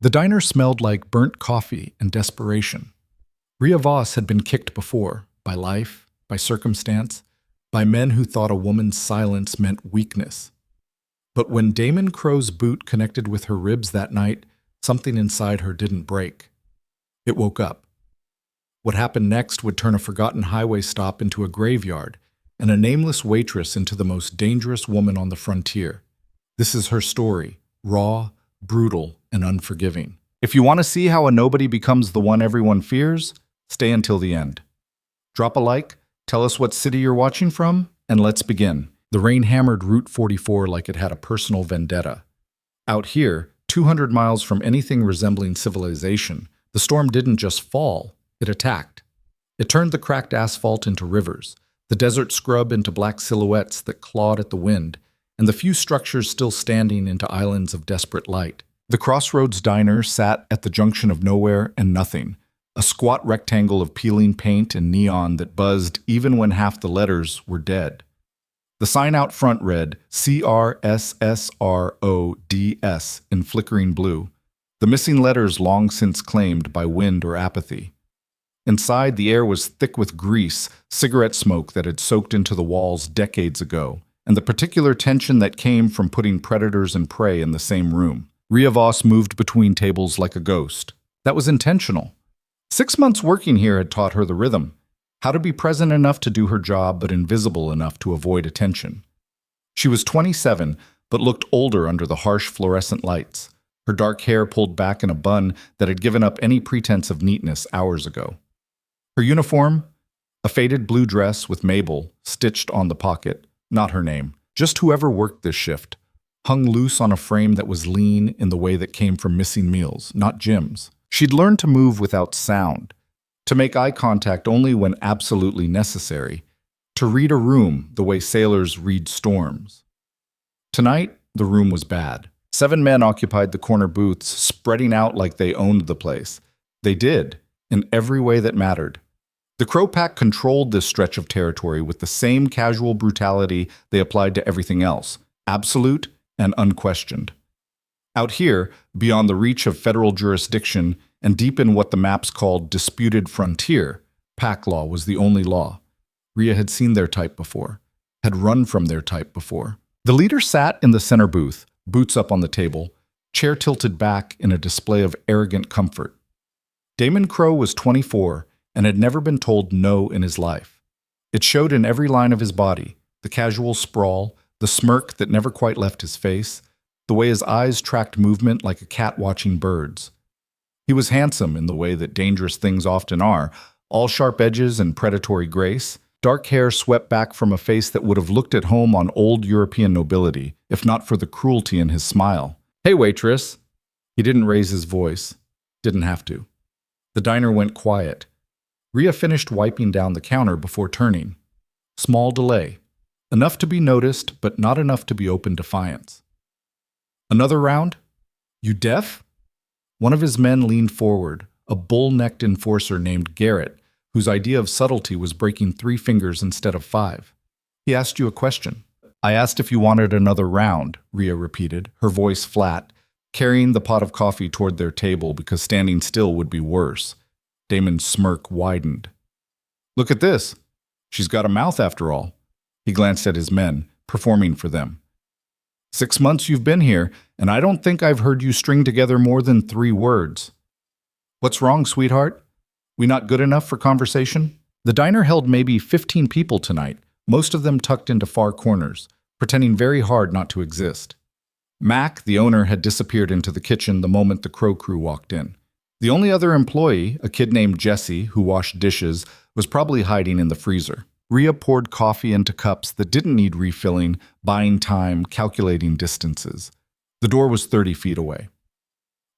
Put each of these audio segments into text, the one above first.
The diner smelled like burnt coffee and desperation. Ria Voss had been kicked before, by life, by circumstance, by men who thought a woman's silence meant weakness. But when Damon Crow's boot connected with her ribs that night, something inside her didn't break. It woke up. What happened next would turn a forgotten highway stop into a graveyard, and a nameless waitress into the most dangerous woman on the frontier. This is her story, raw, brutal, and unforgiving. If you want to see how a nobody becomes the one everyone fears, stay until the end. Drop a like, tell us what city you're watching from, and let's begin. The rain hammered Route 44 like it had a personal vendetta. Out here, 200 miles from anything resembling civilization, the storm didn't just fall, it attacked. It turned the cracked asphalt into rivers, the desert scrub into black silhouettes that clawed at the wind, and the few structures still standing into islands of desperate light. The Crossroads Diner sat at the junction of nowhere and nothing, a squat rectangle of peeling paint and neon that buzzed even when half the letters were dead. The sign out front read CRSSRODS in flickering blue, the missing letters long since claimed by wind or apathy. Inside, the air was thick with grease, cigarette smoke that had soaked into the walls decades ago, and the particular tension that came from putting predators and prey in the same room. Ria Voss moved between tables like a ghost. That was intentional. 6 months working here had taught her the rhythm, how to be present enough to do her job but invisible enough to avoid attention. She was 27, but looked older under the harsh fluorescent lights, her dark hair pulled back in a bun that had given up any pretense of neatness hours ago. Her uniform? A faded blue dress with Mabel stitched on the pocket, not her name, just whoever worked this shift, hung loose on a frame that was lean in the way that came from missing meals, not Jim's. She'd learned to move without sound, to make eye contact only when absolutely necessary, to read a room the way sailors read storms. Tonight, the room was bad. 7 men occupied the corner booths, spreading out like they owned the place. They did, in every way that mattered. The Crow Pack controlled this stretch of territory with the same casual brutality they applied to everything else, absolute and unquestioned. Out here, beyond the reach of federal jurisdiction and deep in what the maps called disputed frontier, pack law was the only law. Ria had seen their type before, had run from their type before. The leader sat in the center booth, boots up on the table, chair tilted back in a display of arrogant comfort. Damon Crow was 24 and had never been told no in his life. It showed in every line of his body, the casual sprawl, the smirk that never quite left his face, the way his eyes tracked movement like a cat watching birds. He was handsome in the way that dangerous things often are, all sharp edges and predatory grace, dark hair swept back from a face that would have looked at home on old European nobility, if not for the cruelty in his smile. "Hey, waitress!" He didn't raise his voice. Didn't have to. The diner went quiet. Ria finished wiping down the counter before turning. Small delay. Enough to be noticed, but not enough to be open defiance. "Another round? You deaf?" One of his men leaned forward, a bull-necked enforcer named Garrett, whose idea of subtlety was breaking 3 fingers instead of 5. "He asked you a question." "I asked if you wanted another round," Ria repeated, her voice flat, carrying the pot of coffee toward their table because standing still would be worse. Damon's smirk widened. "Look at this. She's got a mouth after all." He glanced at his men, performing for them. 6 months you've been here, and I don't think I've heard you string together more than 3 words. What's wrong, sweetheart? We not good enough for conversation?" The diner held maybe 15 people tonight, most of them tucked into far corners, pretending very hard not to exist. Mac, the owner, had disappeared into the kitchen the moment the Crow crew walked in. The only other employee, a kid named Jesse, who washed dishes, was probably hiding in the freezer. Ria poured coffee into cups that didn't need refilling, buying time, calculating distances. The door was 30 feet away.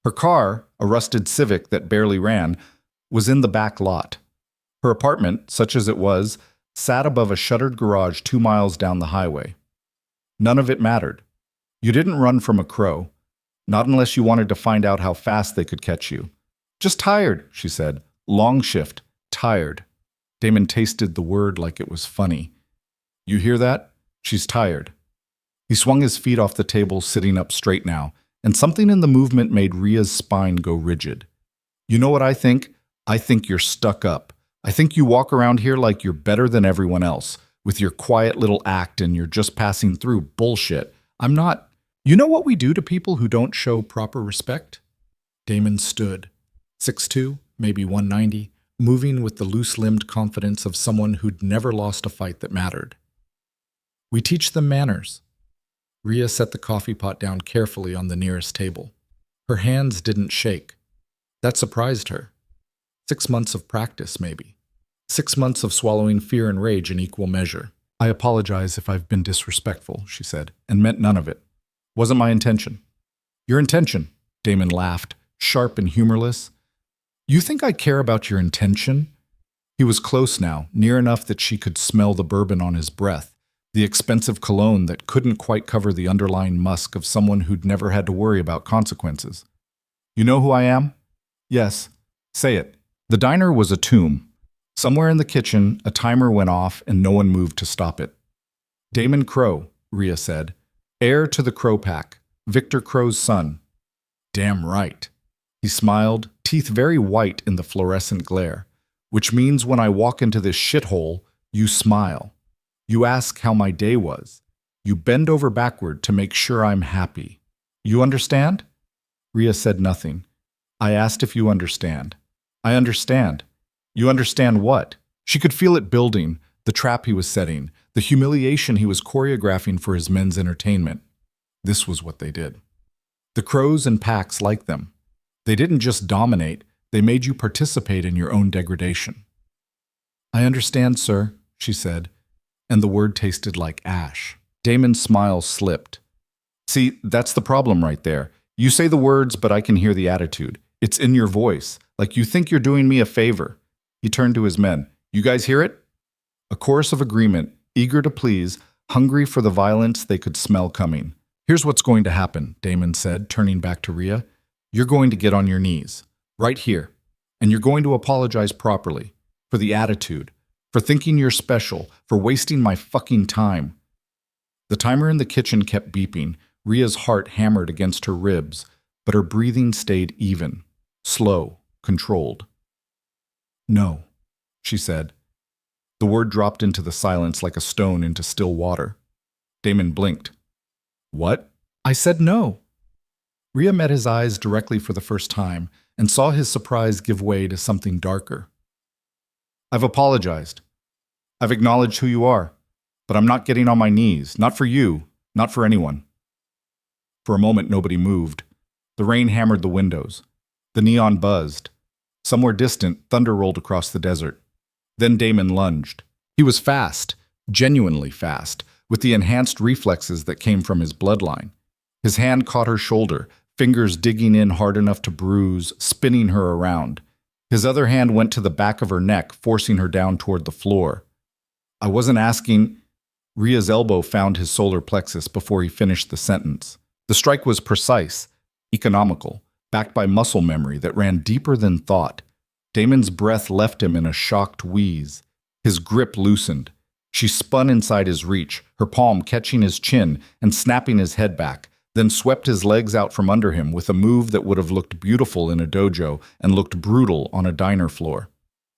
Her car, a rusted Civic that barely ran, was in the back lot. Her apartment, such as it was, sat above a shuttered garage 2 miles down the highway. None of it mattered. You didn't run from a crow, not unless you wanted to find out how fast they could catch you. "Just tired," she said. "Long shift. Tired." Damon tasted the word like it was funny. "You hear that? She's tired." He swung his feet off the table, sitting up straight now, and something in the movement made Ria's spine go rigid. You know what I think? I think you're stuck up. I think you walk around here like you're better than everyone else, with your quiet little act and you're just passing through bullshit. I'm not. You know what we do to people who don't show proper respect? Damon stood, 6'2", maybe 190, moving with the loose-limbed confidence of someone who'd never lost a fight that mattered. We teach them manners. Ria set the coffee pot down carefully on the nearest table. Her hands didn't shake. That surprised her. 6 months of practice, maybe. 6 months of swallowing fear and rage in equal measure. I apologize if I've been disrespectful, she said, and meant none of it. Wasn't my intention. Your intention, Damon laughed, sharp and humorless. You think I care about your intention? He was close now, near enough that she could smell the bourbon on his breath, the expensive cologne that couldn't quite cover the underlying musk of someone who'd never had to worry about consequences. You know who I am? Yes. Say it. The diner was a tomb. Somewhere in the kitchen, a timer went off and no one moved to stop it. Damon Crow, Ria said. Heir to the Crow Pack. Victor Crow's son. Damn right. He smiled, teeth very white in the fluorescent glare. Which means when I walk into this shithole, you smile. You ask how my day was. You bend over backward to make sure I'm happy. You understand? Ria said nothing. I asked if you understand. I understand. You understand what? She could feel it building, the trap he was setting, the humiliation he was choreographing for his men's entertainment. This was what they did. The crows and packs liked them. They didn't just dominate, they made you participate in your own degradation. I understand, sir, she said, and the word tasted like ash. Damon's smile slipped. See, that's the problem right there. You say the words, but I can hear the attitude. It's in your voice, like you think you're doing me a favor. He turned to his men. You guys hear it? A chorus of agreement, eager to please, hungry for the violence they could smell coming. Here's what's going to happen, Damon said, turning back to Ria. You're going to get on your knees, right here, and you're going to apologize properly, for the attitude, for thinking you're special, for wasting my fucking time. The timer in the kitchen kept beeping. Ria's heart hammered against her ribs, but her breathing stayed even, slow, controlled. No, she said. The word dropped into the silence like a stone into still water. Damon blinked. What? I said no. Ria met his eyes directly for the first time and saw his surprise give way to something darker. I've apologized. I've acknowledged who you are, but I'm not getting on my knees, not for you, not for anyone. For a moment, nobody moved. The rain hammered the windows. The neon buzzed. Somewhere distant, thunder rolled across the desert. Then Damon lunged. He was fast, genuinely fast, with the enhanced reflexes that came from his bloodline. His hand caught her shoulder, fingers digging in hard enough to bruise, spinning her around. His other hand went to the back of her neck, forcing her down toward the floor. I wasn't asking. Ria's elbow found his solar plexus before he finished the sentence. The strike was precise, economical, backed by muscle memory that ran deeper than thought. Damon's breath left him in a shocked wheeze. His grip loosened. She spun inside his reach, her palm catching his chin and snapping his head back, then swept his legs out from under him with a move that would have looked beautiful in a dojo and looked brutal on a diner floor.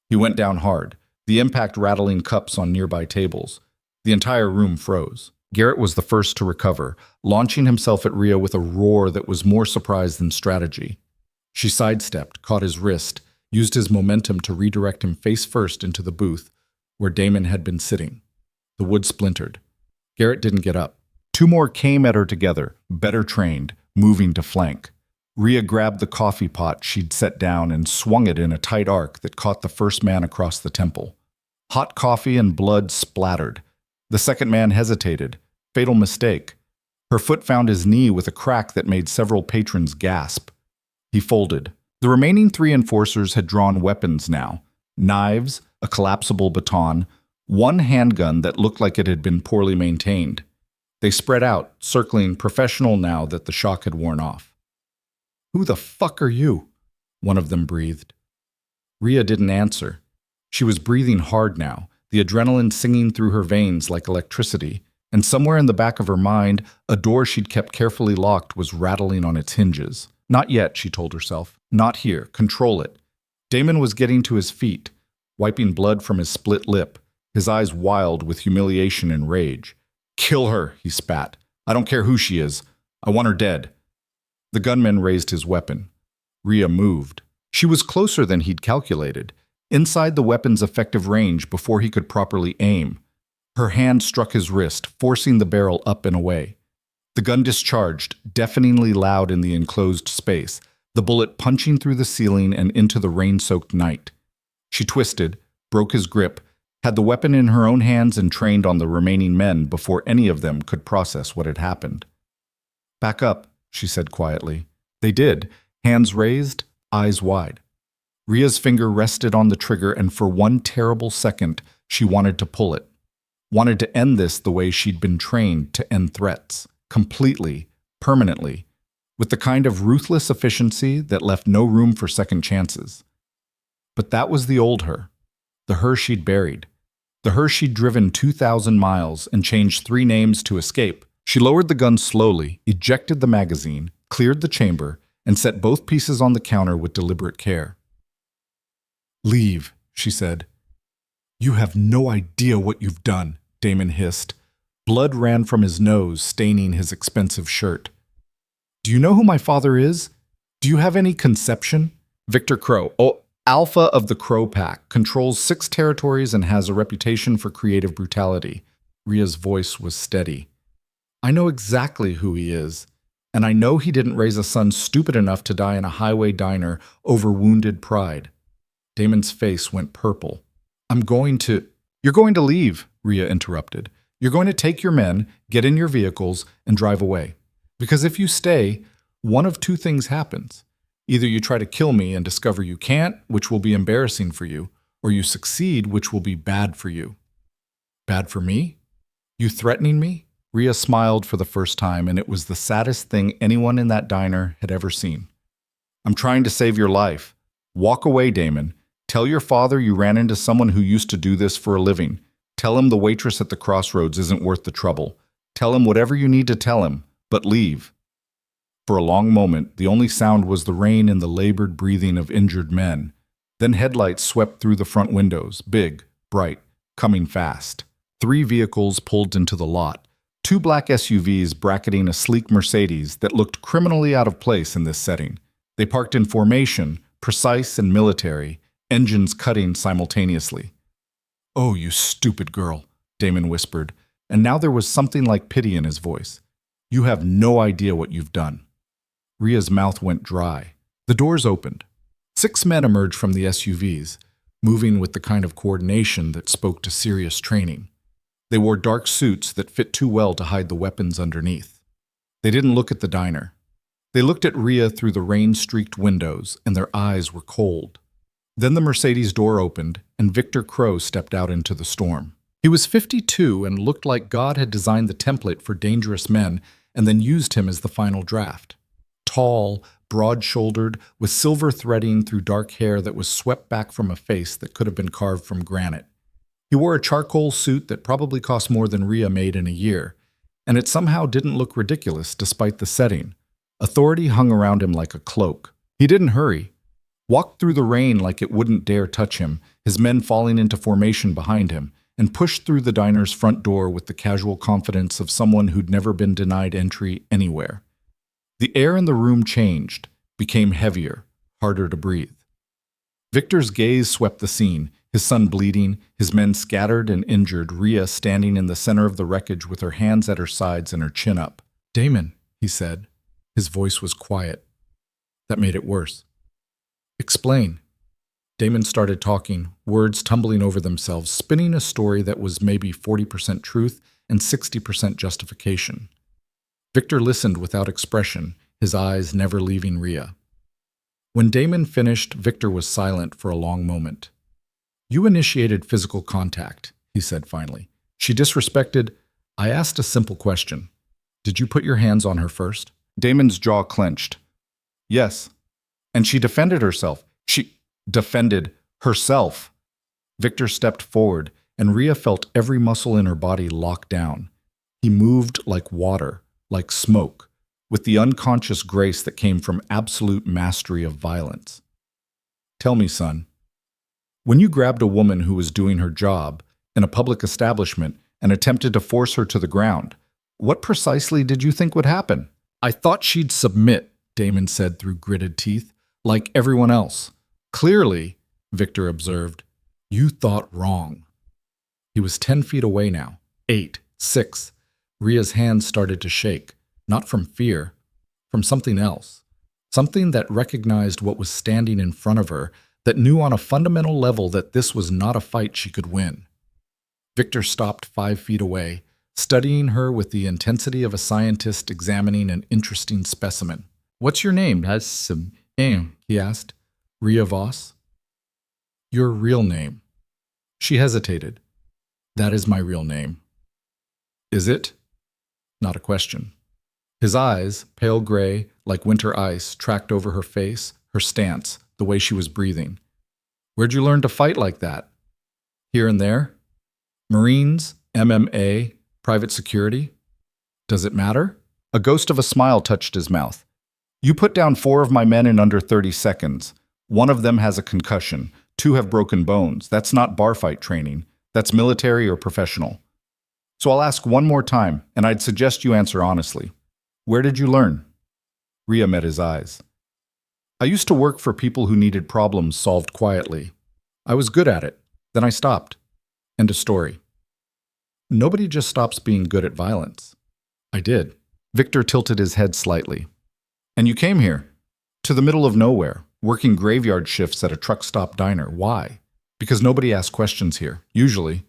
He went down hard, the impact rattling cups on nearby tables. The entire room froze. Garrett was the first to recover, launching himself at Ria with a roar that was more surprise than strategy. She sidestepped, caught his wrist, used his momentum to redirect him face first into the booth, where Damon had been sitting. The wood splintered. Garrett didn't get up. Two more came at her together, better trained, moving to flank. Ria grabbed the coffee pot she'd set down and swung it in a tight arc that caught the first man across the temple. Hot coffee and blood splattered. The second man hesitated. Fatal mistake. Her foot found his knee with a crack that made several patrons gasp. He folded. The remaining three enforcers had drawn weapons now. Knives, a collapsible baton, one handgun that looked like it had been poorly maintained. They spread out, circling, professional now that the shock had worn off. "Who the fuck are you?" one of them breathed. Ria didn't answer. She was breathing hard now, the adrenaline singing through her veins like electricity, And somewhere in the back of her mind, a door she'd kept carefully locked was rattling on its hinges. Not yet, she told herself. Not here. Control it. Damon was getting to his feet, wiping blood from his split lip, his eyes wild with humiliation and rage. Kill her, he spat. I don't care who she is. I want her dead. The gunman raised his weapon. Rhea moved. She was closer than he'd calculated, inside the weapon's effective range before he could properly aim. Her hand struck his wrist, forcing the barrel up and away. The gun discharged, deafeningly loud in the enclosed space, the bullet punching through the ceiling and into the rain-soaked night. She twisted, broke his grip, had the weapon in her own hands and trained on the remaining men before any of them could process what had happened. Back up, she said quietly. They did, hands raised, eyes wide. Rhea's finger rested on the trigger, and for one terrible second, she wanted to pull it. Wanted to end this the way she'd been trained to end threats, completely, permanently, with the kind of ruthless efficiency that left no room for second chances. But that was the old her, the her she'd buried, the her she'd driven 2,000 miles and changed 3 names to escape. She lowered the gun slowly, ejected the magazine, cleared the chamber, and set both pieces on the counter with deliberate care. Leave, she said. You have no idea what you've done, Damon hissed. Blood ran from his nose, staining his expensive shirt. Do you know who my father is? Do you have any conception? Victor Crow, alpha of the Crow Pack, controls 6 territories and has a reputation for creative brutality. Rhea's voice was steady. I know exactly who he is, and I know he didn't raise a son stupid enough to die in a highway diner over wounded pride. Damon's face went purple. You're going to leave, Rhea interrupted. You're going to take your men, get in your vehicles, and drive away. Because if you stay, one of 2 things happens. Either you try to kill me and discover you can't, which will be embarrassing for you, or you succeed, which will be bad for you. Bad for me? You threatening me? Rhea smiled for the first time, and it was the saddest thing anyone in that diner had ever seen. I'm trying to save your life. Walk away, Damon. Tell your father you ran into someone who used to do this for a living. Tell him the waitress at the crossroads isn't worth the trouble. Tell him whatever you need to tell him, but leave. For a long moment, the only sound was the rain and the labored breathing of injured men. Then headlights swept through the front windows, big, bright, coming fast. 3 vehicles pulled into the lot. 2 black SUVs bracketing a sleek Mercedes that looked criminally out of place in this setting. They parked in formation, precise and military, engines cutting simultaneously. Oh, you stupid girl, Damon whispered, and now there was something like pity in his voice. You have no idea what you've done. Rhea's mouth went dry. The doors opened. 6 men emerged from the SUVs, moving with the kind of coordination that spoke to serious training. They wore dark suits that fit too well to hide the weapons underneath. They didn't look at the diner. They looked at Rhea through the rain-streaked windows, and their eyes were cold. Then the Mercedes door opened, and Victor Crow stepped out into the storm. He was 52 and looked like God had designed the template for dangerous men and then used him as the final draft. Tall, broad-shouldered, with silver threading through dark hair that was swept back from a face that could have been carved from granite. He wore a charcoal suit that probably cost more than Rhea made in a year, and it somehow didn't look ridiculous despite the setting. Authority hung around him like a cloak. He didn't hurry. Walked through the rain like it wouldn't dare touch him, his men falling into formation behind him, and pushed through the diner's front door with the casual confidence of someone who'd never been denied entry anywhere. The air in the room changed, became heavier, harder to breathe. Victor's gaze swept the scene, his son bleeding, his men scattered and injured, Rhea standing in the center of the wreckage with her hands at her sides and her chin up. Damon, he said. His voice was quiet. That made it worse. Explain. Damon started talking, words tumbling over themselves, spinning a story that was maybe 40% truth and 60% justification. Victor listened without expression, his eyes never leaving Rhea. When Damon finished, Victor was silent for a long moment. You initiated physical contact, he said finally. She disrespected. I asked a simple question. Did you put your hands on her first? Damon's jaw clenched. Yes. And she defended herself. She defended herself. Victor stepped forward, and Rhea felt every muscle in her body lock down. He moved like water, like smoke, with the unconscious grace that came from absolute mastery of violence. Tell me, son, when you grabbed a woman who was doing her job in a public establishment and attempted to force her to the ground, what precisely did you think would happen? I thought she'd submit, Damon said through gritted teeth, like everyone else. Clearly, Victor observed, you thought wrong. He was 10 feet away now. 8, 6. Ria's hands started to shake, not from fear, from something else. Something that recognized what was standing in front of her, that knew on a fundamental level that this was not a fight she could win. Victor stopped 5 feet away, studying her with the intensity of a scientist examining an interesting specimen. What's your name? He asked. Ria Voss? Your real name. She hesitated. That is my real name. Is it? Not a question. His eyes, pale gray, like winter ice, tracked over her face, her stance, the way she was breathing. Where'd you learn to fight like that? Here and there? Marines, MMA, private security? Does it matter? A ghost of a smile touched his mouth. You put down 4 of my men in under 30 seconds. 1 of them has a concussion. 2 have broken bones. That's not bar fight training. That's military or professional. So I'll ask one more time, and I'd suggest you answer honestly. Where did you learn? Ria met his eyes. I used to work for people who needed problems solved quietly. I was good at it. Then I stopped. End of story. Nobody just stops being good at violence. I did. Victor tilted his head slightly. And you came here, to the middle of nowhere, working graveyard shifts at a truck stop diner. Why? Because nobody asks questions here, usually.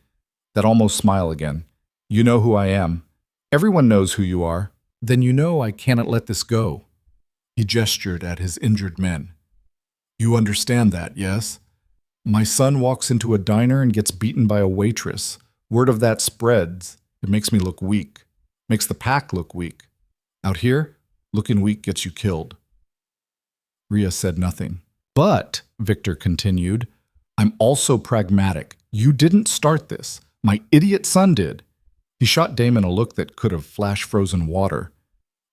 That almost smile again. You know who I am. Everyone knows who you are. Then you know I cannot let this go. He gestured at his injured men. You understand that, yes? My son walks into a diner and gets beaten by a waitress. Word of that spreads. It makes me look weak. Makes the pack look weak. Out here, looking weak gets you killed. Ria said nothing. But, Victor continued, I'm also pragmatic. You didn't start this. My idiot son did. He shot Damon a look that could have flash frozen water.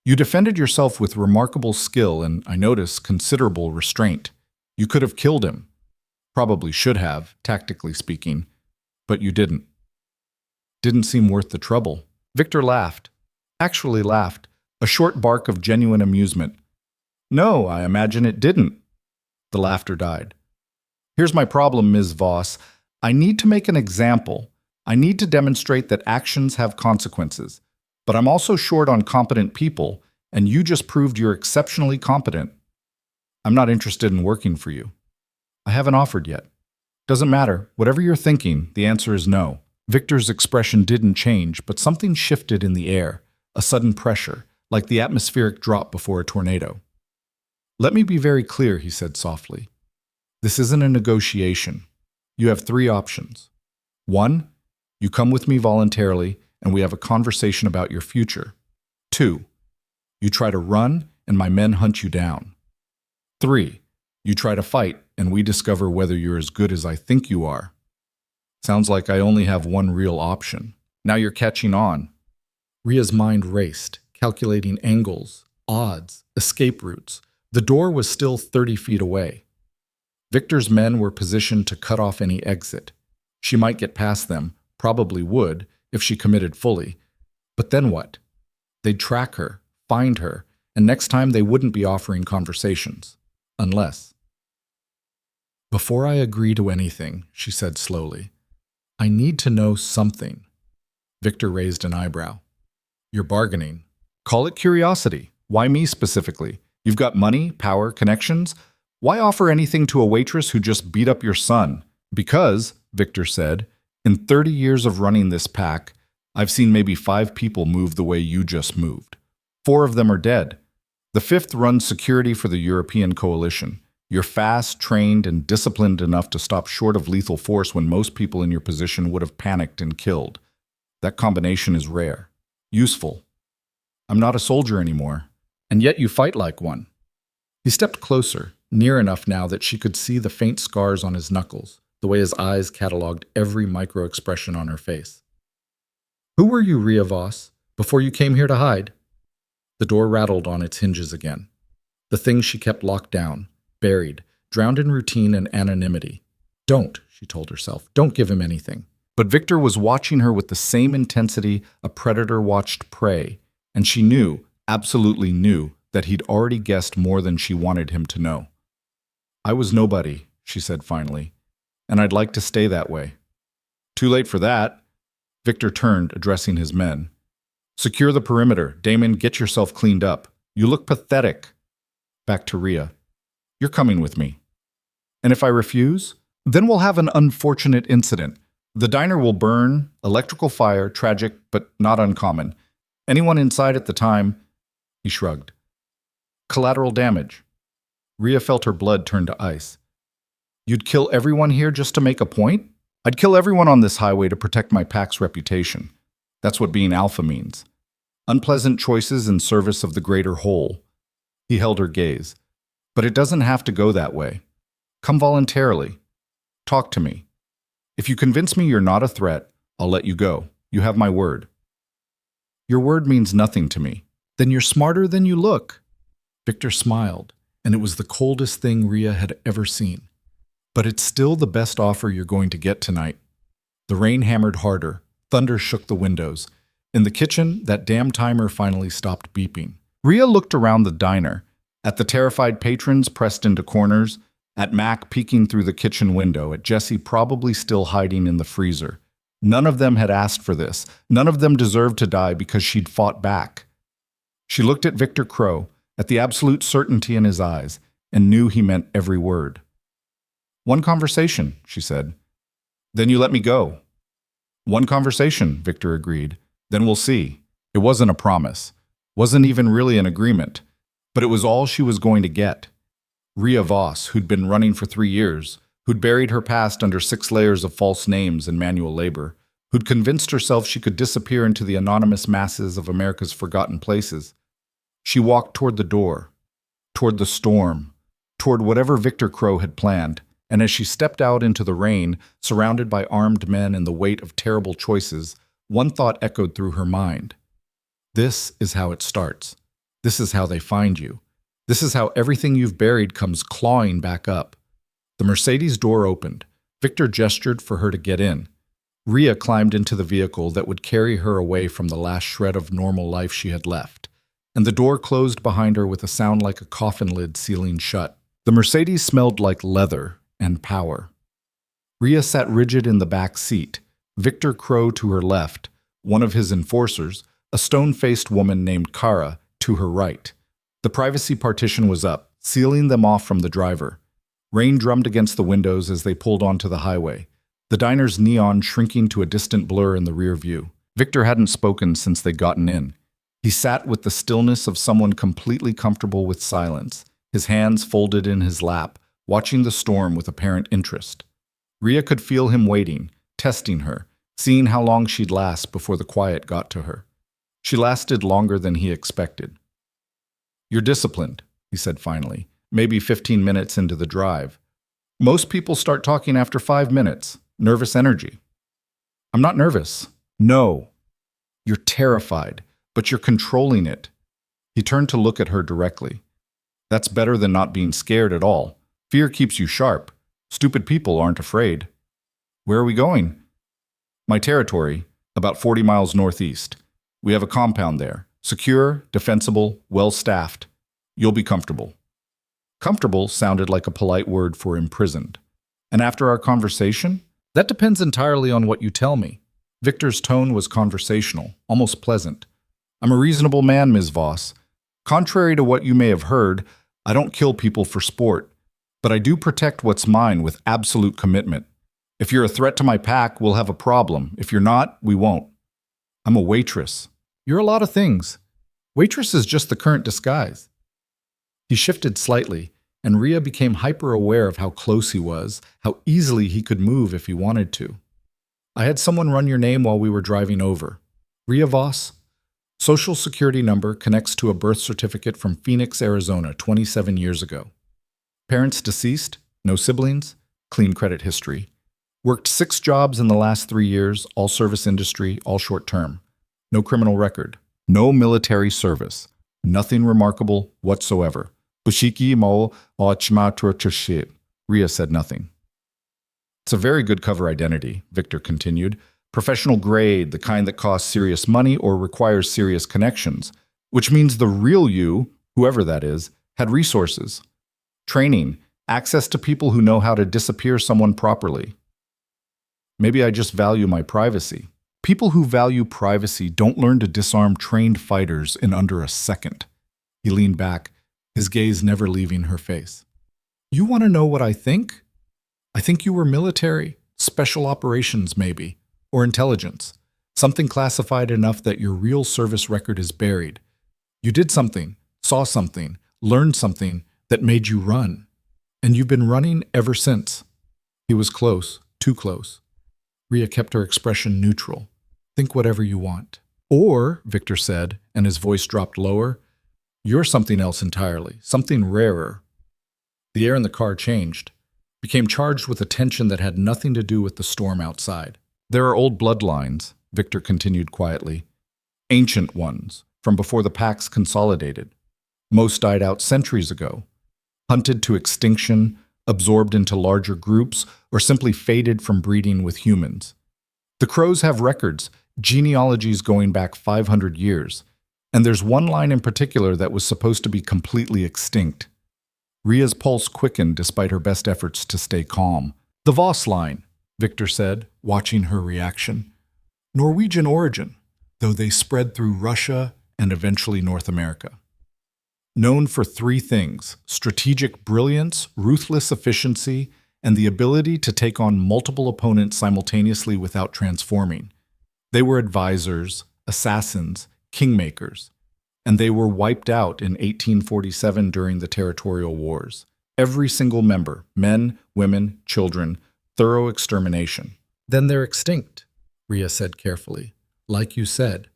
You defended yourself with remarkable skill and, I notice, considerable restraint. You could have killed him. Probably should have, tactically speaking. But you didn't. Didn't seem worth the trouble. Victor laughed. Actually laughed. A short bark of genuine amusement. No, I imagine it didn't. The laughter died. Here's my problem, Ms. Voss. I need to make an example. I need to demonstrate that actions have consequences. But I'm also short on competent people, and you just proved you're exceptionally competent. I'm not interested in working for you. I haven't offered yet. Doesn't matter. Whatever you're thinking, the answer is no. Victor's expression didn't change, but something shifted in the air, a sudden pressure, like the atmospheric drop before a tornado. Let me be very clear, he said softly. This isn't a negotiation. You have 3 options. 1, you come with me voluntarily, and we have a conversation about your future. 2, you try to run, and my men hunt you down. 3, you try to fight, and we discover whether you're as good as I think you are. Sounds like I only have one real option. Now you're catching on. Ria's mind raced, calculating angles, odds, escape routes. The door was still 30 feet away. Victor's men were positioned to cut off any exit. She might get past them, probably would, if she committed fully. But then what? They'd track her, find her, and next time they wouldn't be offering conversations. Unless. Before I agree to anything, she said slowly, I need to know something. Victor raised an eyebrow. You're bargaining. Call it curiosity. Why me specifically? You've got money, power, connections. Why offer anything to a waitress who just beat up your son? Because, Victor said, in 30 years of running this pack, I've seen maybe 5 people move the way you just moved. 4 of them are dead. The 5th runs security for the European coalition. You're fast, trained, and disciplined enough to stop short of lethal force when most people in your position would have panicked and killed. That combination is rare. Useful. I'm not a soldier anymore, and yet you fight like one. He stepped closer, near enough now that she could see the faint scars on his knuckles, the way his eyes cataloged every micro-expression on her face. Who were you, Ria Voss, Before you came here to hide. The door rattled on its hinges again. The thing she kept locked down, buried, drowned in routine and anonymity. Don't, she told herself, don't give him anything. But Victor was watching her with the same intensity a predator watched prey, and she knew, absolutely knew, that he'd already guessed more than she wanted him to know. I was nobody, she said finally, and I'd like to stay that way. Too late for that. Victor turned, addressing his men. Secure the perimeter. Damon, get yourself cleaned up. You look pathetic. Back to Rhea. You're coming with me. And if I refuse, then we'll have an unfortunate incident. The diner will burn, electrical fire, tragic, but not uncommon. Anyone inside at the time, he shrugged. Collateral damage. Rhea felt her blood turn to ice. You'd kill everyone here just to make a point? I'd kill everyone on this highway to protect my pack's reputation. That's what being alpha means. Unpleasant choices in service of the greater whole. He held her gaze. But it doesn't have to go that way. Come voluntarily. Talk to me. If you convince me you're not a threat, I'll let you go. You have my word. Your word means nothing to me. Then you're smarter than you look. Victor smiled, and it was the coldest thing Rhea had ever seen. But it's still the best offer you're going to get tonight. The rain hammered harder. Thunder shook the windows. In the kitchen, that damn timer finally stopped beeping. Rhea looked around the diner, at the terrified patrons pressed into corners, at Mac peeking through the kitchen window, at Jesse probably still hiding in the freezer. None of them had asked for this. None of them deserved to die because she'd fought back. She looked at Victor Crow, at the absolute certainty in his eyes, and knew he meant every word. One conversation, she said. Then you let me go. One conversation, Victor agreed. Then we'll see. It wasn't a promise. Wasn't even really an agreement. But it was all she was going to get. Rhea Voss, who'd been running for 3 years, who'd buried her past under 6 layers of false names and manual labor, who'd convinced herself she could disappear into the anonymous masses of America's forgotten places. She walked toward the door, toward the storm, toward whatever Victor Crow had planned, and as she stepped out into the rain, surrounded by armed men and the weight of terrible choices, one thought echoed through her mind. This is how it starts. This is how they find you. This is how everything you've buried comes clawing back up. The Mercedes door opened. Victor gestured for her to get in. Rhea climbed into the vehicle that would carry her away from the last shred of normal life she had left, and the door closed behind her with a sound like a coffin lid sealing shut. The Mercedes smelled like leather and power. Rhea sat rigid in the back seat, Victor Crow to her left, one of his enforcers, a stone-faced woman named Kara, to her right. The privacy partition was up, sealing them off from the driver. Rain drummed against the windows as they pulled onto the highway, the diner's neon shrinking to a distant blur in the rear view. Victor hadn't spoken since they'd gotten in. He sat with the stillness of someone completely comfortable with silence, his hands folded in his lap, watching the storm with apparent interest. Rhea could feel him waiting, testing her, seeing how long she'd last before the quiet got to her. She lasted longer than he expected. You're disciplined, he said finally, maybe 15 minutes into the drive. Most people start talking after 5 minutes. Nervous energy. I'm not nervous. No. You're terrified, but you're controlling it. He turned to look at her directly. That's better than not being scared at all. Fear keeps you sharp. Stupid people aren't afraid. Where are we going? My territory, about 40 miles northeast. We have a compound there. Secure, defensible, well-staffed. You'll be comfortable. Comfortable sounded like a polite word for imprisoned. And after our conversation? That depends entirely on what you tell me. Victor's tone was conversational, almost pleasant. I'm a reasonable man, Ms. Voss. Contrary to what you may have heard, I don't kill people for sport. But I do protect what's mine with absolute commitment. If you're a threat to my pack, we'll have a problem. If you're not, we won't. I'm a waitress. You're a lot of things. Waitress is just the current disguise. He shifted slightly, and Rhea became hyper-aware of how close he was, how easily he could move if he wanted to. I had someone run your name while we were driving over. Rhea Voss? Social security number connects to a birth certificate from Phoenix, Arizona, 27 years ago. Parents deceased, no siblings, clean credit history. Worked 6 jobs in the last 3 years, all service industry, all short term. No criminal record. No military service. Nothing remarkable whatsoever. Bushiki mo ochmatrochashit. Ria said nothing. It's a very good cover identity, Victor continued. Professional grade, the kind that costs serious money or requires serious connections, which means the real you, whoever that is, had resources, training, access to people who know how to disappear someone properly. Maybe I just value my privacy. People who value privacy don't learn to disarm trained fighters in under a second. He leaned back, his gaze never leaving her face. You want to know what I think? I think you were military, special operations maybe, or intelligence. Something classified enough that your real service record is buried. You did something, saw something, learned something that made you run. And you've been running ever since. He was close, too close. Ria kept her expression neutral. Think whatever you want. Or, Victor said, and his voice dropped lower, you're something else entirely, something rarer. The air in the car changed, became charged with a tension that had nothing to do with the storm outside. There are old bloodlines, Victor continued quietly. Ancient ones, from before the packs consolidated. Most died out centuries ago. Hunted to extinction, absorbed into larger groups, or simply faded from breeding with humans. The crows have records, genealogies going back 500 years, and there's one line in particular that was supposed to be completely extinct. Ria's pulse quickened despite her best efforts to stay calm. The Voss line, Victor said, watching her reaction. Norwegian origin, though they spread through Russia and eventually North America. Known for three things: strategic brilliance, ruthless efficiency, and the ability to take on multiple opponents simultaneously without transforming. They were advisors, assassins, kingmakers, and they were wiped out in 1847 during the territorial wars. Every single member, men, women, children, thorough extermination. Then they're extinct, Ria said carefully. Like you said,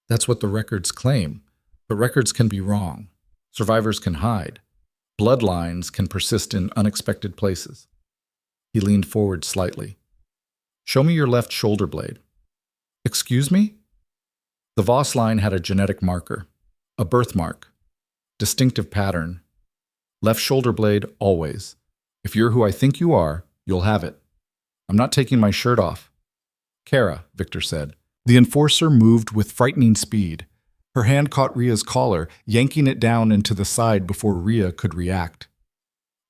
that's what the records claim, but records can be wrong. Survivors can hide. Bloodlines can persist in unexpected places. He leaned forward slightly. Show me your left shoulder blade. Excuse me? The Voss line had a genetic marker, a birthmark, distinctive pattern. Left shoulder blade, always. If you're who I think you are, you'll have it. I'm not taking my shirt off. Kara, Victor said. The enforcer moved with frightening speed. Her hand caught Ria's collar, yanking it down into the side before Ria could react.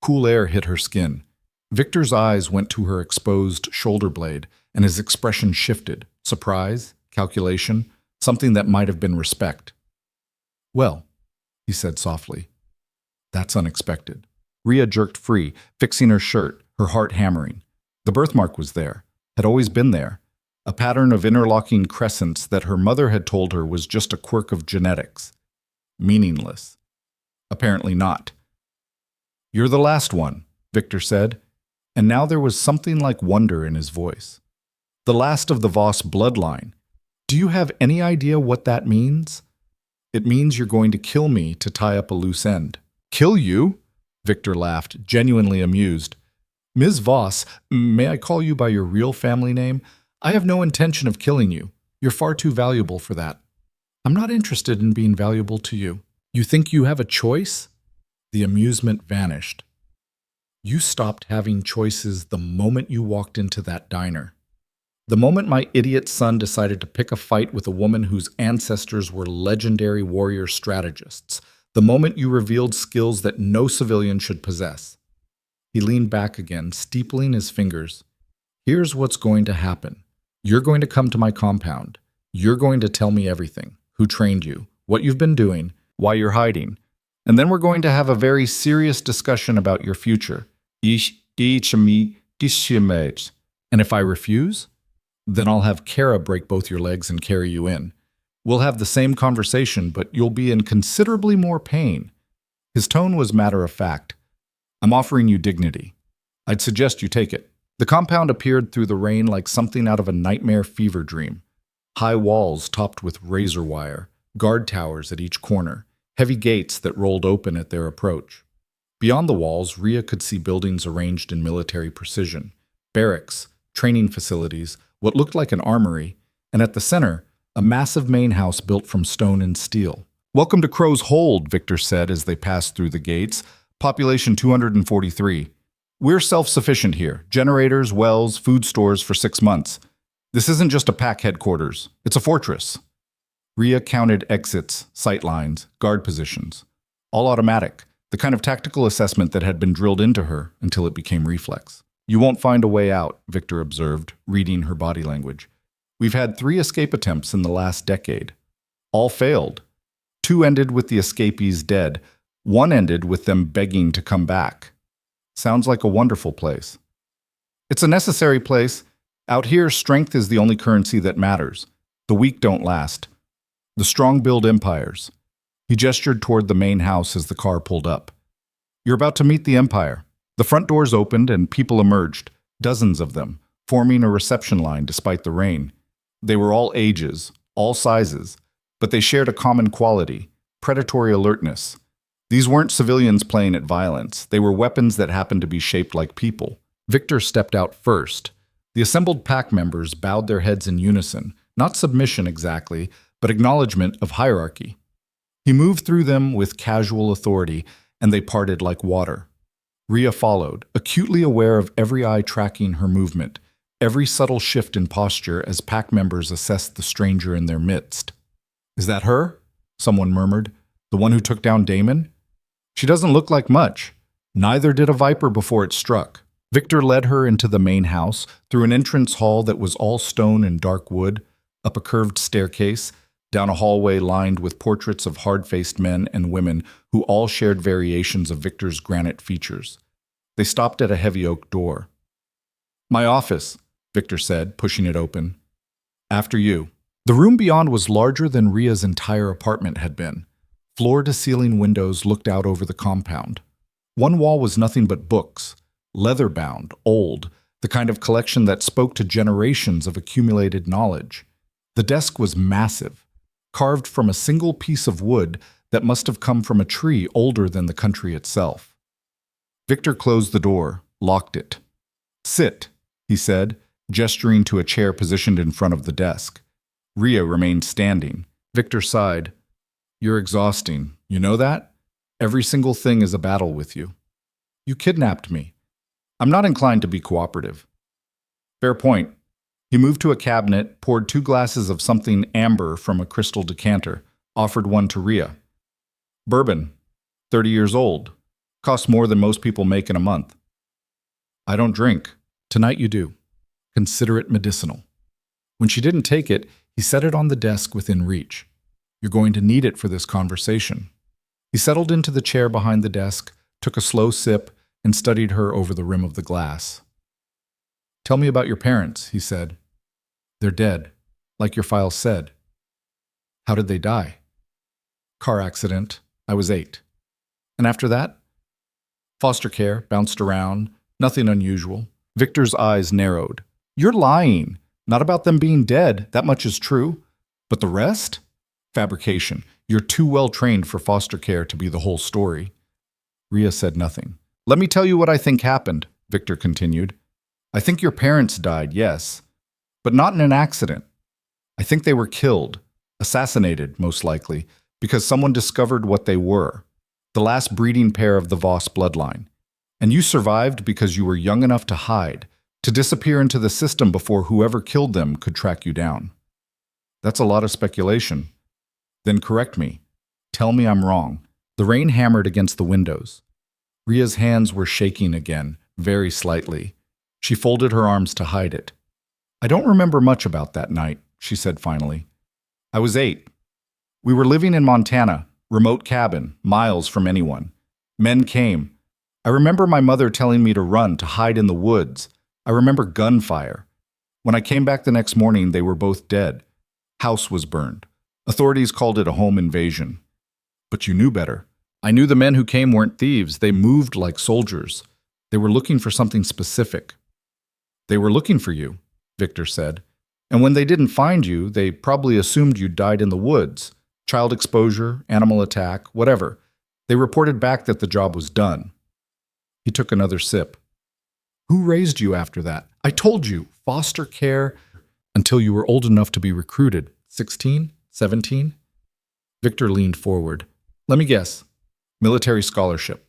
Cool air hit her skin. Victor's eyes went to her exposed shoulder blade, and his expression shifted. Surprise, calculation, something that might have been respect. Well, he said softly. That's unexpected. Ria jerked free, fixing her shirt, her heart hammering. The birthmark was there, had always been there. A pattern of interlocking crescents that her mother had told her was just a quirk of genetics. Meaningless. Apparently not. You're the last one, Victor said, and now there was something like wonder in his voice. The last of the Voss bloodline. Do you have any idea what that means? It means you're going to kill me to tie up a loose end. Kill you? Victor laughed, genuinely amused. Ms. Voss, may I call you by your real family name? I have no intention of killing you. You're far too valuable for that. I'm not interested in being valuable to you. You think you have a choice? The amusement vanished. You stopped having choices the moment you walked into that diner. The moment my idiot son decided to pick a fight with a woman whose ancestors were legendary warrior strategists. The moment you revealed skills that no civilian should possess. He leaned back again, steepling his fingers. Here's what's going to happen. You're going to come to my compound. You're going to tell me everything. Who trained you, what you've been doing, why you're hiding. And then we're going to have a very serious discussion about your future. And if I refuse, then I'll have Kara break both your legs and carry you in. We'll have the same conversation, but you'll be in considerably more pain. His tone was matter of fact. I'm offering you dignity. I'd suggest you take it. The compound appeared through the rain like something out of a nightmare fever dream. High walls topped with razor wire, guard towers at each corner, heavy gates that rolled open at their approach. Beyond the walls, Ria could see buildings arranged in military precision. Barracks, training facilities, what looked like an armory, and at the center, a massive main house built from stone and steel. "Welcome to Crow's Hold," Victor said as they passed through the gates. "Population 243. We're self-sufficient here. Generators, wells, food stores for 6 months. This isn't just a pack headquarters. It's a fortress." Rhea counted exits, sight lines, guard positions. All automatic, the kind of tactical assessment that had been drilled into her until it became reflex. "You won't find a way out," Victor observed, reading her body language. "We've had 3 escape attempts in the last decade. All failed. 2 ended with the escapees dead. 1 ended with them begging to come back. Sounds like a wonderful place." "It's a necessary place. Out here, strength is the only currency that matters. The weak don't last. The strong build empires." He gestured toward the main house as the car pulled up. "You're about to meet the empire." The front doors opened and people emerged, dozens of them, forming a reception line despite the rain. They were all ages, all sizes, but they shared a common quality: predatory alertness. These weren't civilians playing at violence. They were weapons that happened to be shaped like people. Victor stepped out first. The assembled pack members bowed their heads in unison, not submission exactly, but acknowledgement of hierarchy. He moved through them with casual authority, and they parted like water. Rhea followed, acutely aware of every eye tracking her movement, every subtle shift in posture as pack members assessed the stranger in their midst. "Is that her?" someone murmured. "The one who took down Damon?" "She doesn't look like much." Neither did a viper before it struck. Victor led her into the main house, through an entrance hall that was all stone and dark wood, up a curved staircase, down a hallway lined with portraits of hard-faced men and women who all shared variations of Victor's granite features. They stopped at a heavy oak door. "My office," Victor said, pushing it open. "After you." The room beyond was larger than Rhea's entire apartment had been. Floor-to-ceiling windows looked out over the compound. One wall was nothing but books, leather-bound, old, the kind of collection that spoke to generations of accumulated knowledge. The desk was massive, carved from a single piece of wood that must have come from a tree older than the country itself. Victor closed the door, locked it. "Sit," he said, gesturing to a chair positioned in front of the desk. Rhea remained standing. Victor sighed. "You're exhausting. You know that? Every single thing is a battle with you. You kidnapped me. I'm not inclined to be cooperative." "Fair point." He moved to a cabinet, poured 2 glasses of something amber from a crystal decanter, offered one to Rhea. "Bourbon. 30 years old. Costs more than most people make in a month." "I don't drink." "Tonight you do. Consider it medicinal." When she didn't take it, he set it on the desk within reach. "You're going to need it for this conversation." He settled into the chair behind the desk, took a slow sip, and studied her over the rim of the glass. "Tell me about your parents," he said. "They're dead, like your file said." "How did they die?" "Car accident. I was 8. "And after that?" "Foster care, bounced around, nothing unusual." Victor's eyes narrowed. "You're lying. Not about them being dead, that much is true. But the rest? Fabrication. You're too well trained for foster care to be the whole story." Rhea said nothing. "Let me tell you what I think happened," Victor continued. "I think your parents died, yes, but not in an accident. I think they were killed, assassinated, most likely, because someone discovered what they were, the last breeding pair of the Voss bloodline. And you survived because you were young enough to hide, to disappear into the system before whoever killed them could track you down." "That's a lot of speculation." "Then correct me. Tell me I'm wrong." The rain hammered against the windows. Rhea's hands were shaking again, very slightly. She folded her arms to hide it. "I don't remember much about that night," she said finally. "I was 8. We were living in Montana, remote cabin, miles from anyone. Men came. I remember my mother telling me to run, to hide in the woods. I remember gunfire. When I came back the next morning, they were both dead. House was burned. Authorities called it a home invasion. But you knew better. I knew the men who came weren't thieves. They moved like soldiers. They were looking for something specific." "They were looking for you," Victor said. "And when they didn't find you, they probably assumed you died in the woods. Child exposure, animal attack, whatever. They reported back that the job was done." He took another sip. "Who raised you after that?" "I told you, foster care." "Until you were old enough to be recruited," 16? 17? Victor leaned forward. Let me guess. Military scholarship.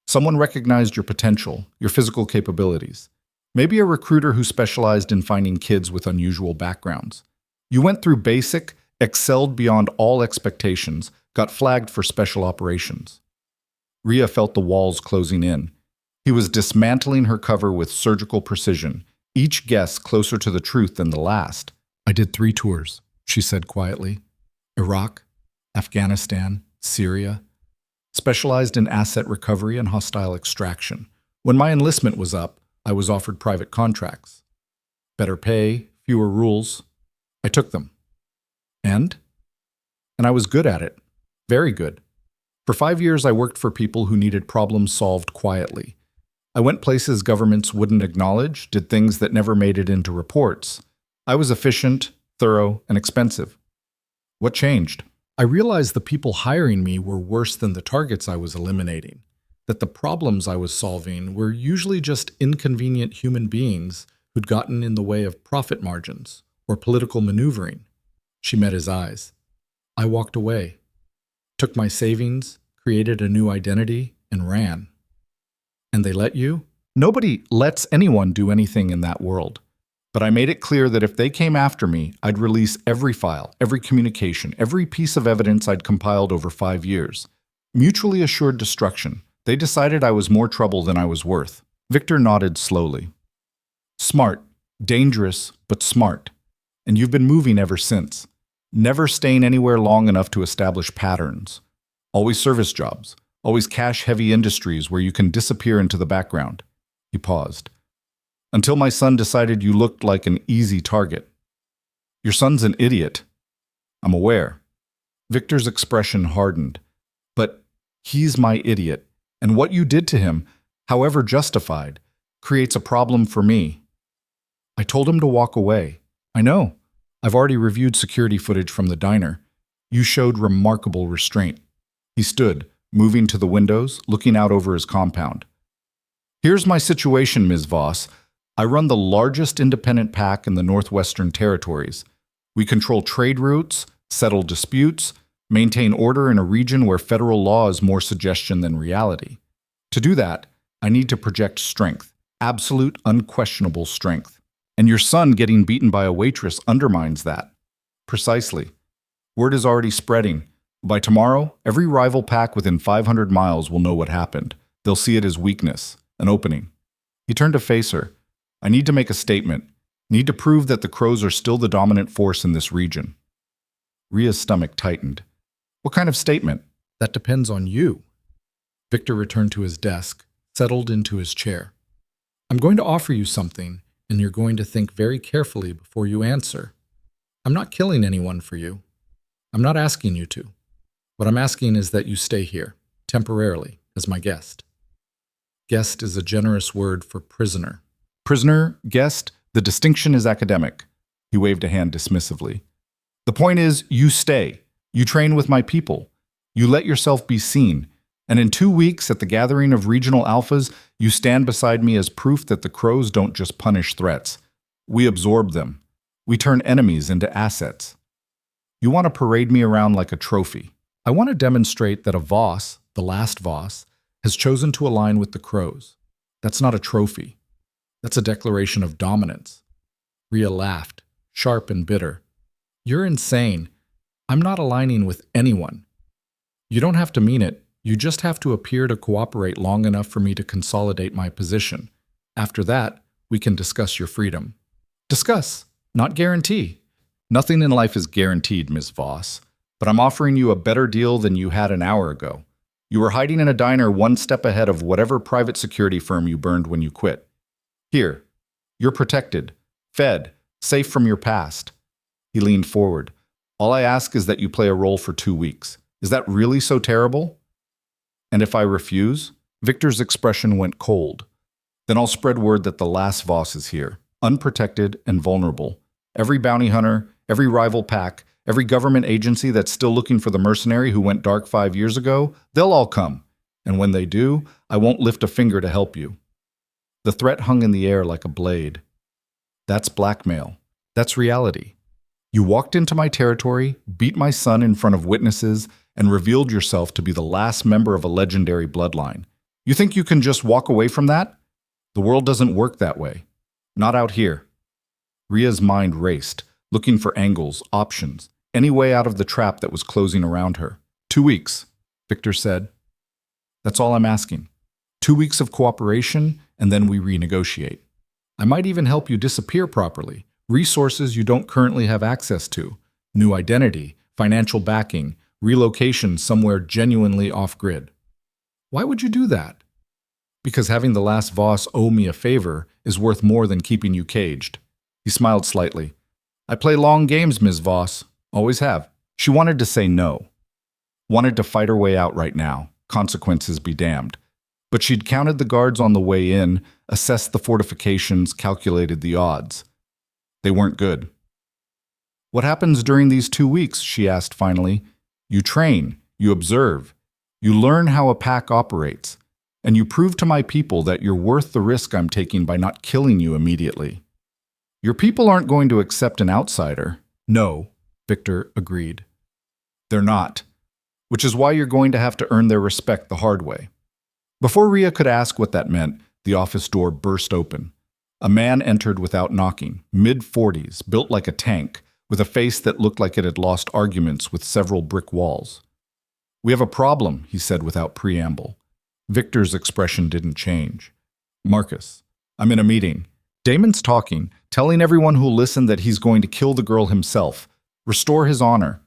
Someone recognized your potential, your physical capabilities. Maybe a recruiter who specialized in finding kids with unusual backgrounds. You went through basic, excelled beyond all expectations, got flagged for special operations. Rhea felt the walls closing in. He was dismantling her cover with surgical precision, each guess closer to the truth than the last. I did 3 tours, she said quietly. Iraq, Afghanistan, Syria. Specialized in asset recovery and hostile extraction. When my enlistment was up, I was offered private contracts. Better pay, fewer rules. I took them. And I was good at it. Very good. For 5 years, I worked for people who needed problems solved quietly. I went places governments wouldn't acknowledge, did things that never made it into reports. I was efficient, thorough, and expensive. What changed? I realized the people hiring me were worse than the targets I was eliminating, that the problems I was solving were usually just inconvenient human beings who'd gotten in the way of profit margins or political maneuvering. She met his eyes. I walked away, took my savings, created a new identity, and ran. And they let you? Nobody lets anyone do anything in that world. But I made it clear that if they came after me, I'd release every file, every communication, every piece of evidence I'd compiled over 5 years. Mutually assured destruction. They decided I was more trouble than I was worth. Victor nodded slowly. Smart. Dangerous, but smart. And you've been moving ever since. Never staying anywhere long enough to establish patterns. Always service jobs. Always cash-heavy industries where you can disappear into the background. He paused. Until my son decided you looked like an easy target. Your son's an idiot. I'm aware. Victor's expression hardened. But he's my idiot, and what you did to him, however justified, creates a problem for me. I told him to walk away. I know. I've already reviewed security footage from the diner. You showed remarkable restraint. He stood, moving to the windows, looking out over his compound. Here's my situation, Ms. Voss. I run the largest independent pack in the Northwestern Territories. We control trade routes, settle disputes, maintain order in a region where federal law is more suggestion than reality. To do that, I need to project strength, absolute, unquestionable strength. And your son getting beaten by a waitress undermines that. Precisely. Word is already spreading. By tomorrow, every rival pack within 500 miles will know what happened. They'll see it as weakness, an opening. He turned to face her. I need to make a statement. Need to prove that the Crows are still the dominant force in this region. Rhea's stomach tightened. What kind of statement? That depends on you. Victor returned to his desk, settled into his chair. I'm going to offer you something, and you're going to think very carefully before you answer. I'm not killing anyone for you. I'm not asking you to. What I'm asking is that you stay here, temporarily, as my guest. Guest is a generous word for prisoner. Prisoner, guest, the distinction is academic. He waved a hand dismissively. The point is, you stay. You train with my people. You let yourself be seen. And in 2 weeks, at the gathering of regional alphas, you stand beside me as proof that the Crows don't just punish threats. We absorb them. We turn enemies into assets. You want to parade me around like a trophy. I want to demonstrate that a Voss, the last Voss, has chosen to align with the Crows. That's not a trophy. That's a declaration of dominance. Rhea laughed, sharp and bitter. You're insane. I'm not aligning with anyone. You don't have to mean it. You just have to appear to cooperate long enough for me to consolidate my position. After that, we can discuss your freedom. Discuss, not guarantee. Nothing in life is guaranteed, Ms. Voss, but I'm offering you a better deal than you had an hour ago. You were hiding in a diner one step ahead of whatever private security firm you burned when you quit. Here, you're protected, fed, safe from your past. He leaned forward. All I ask is that you play a role for 2 weeks. Is that really so terrible? And if I refuse? Victor's expression went cold. Then I'll spread word that the last Voss is here, unprotected and vulnerable. Every bounty hunter, every rival pack, every government agency that's still looking for the mercenary who went dark 5 years ago, they'll all come. And when they do, I won't lift a finger to help you. The threat hung in the air like a blade. That's blackmail. That's reality. You walked into my territory, beat my son in front of witnesses, and revealed yourself to be the last member of a legendary bloodline. You think you can just walk away from that? The world doesn't work that way. Not out here. Ria's mind raced, looking for angles, options, any way out of the trap that was closing around her. 2 weeks, Victor said. That's all I'm asking. 2 weeks of cooperation, and then we renegotiate. I might even help you disappear properly. Resources you don't currently have access to. New identity, financial backing, relocation somewhere genuinely off-grid. Why would you do that? Because having the last Voss owe me a favor is worth more than keeping you caged. He smiled slightly. I play long games, Ms. Voss. Always have. She wanted to say no. Wanted to fight her way out right now. Consequences be damned. But she'd counted the guards on the way in, assessed the fortifications, calculated the odds. They weren't good. What happens during these 2 weeks, she asked finally. You train, you observe, you learn how a pack operates, and you prove to my people that you're worth the risk I'm taking by not killing you immediately. Your people aren't going to accept an outsider. No, Victor agreed. They're not, which is why you're going to have to earn their respect the hard way. Before Ria could ask what that meant, the office door burst open. A man entered without knocking, mid-40s, built like a tank, with a face that looked like it had lost arguments with several brick walls. We have a problem, he said without preamble. Victor's expression didn't change. Marcus, I'm in a meeting. Damon's talking, telling everyone who'll listen that he's going to kill the girl himself, restore his honor.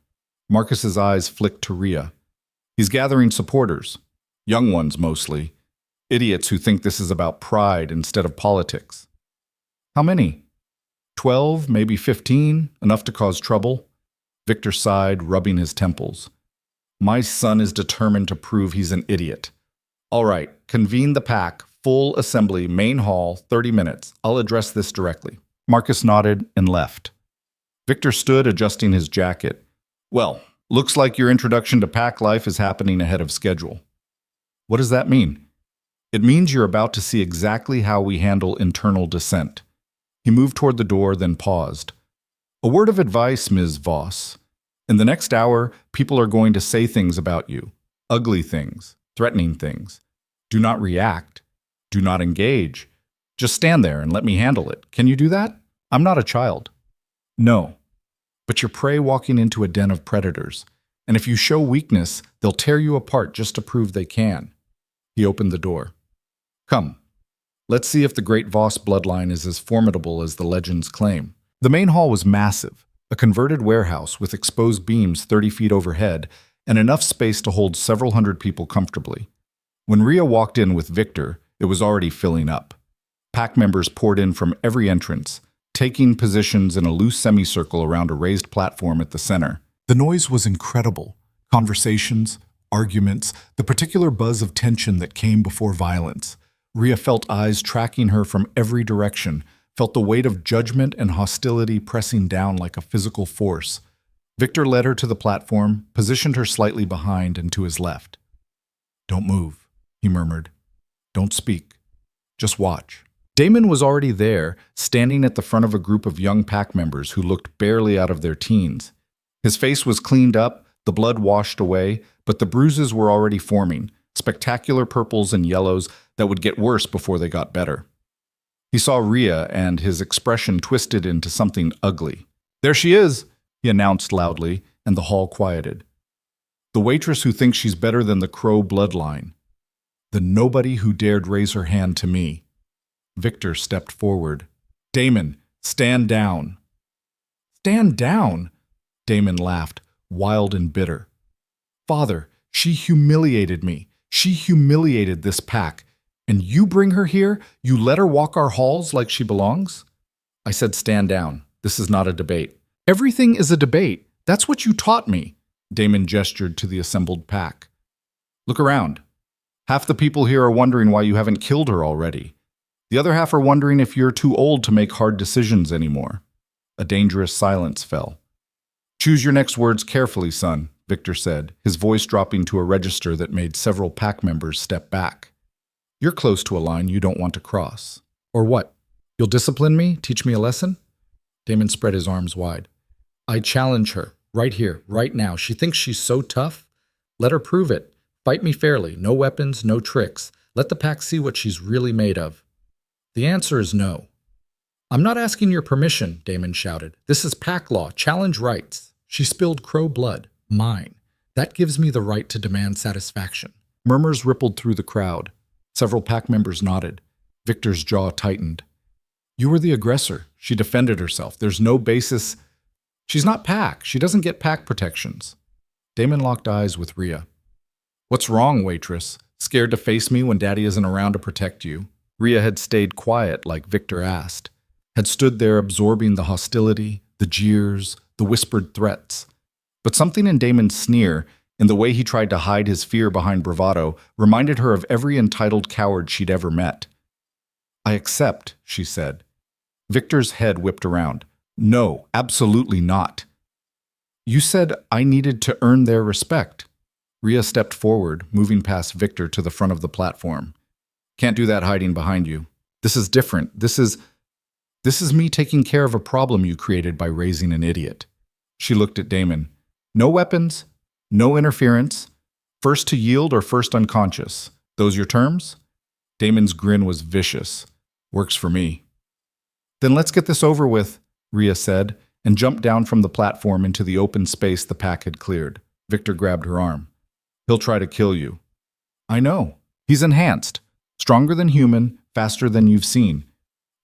Marcus's eyes flicked to Ria. He's gathering supporters, young ones mostly, idiots who think this is about pride instead of politics. How many? 12, maybe 15, enough to cause trouble? Victor sighed, rubbing his temples. My son is determined to prove he's an idiot. All right, convene the pack, full assembly, main hall, 30 minutes. I'll address this directly. Marcus nodded and left. Victor stood, adjusting his jacket. Well, looks like your introduction to pack life is happening ahead of schedule. What does that mean? It means you're about to see exactly how we handle internal dissent. He moved toward the door, then paused. A word of advice, Ms. Voss. In the next hour, people are going to say things about you. Ugly things, threatening things. Do not react. Do not engage. Just stand there and let me handle it. Can you do that? I'm not a child. No. But you're prey walking into a den of predators. And if you show weakness, they'll tear you apart just to prove they can. He opened the door. Come. Let's see if the great Voss bloodline is as formidable as the legends claim. The main hall was massive, a converted warehouse with exposed beams 30 feet overhead and enough space to hold several hundred people comfortably. When Ria walked in with Victor, it was already filling up. Pack members poured in from every entrance, taking positions in a loose semicircle around a raised platform at the center. The noise was incredible. Conversations, arguments, the particular buzz of tension that came before violence. Ria felt eyes tracking her from every direction, felt the weight of judgment and hostility pressing down like a physical force. Victor led her to the platform, positioned her slightly behind and to his left. Don't move, he murmured. Don't speak. Just watch. Damon was already there, standing at the front of a group of young pack members who looked barely out of their teens. His face was cleaned up, the blood washed away, but the bruises were already forming, spectacular purples and yellows that would get worse before they got better. He saw Ria, and his expression twisted into something ugly. There she is, he announced loudly, and the hall quieted. The waitress who thinks she's better than the Crow bloodline. The nobody who dared raise her hand to me. Victor stepped forward. Damon, stand down. Stand down? Damon laughed, wild and bitter. Father, she humiliated me. She humiliated this pack. And you bring her here? You let her walk our halls like she belongs? I said stand down. This is not a debate. Everything is a debate. That's what you taught me. Damon gestured to the assembled pack. Look around. Half the people here are wondering why you haven't killed her already. The other half are wondering if you're too old to make hard decisions anymore. A dangerous silence fell. Choose your next words carefully, son, Victor said, his voice dropping to a register that made several pack members step back. You're close to a line you don't want to cross. Or what? You'll discipline me? Teach me a lesson? Damon spread his arms wide. I challenge her, right here, right now. She thinks she's so tough. Let her prove it. Fight me fairly. No weapons, no tricks. Let the pack see what she's really made of. The answer is no. I'm not asking your permission, Damon shouted. This is pack law. Challenge rights. She spilled crow blood. Mine. That gives me the right to demand satisfaction. Murmurs rippled through the crowd. Several pack members nodded. Victor's jaw tightened. You were the aggressor. She defended herself. There's no basis. She's not pack. She doesn't get pack protections. Damon locked eyes with Rhea. What's wrong, Waitress? Scared to face me when Daddy isn't around to protect you? Rhea had stayed quiet like Victor asked, had stood there absorbing the hostility, the jeers, the whispered threats. But something in Damon's sneer, in the way he tried to hide his fear behind bravado, reminded her of every entitled coward she'd ever met. I accept, she said. Victor's head whipped around. No, absolutely not. You said I needed to earn their respect. Rhea stepped forward, moving past Victor to the front of the platform. Can't do that hiding behind you. This is different. This is me taking care of a problem you created by raising an idiot. She looked at Damon. No weapons, no interference, first to yield or first unconscious. Those your terms? Damon's grin was vicious. Works for me. Then let's get this over with, Rhea said, and jumped down from the platform into the open space the pack had cleared. Victor grabbed her arm. He'll try to kill you. I know. He's enhanced. Stronger than human, faster than you've seen.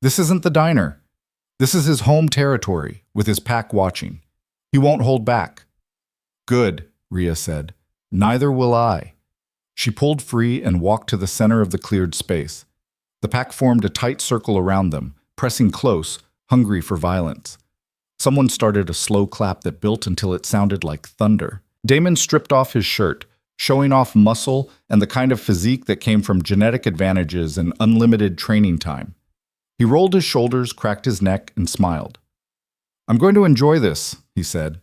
This isn't the diner. This is his home territory, with his pack watching. He won't hold back. Good, Rhea said. Neither will I. She pulled free and walked to the center of the cleared space. The pack formed a tight circle around them, pressing close, hungry for violence. Someone started a slow clap that built until it sounded like thunder. Damon stripped off his shirt, showing off muscle and the kind of physique that came from genetic advantages and unlimited training time. He rolled his shoulders, cracked his neck, and smiled. I'm going to enjoy this, he said.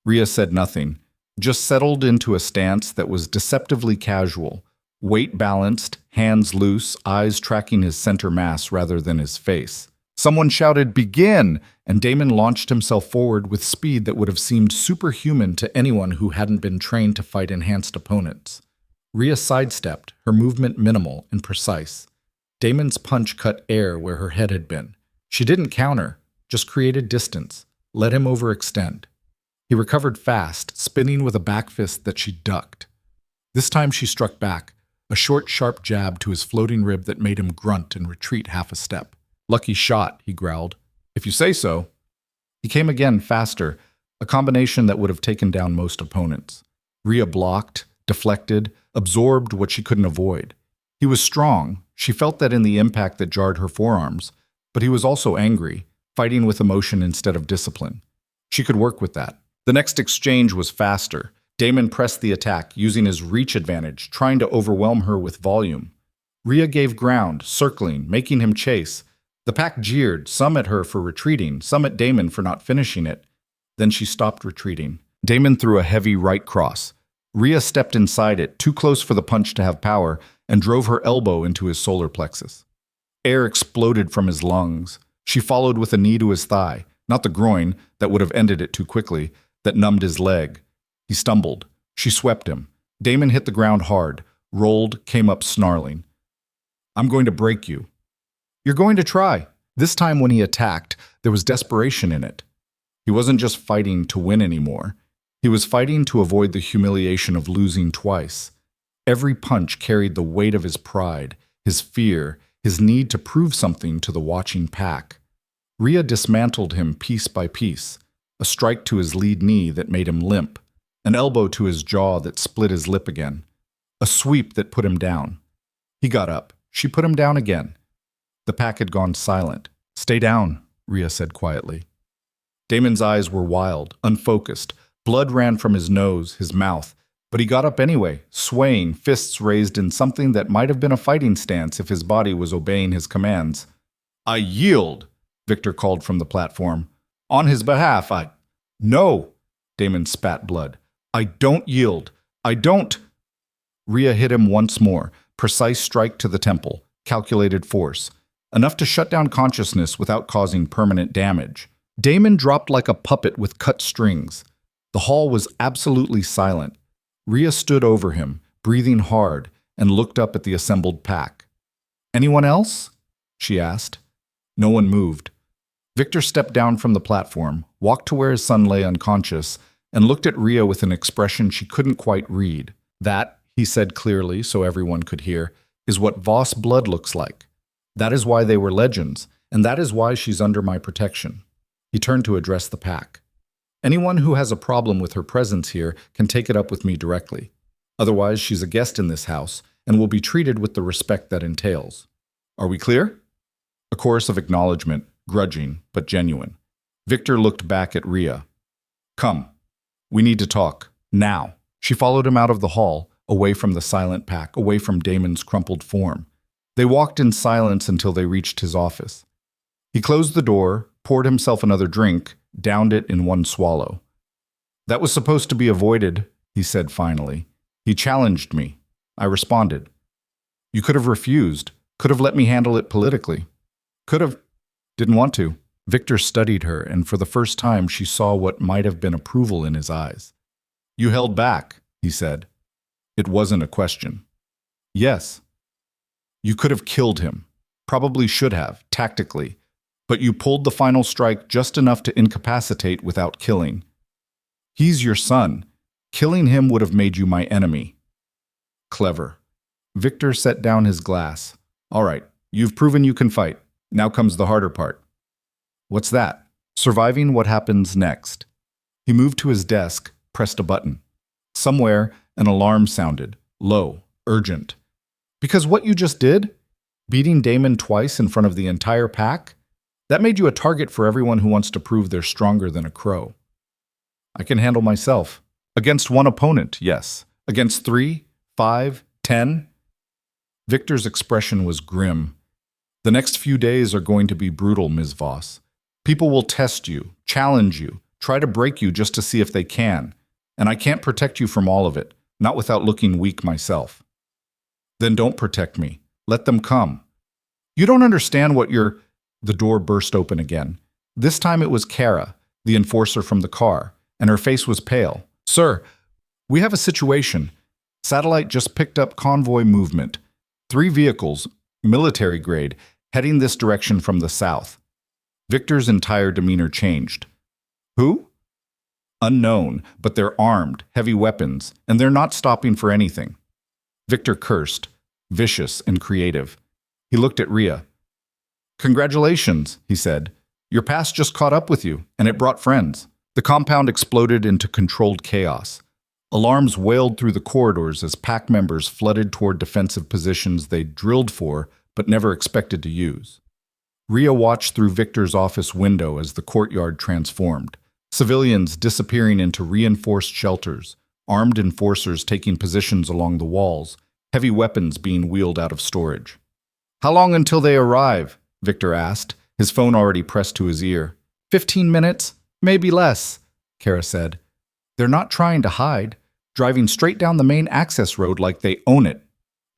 Rhea said nothing, just settled into a stance that was deceptively casual, weight balanced, hands loose, eyes tracking his center mass rather than his face. Someone shouted, "Begin!" and Damon launched himself forward with speed that would have seemed superhuman to anyone who hadn't been trained to fight enhanced opponents. Rhea sidestepped, her movement minimal and precise. Damon's punch cut air where her head had been. She didn't counter, just created distance, let him overextend. He recovered fast, spinning with a back fist that she ducked. This time she struck back, a short, sharp jab to his floating rib that made him grunt and retreat half a step. Lucky shot, he growled. If you say so. He came again faster, a combination that would have taken down most opponents. Rhea blocked, deflected, absorbed what she couldn't avoid. He was strong. She felt that in the impact that jarred her forearms, but he was also angry, fighting with emotion instead of discipline. She could work with that. The next exchange was faster. Damon pressed the attack, using his reach advantage, trying to overwhelm her with volume. Rhea gave ground, circling, making him chase. The pack jeered, some at her for retreating, some at Damon for not finishing it. Then she stopped retreating. Damon threw a heavy right cross. Rhea stepped inside it, too close for the punch to have power, and drove her elbow into his solar plexus. Air exploded from his lungs. She followed with a knee to his thigh, not the groin, that would have ended it too quickly, that numbed his leg. He stumbled. She swept him. Damon hit the ground hard, rolled, came up snarling. I'm going to break you. You're going to try. This time when he attacked, there was desperation in it. He wasn't just fighting to win anymore. He was fighting to avoid the humiliation of losing twice. Every punch carried the weight of his pride, his fear, his need to prove something to the watching pack. Rhea dismantled him piece by piece, a strike to his lead knee that made him limp, an elbow to his jaw that split his lip again, a sweep that put him down. He got up. She put him down again. The pack had gone silent. Stay down, Rhea said quietly. Damon's eyes were wild, unfocused. Blood ran from his nose, his mouth, but he got up anyway, swaying, fists raised in something that might have been a fighting stance if his body was obeying his commands. I yield, Victor called from the platform. On his behalf, No, Damon spat blood. I don't yield. I don't. Rhea hit him once more, precise strike to the temple, calculated force, enough to shut down consciousness without causing permanent damage. Damon dropped like a puppet with cut strings. The hall was absolutely silent. Rhea stood over him, breathing hard, and looked up at the assembled pack. "Anyone else?" she asked. No one moved. Victor stepped down from the platform, walked to where his son lay unconscious, and looked at Rhea with an expression she couldn't quite read. "That," he said clearly so everyone could hear, "is what Voss blood looks like. That is why they were legends, and that is why she's under my protection." He turned to address the pack. "Anyone who has a problem with her presence here can take it up with me directly. Otherwise, she's a guest in this house and will be treated with the respect that entails. Are we clear?" A chorus of acknowledgement, grudging but genuine. Victor looked back at Rhea. "Come. We need to talk. Now." She followed him out of the hall, away from the silent pack, away from Damon's crumpled form. They walked in silence until they reached his office. He closed the door, poured himself another drink, downed it in one swallow. "That was supposed to be avoided," he said finally. "He challenged me. I responded. You could have refused, could have let me handle it politically. Could have. Didn't want to." Victor studied her, and for the first time she saw what might have been approval in his eyes. "You held back," he said. "It wasn't a question." "Yes. You could have killed him. Probably should have, tactically. But you pulled the final strike just enough to incapacitate without killing. He's your son. Killing him would have made you my enemy." "Clever." Victor set down his glass. "All right, you've proven you can fight. Now comes the harder part." "What's that?" "Surviving what happens next." He moved to his desk, pressed a button. Somewhere, an alarm sounded, low, urgent. "Because what you just did, beating Damon twice in front of the entire pack, that made you a target for everyone who wants to prove they're stronger than a crow." "I can handle myself." "Against one opponent, yes. Against 3, 5, 10? Victor's expression was grim. "The next few days are going to be brutal, Ms. Voss. People will test you, challenge you, try to break you just to see if they can. And I can't protect you from all of it, not without looking weak myself." "Then don't protect me. Let them come." "You don't understand what you're—" The door burst open again. This time it was Kara, the enforcer from the car, and her face was pale. "Sir, we have a situation. Satellite just picked up convoy movement. 3 vehicles, military grade, heading this direction from the south." Victor's entire demeanor changed. "Who?" "Unknown, but they're armed, heavy weapons, and they're not stopping for anything." Victor cursed, vicious and creative. He looked at Rhea. "Congratulations," he said. "Your past just caught up with you, and it brought friends." The compound exploded into controlled chaos. Alarms wailed through the corridors as pack members flooded toward defensive positions they'd drilled for but never expected to use. Rhea watched through Victor's office window as the courtyard transformed. Civilians disappearing into reinforced shelters, armed enforcers taking positions along the walls, heavy weapons being wheeled out of storage. "How long until they arrive?" Victor asked, his phone already pressed to his ear. 15 minutes, maybe less," Kara said. "They're not trying to hide, driving straight down the main access road like they own it."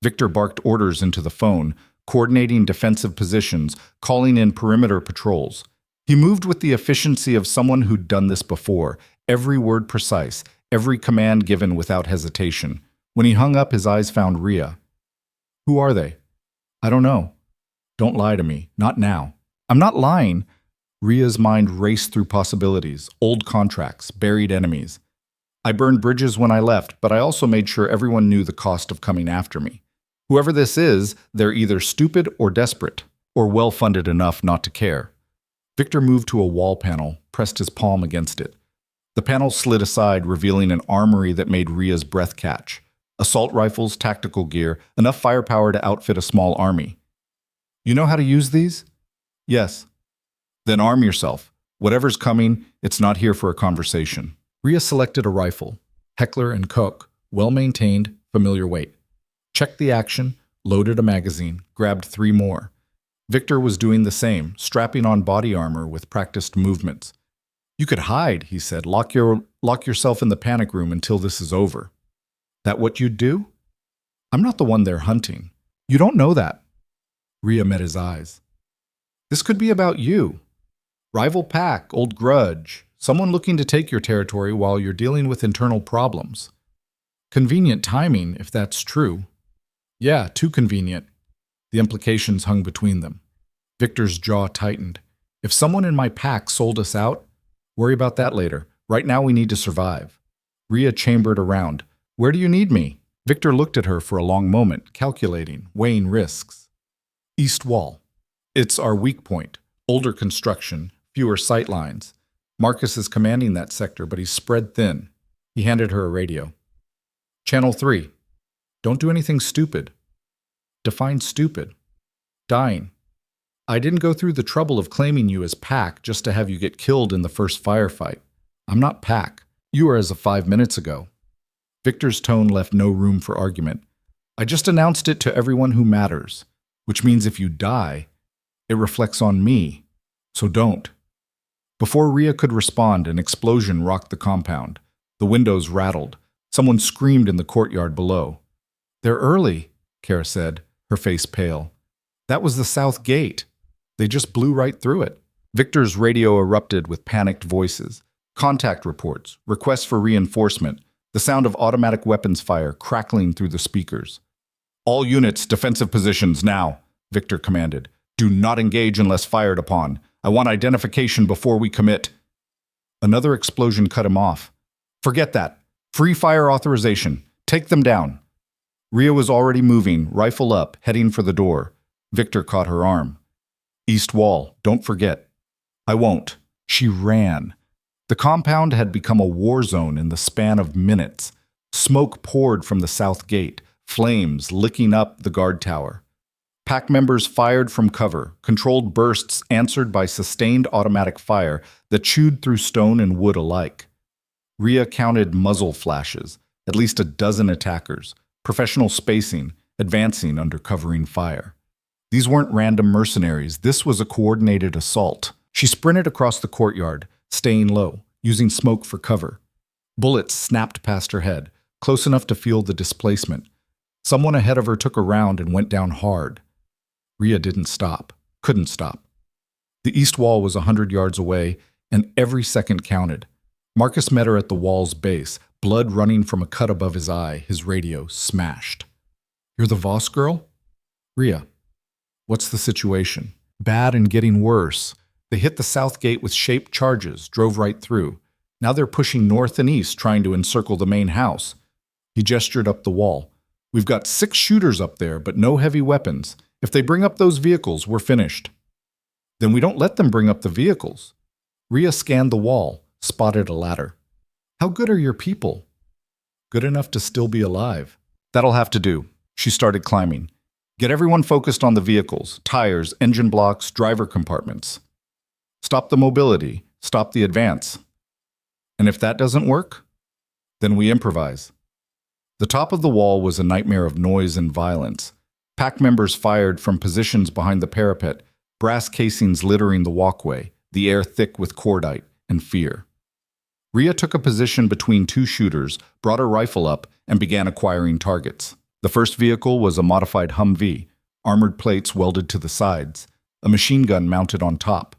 Victor barked orders into the phone, coordinating defensive positions, calling in perimeter patrols. He moved with the efficiency of someone who'd done this before, every word precise, every command given without hesitation. When he hung up, his eyes found Rhea. "Who are they?" "I don't know." "Don't lie to me. Not now." "I'm not lying." Rhea's mind raced through possibilities, old contracts, buried enemies. "I burned bridges when I left, but I also made sure everyone knew the cost of coming after me. Whoever this is, they're either stupid or desperate, or well-funded enough not to care." Victor moved to a wall panel, pressed his palm against it. The panel slid aside, revealing an armory that made Rhea's breath catch. Assault rifles, tactical gear, enough firepower to outfit a small army. "You know how to use these?" "Yes." "Then arm yourself. Whatever's coming, it's not here for a conversation." Rhea selected a rifle. Heckler & Koch, well-maintained, familiar weight. Checked the action, loaded a magazine, grabbed 3 more. Victor was doing the same, strapping on body armor with practiced movements. "You could hide," he said. Lock yourself in the panic room until this is over." "That what you'd do?" "I'm not the one they're hunting. You don't know that." Rhea met his eyes. "This could be about you." Rival pack, old grudge, someone looking to take your territory while you're dealing with internal problems. Convenient timing, if that's true. Yeah, too convenient. The implications hung between them. Victor's jaw tightened. If someone in my pack sold us out, worry about that later. Right now we need to survive. Rhea chambered around. Where do you need me? Victor looked at her for a long moment, calculating, weighing risks. East wall. It's our weak point. Older construction, fewer sight lines. Marcus is commanding that sector, but he's spread thin. He handed her a radio. Channel 3. Don't do anything stupid. Define stupid. Dying. I didn't go through the trouble of claiming you as pack just to have you get killed in the first firefight. I'm not pack. You were as of 5 minutes ago. Victor's tone left no room for argument. I just announced it to everyone who matters, which means if you die, it reflects on me. So don't. Before Rhea could respond, an explosion rocked the compound. The windows rattled. Someone screamed in the courtyard below. They're early, Kara said, her face pale. That was the south gate. They just blew right through it. Victor's radio erupted with panicked voices. Contact reports, requests for reinforcement, the sound of automatic weapons fire crackling through the speakers. All units, defensive positions now, Victor commanded. Do not engage unless fired upon. I want identification before we commit. Another explosion cut him off. Forget that. Free fire authorization. Take them down. Rhea was already moving, rifle up, heading for the door. Victor caught her arm. East wall, don't forget. I won't. She ran. The compound had become a war zone in the span of minutes. Smoke poured from the south gate, flames licking up the guard tower. Pack members fired from cover, controlled bursts answered by sustained automatic fire that chewed through stone and wood alike. Rhea counted muzzle flashes, at least a dozen attackers, professional spacing, advancing under covering fire. These weren't random mercenaries, this was a coordinated assault. She sprinted across the courtyard, staying low, using smoke for cover. Bullets snapped past her head, close enough to feel the displacement. Someone ahead of her took a round and went down hard. Rhea didn't stop, couldn't stop. The east wall was 100 yards away, and every second counted. Marcus met her at the wall's base, blood running from a cut above his eye, his radio smashed. You're the Voss girl? Rhea. What's the situation? Bad and getting worse. They hit the south gate with shaped charges, drove right through. Now they're pushing north and east, trying to encircle the main house. He gestured up the wall. We've got 6 shooters up there, but no heavy weapons. If they bring up those vehicles, we're finished. Then we don't let them bring up the vehicles. Rhea scanned the wall, spotted a ladder. How good are your people? Good enough to still be alive. That'll have to do. She started climbing. Get everyone focused on the vehicles, tires, engine blocks, driver compartments. Stop the mobility, stop the advance. And if that doesn't work, then we improvise. The top of the wall was a nightmare of noise and violence. Pack members fired from positions behind the parapet, brass casings littering the walkway, the air thick with cordite and fear. Rhea took a position between 2 shooters, brought her rifle up, and began acquiring targets. The first vehicle was a modified Humvee, armored plates welded to the sides, a machine gun mounted on top.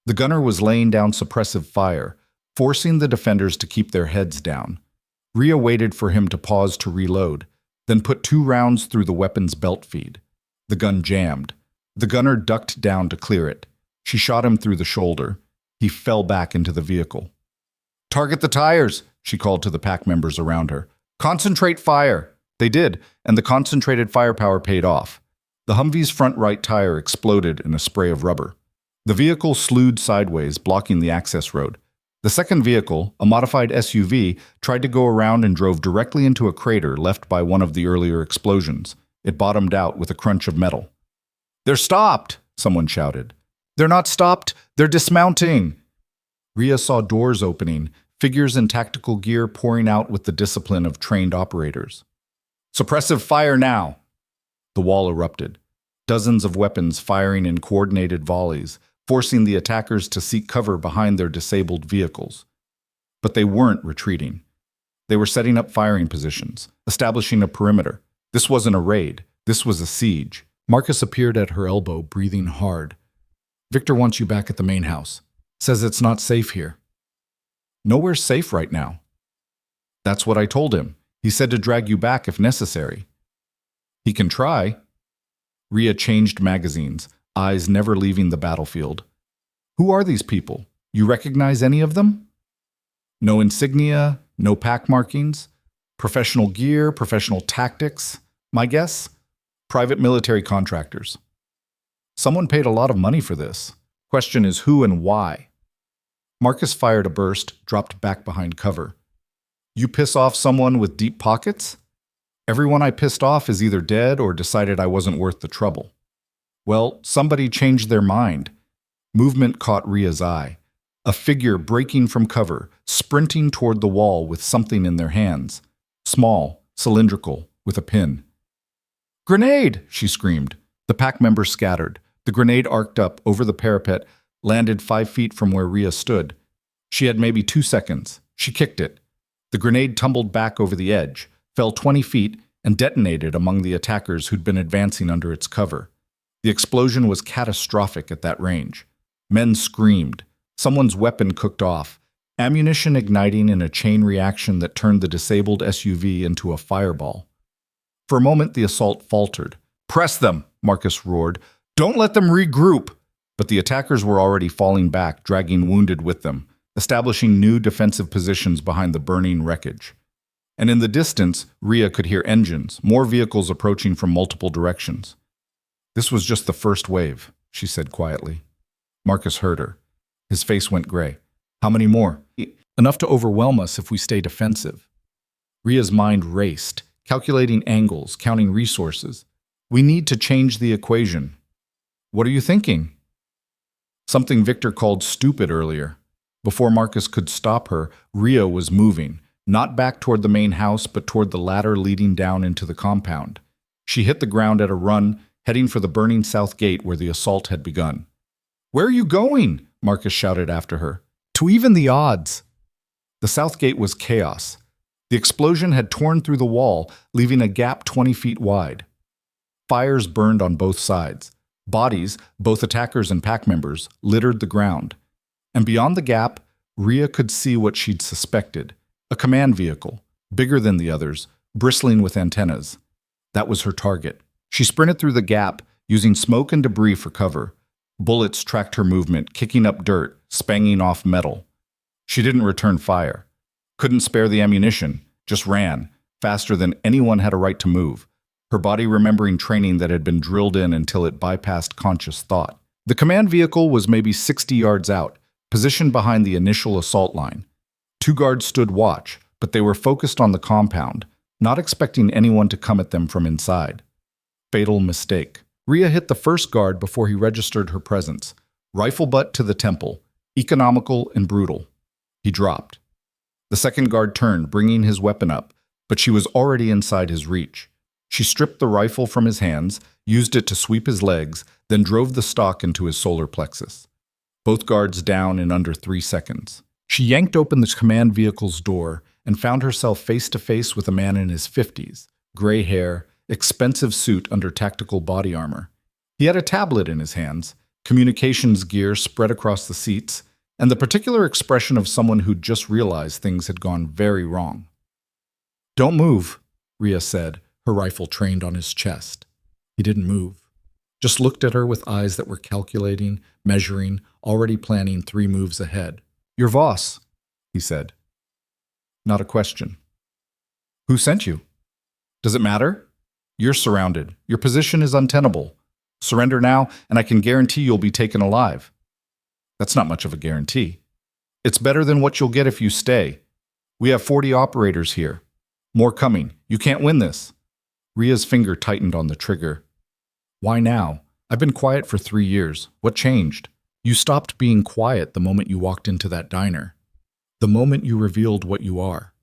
The gunner was laying down suppressive fire, forcing the defenders to keep their heads down. Rhea waited for him to pause to reload, then put 2 rounds through the weapon's belt feed. The gun jammed. The gunner ducked down to clear it. She shot him through the shoulder. He fell back into the vehicle. Target the tires, she called to the pack members around her. Concentrate fire. They did, and the concentrated firepower paid off. The Humvee's front right tire exploded in a spray of rubber. The vehicle slewed sideways, blocking the access road. The second vehicle, a modified SUV, tried to go around and drove directly into a crater left by one of the earlier explosions. It bottomed out with a crunch of metal. They're stopped, someone shouted. They're not stopped, they're dismounting. Rhea saw doors opening, figures in tactical gear pouring out with the discipline of trained operators. Suppressive fire now! The wall erupted. Dozens of weapons firing in coordinated volleys, forcing the attackers to seek cover behind their disabled vehicles. But they weren't retreating. They were setting up firing positions, establishing a perimeter. This wasn't a raid. This was a siege. Marcus appeared at her elbow, breathing hard. Victor wants you back at the main house. Says it's not safe here. Nowhere's safe right now. That's what I told him. He said to drag you back if necessary. He can try. Rhea changed magazines, eyes never leaving the battlefield. Who are these people? You recognize any of them? No insignia, no pack markings, professional gear, professional tactics. My guess? Private military contractors. Someone paid a lot of money for this. Question is who and why? Marcus fired a burst, dropped back behind cover. You piss off someone with deep pockets? Everyone I pissed off is either dead or decided I wasn't worth the trouble. Well, somebody changed their mind. Movement caught Rhea's eye. A figure breaking from cover, sprinting toward the wall with something in their hands. Small, cylindrical, with a pin. Grenade! She screamed. The pack members scattered. The grenade arced up over the parapet, landed 5 feet from where Rhea stood. She had maybe 2 seconds. She kicked it. The grenade tumbled back over the edge, fell 20 feet, and detonated among the attackers who'd been advancing under its cover. The explosion was catastrophic at that range. Men screamed. Someone's weapon cooked off, ammunition igniting in a chain reaction that turned the disabled SUV into a fireball. For a moment, the assault faltered. Press them, Marcus roared. Don't let them regroup. But the attackers were already falling back, dragging wounded with them, establishing new defensive positions behind the burning wreckage. And in the distance, Rhea could hear engines, more vehicles approaching from multiple directions. This was just the first wave, she said quietly. Marcus heard her. His face went gray. How many more? Enough to overwhelm us if we stay defensive. Rhea's mind raced, calculating angles, counting resources. We need to change the equation. What are you thinking? Something Victor called stupid earlier. Before Marcus could stop her, Rhea was moving, not back toward the main house, but toward the ladder leading down into the compound. She hit the ground at a run, heading for the burning south gate where the assault had begun. Where are you going? Marcus shouted after her. To even the odds. The south gate was chaos. The explosion had torn through the wall, leaving a gap 20 feet wide. Fires burned on both sides. Bodies, both attackers and pack members, littered the ground. And beyond the gap, Rhea could see what she'd suspected. A command vehicle, bigger than the others, bristling with antennas. That was her target. She sprinted through the gap, using smoke and debris for cover. Bullets tracked her movement, kicking up dirt, spanging off metal. She didn't return fire. Couldn't spare the ammunition, just ran, faster than anyone had a right to move, her body remembering training that had been drilled in until it bypassed conscious thought. The command vehicle was maybe 60 yards out, positioned behind the initial assault line. 2 guards stood watch, but they were focused on the compound, not expecting anyone to come at them from inside. Fatal mistake. Rhea hit the first guard before he registered her presence. Rifle butt to the temple, economical and brutal. He dropped. The second guard turned, bringing his weapon up, but she was already inside his reach. She stripped the rifle from his hands, used it to sweep his legs, then drove the stock into his solar plexus. Both guards down in under 3 seconds. She yanked open the command vehicle's door and found herself face to face with a man in his 50s, gray hair, expensive suit under tactical body armor. He had a tablet in his hands, communications gear spread across the seats, and the particular expression of someone who'd just realized things had gone very wrong. Don't move, Rhea said, her rifle trained on his chest. He didn't move, just looked at her with eyes that were calculating, measuring, already planning 3 moves ahead. Your Voss, he said. Not a question. Who sent you? Does it matter? You're surrounded. Your position is untenable. Surrender now, and I can guarantee you'll be taken alive. That's not much of a guarantee. It's better than what you'll get if you stay. We have 40 operators here. More coming. You can't win this. Rhea's finger tightened on the trigger. Why now? I've been quiet for 3 years. What changed? You stopped being quiet the moment you walked into that diner. The moment you revealed what you are.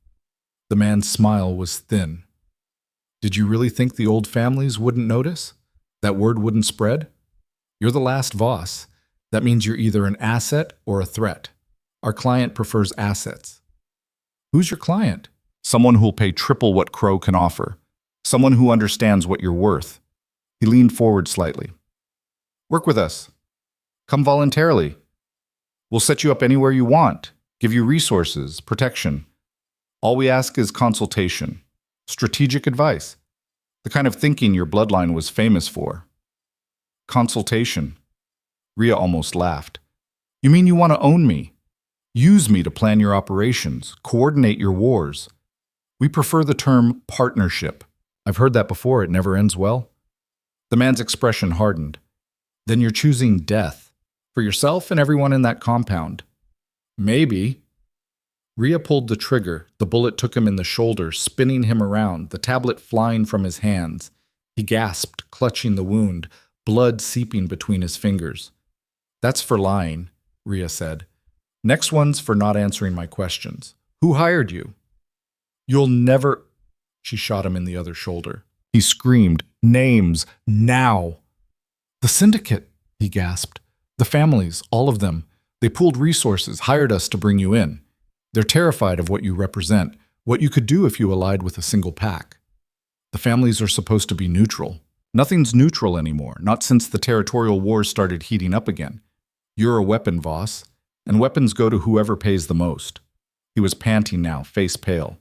The man's smile was thin. Did you really think the old families wouldn't notice? That word wouldn't spread? You're the last Voss. That means you're either an asset or a threat. Our client prefers assets. Who's your client? Someone who'll pay triple what Crow can offer. Someone who understands what you're worth. He leaned forward slightly. Work with us. Come voluntarily. We'll set you up anywhere you want, give you resources, protection. All we ask is consultation, strategic advice, the kind of thinking your bloodline was famous for. Consultation. Rhea almost laughed. You mean you want to own me? Use me to plan your operations, coordinate your wars. We prefer the term partnership. I've heard that before. It never ends well. The man's expression hardened. Then you're choosing death for yourself and everyone in that compound. Maybe. Rhea pulled the trigger. The bullet took him in the shoulder, spinning him around, the tablet flying from his hands. He gasped, clutching the wound, blood seeping between his fingers. That's for lying, Rhea said. Next one's for not answering my questions. Who hired you? You'll never... She shot him in the other shoulder. He screamed, names, now. The syndicate, he gasped. The families, all of them. They pooled resources, hired us to bring you in. They're terrified of what you represent, what you could do if you allied with a single pack. The families are supposed to be neutral. Nothing's neutral anymore, not since the territorial wars started heating up again. You're a weapon, Voss, and weapons go to whoever pays the most. He was panting now, face pale.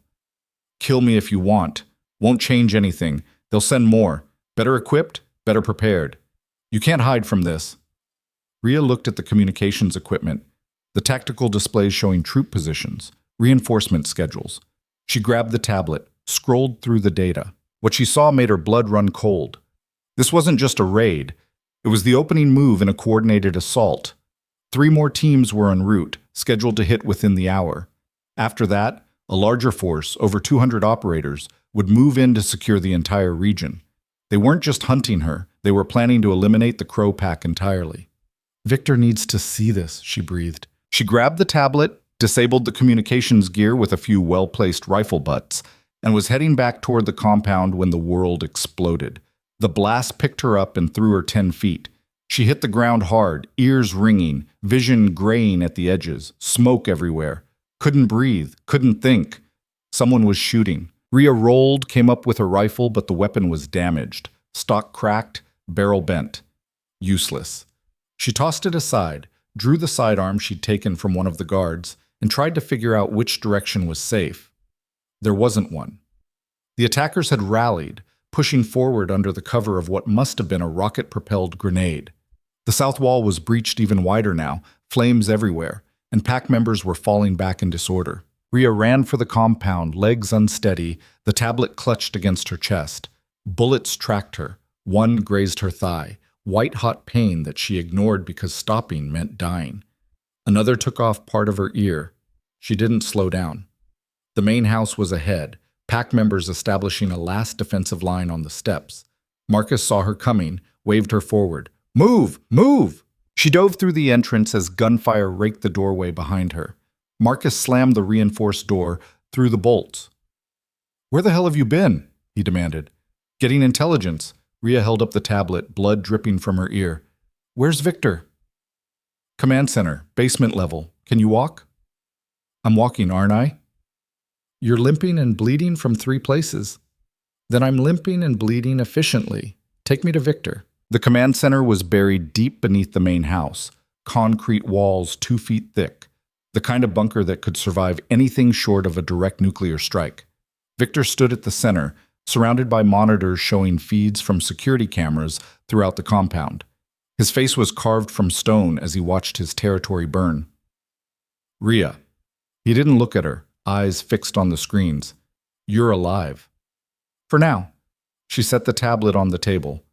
Kill me if you want. Won't change anything. They'll send more. Better equipped, better prepared. You can't hide from this. Rhea looked at the communications equipment, the tactical displays showing troop positions, reinforcement schedules. She grabbed the tablet, scrolled through the data. What she saw made her blood run cold. This wasn't just a raid. It was the opening move in a coordinated assault. 3 more teams were en route, scheduled to hit within the hour. After that, a larger force, over 200 operators, would move in to secure the entire region. They weren't just hunting her, they were planning to eliminate the Crow Pack entirely. Victor needs to see this, she breathed. She grabbed the tablet, disabled the communications gear with a few well-placed rifle butts, and was heading back toward the compound when the world exploded. The blast picked her up and threw her 10 feet. She hit the ground hard, ears ringing, vision graying at the edges, smoke everywhere. Couldn't breathe, couldn't think. Someone was shooting. Rhea rolled, came up with her rifle, but the weapon was damaged. Stock cracked, barrel bent. Useless. She tossed it aside, drew the sidearm she'd taken from one of the guards, and tried to figure out which direction was safe. There wasn't one. The attackers had rallied, pushing forward under the cover of what must have been a rocket-propelled grenade. The south wall was breached even wider now, flames everywhere, and pack members were falling back in disorder. Rhea ran for the compound, legs unsteady, the tablet clutched against her chest. Bullets tracked her. One grazed her thigh, white-hot pain that she ignored because stopping meant dying. Another took off part of her ear. She didn't slow down. The main house was ahead, pack members establishing a last defensive line on the steps. Marcus saw her coming, waved her forward. Move! Move! She dove through the entrance as gunfire raked the doorway behind her. Marcus slammed the reinforced door through the bolts. Where the hell have you been? He demanded. Getting intelligence. Rhea held up the tablet, blood dripping from her ear. Where's Victor? Command center, basement level. Can you walk? I'm walking, aren't I? You're limping and bleeding from 3 places. Then I'm limping and bleeding efficiently. Take me to Victor. The command center was buried deep beneath the main house, concrete walls 2 feet thick, the kind of bunker that could survive anything short of a direct nuclear strike. Victor stood at the center, surrounded by monitors showing feeds from security cameras throughout the compound. His face was carved from stone as he watched his territory burn. Rhea. He didn't look at her, eyes fixed on the screens. You're alive. For now. She set the tablet on the table.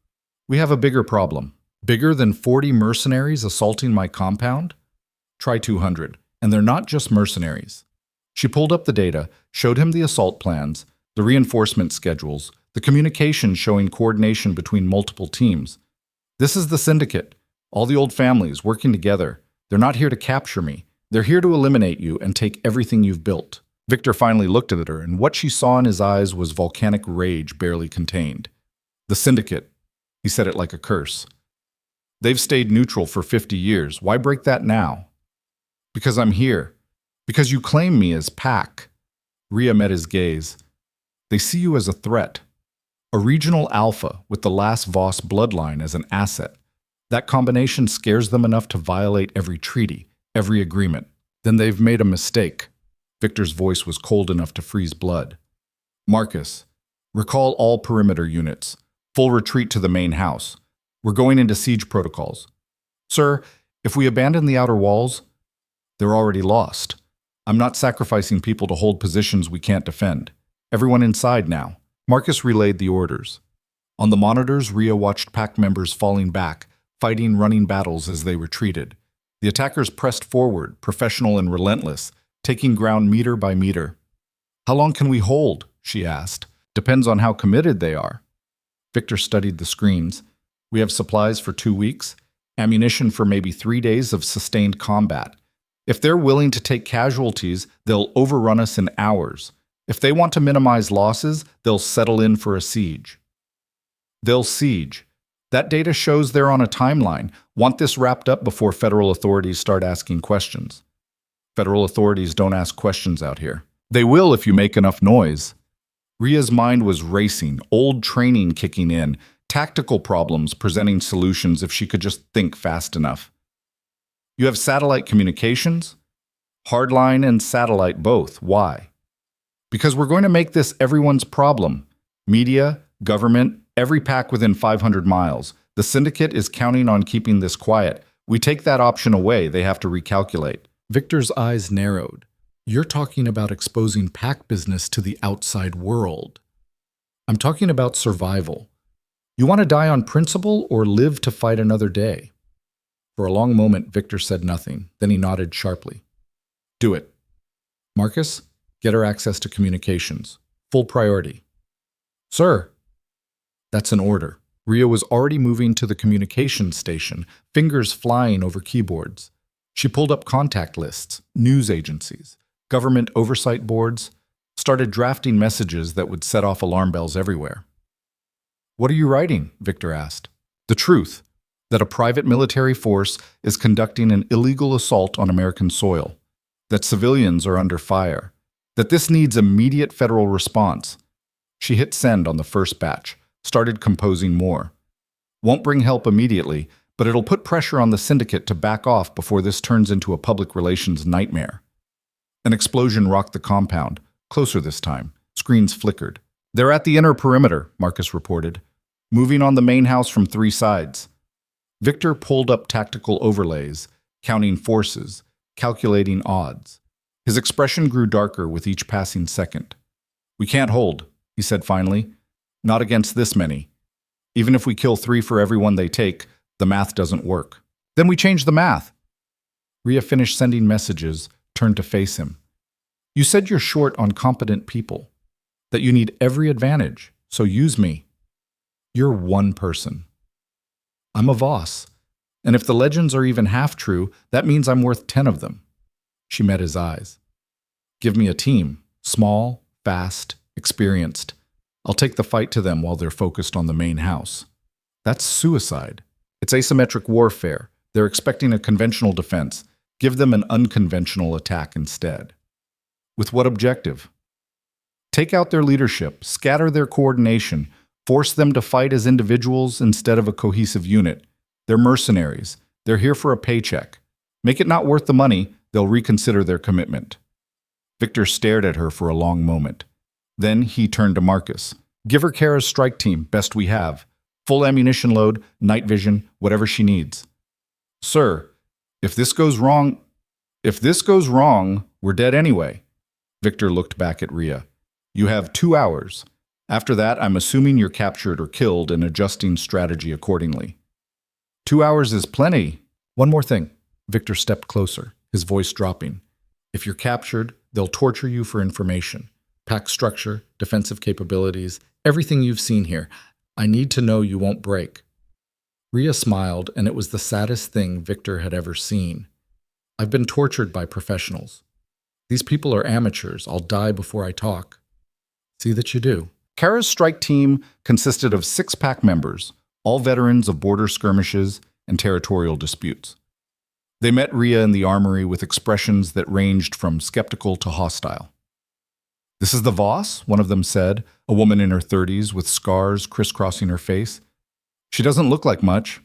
We have a bigger problem. Bigger than 40 mercenaries assaulting my compound? Try 200. And they're not just mercenaries. She pulled up the data, showed him the assault plans, the reinforcement schedules, the communication showing coordination between multiple teams. This is the syndicate. All the old families working together. They're not here to capture me. They're here to eliminate you and take everything you've built. Victor finally looked at her, and what she saw in his eyes was volcanic rage barely contained. The syndicate. He said it like a curse. They've stayed neutral for 50 years. Why break that now? Because I'm here. Because you claim me as pack. Rhea met his gaze. They see you as a threat. A regional alpha with the last Voss bloodline as an asset. That combination scares them enough to violate every treaty, every agreement. Then they've made a mistake. Victor's voice was cold enough to freeze blood. Marcus, recall all perimeter units. Full retreat to the main house. We're going into siege protocols. Sir, if we abandon the outer walls, they're already lost. I'm not sacrificing people to hold positions we can't defend. Everyone inside now. Marcus relayed the orders. On the monitors, Rhea watched pack members falling back, fighting running battles as they retreated. The attackers pressed forward, professional and relentless, taking ground meter by meter. How long can we hold? She asked. Depends on how committed they are. Victor studied the screens. We have supplies for 2 weeks, ammunition for maybe 3 days of sustained combat. If they're willing to take casualties, they'll overrun us in hours. If they want to minimize losses, they'll settle in for a siege. They'll siege. That data shows they're on a timeline. Want this wrapped up before federal authorities start asking questions. Federal authorities don't ask questions out here. They will if you make enough noise. Rhea's mind was racing, old training kicking in, tactical problems presenting solutions if she could just think fast enough. You have satellite communications? Hardline and satellite both. Why? Because we're going to make this everyone's problem. Media, government, every pack within 500 miles. The syndicate is counting on keeping this quiet. We take that option away, they have to recalculate. Victor's eyes narrowed. You're talking about exposing pack business to the outside world. I'm talking about survival. You want to die on principle or live to fight another day? For a long moment, Victor said nothing. Then he nodded sharply. Do it. Marcus, get her access to communications. Full priority. Sir. That's an order. Rhea was already moving to the communications station, fingers flying over keyboards. She pulled up contact lists, news agencies, government oversight boards, started drafting messages that would set off alarm bells everywhere. What are you writing? Victor asked. The truth, that a private military force is conducting an illegal assault on American soil, that civilians are under fire, that this needs immediate federal response. She hit send on the first batch, started composing more. Won't bring help immediately, but it'll put pressure on the syndicate to back off before this turns into a public relations nightmare. An explosion rocked the compound, closer this time. Screens flickered. They're at the inner perimeter, Marcus reported, moving on the main house from 3 sides. Victor pulled up tactical overlays, counting forces, calculating odds. His expression grew darker with each passing second. We can't hold, he said finally. Not against this many. Even if we kill 3 for everyone they take, the math doesn't work. Then we change the math. Rhea finished sending messages, turned to face him. You said you're short on competent people, that you need every advantage, so use me. You're one person. I'm a Voss, and if the legends are even half true, that means I'm worth 10 of them. She met his eyes. Give me a team, small, fast, experienced. I'll take the fight to them while they're focused on the main house. That's suicide. It's asymmetric warfare. They're expecting a conventional defense. Give them an unconventional attack instead. With what objective? Take out their leadership, scatter their coordination, force them to fight as individuals instead of a cohesive unit. They're mercenaries. They're here for a paycheck. Make it not worth the money, they'll reconsider their commitment. Victor stared at her for a long moment. Then he turned to Marcus. Give her Kara's strike team, best we have. Full ammunition load, night vision, whatever she needs. Sir, if this goes wrong, we're dead anyway. Victor looked back at Rhea. You have 2 hours. After that, I'm assuming you're captured or killed and adjusting strategy accordingly. 2 hours is plenty. One more thing. Victor stepped closer, his voice dropping. If you're captured, they'll torture you for information. Pack structure, defensive capabilities, everything you've seen here. I need to know you won't break. Rhea smiled, and it was the saddest thing Victor had ever seen. I've been tortured by professionals. These people are amateurs. I'll die before I talk. See that you do. Kara's strike team consisted of 6 pack members, all veterans of border skirmishes and territorial disputes. They met Rhea in the armory with expressions that ranged from skeptical to hostile. This is the Voss, one of them said, a woman in her 30s with scars crisscrossing her face. She doesn't look like much.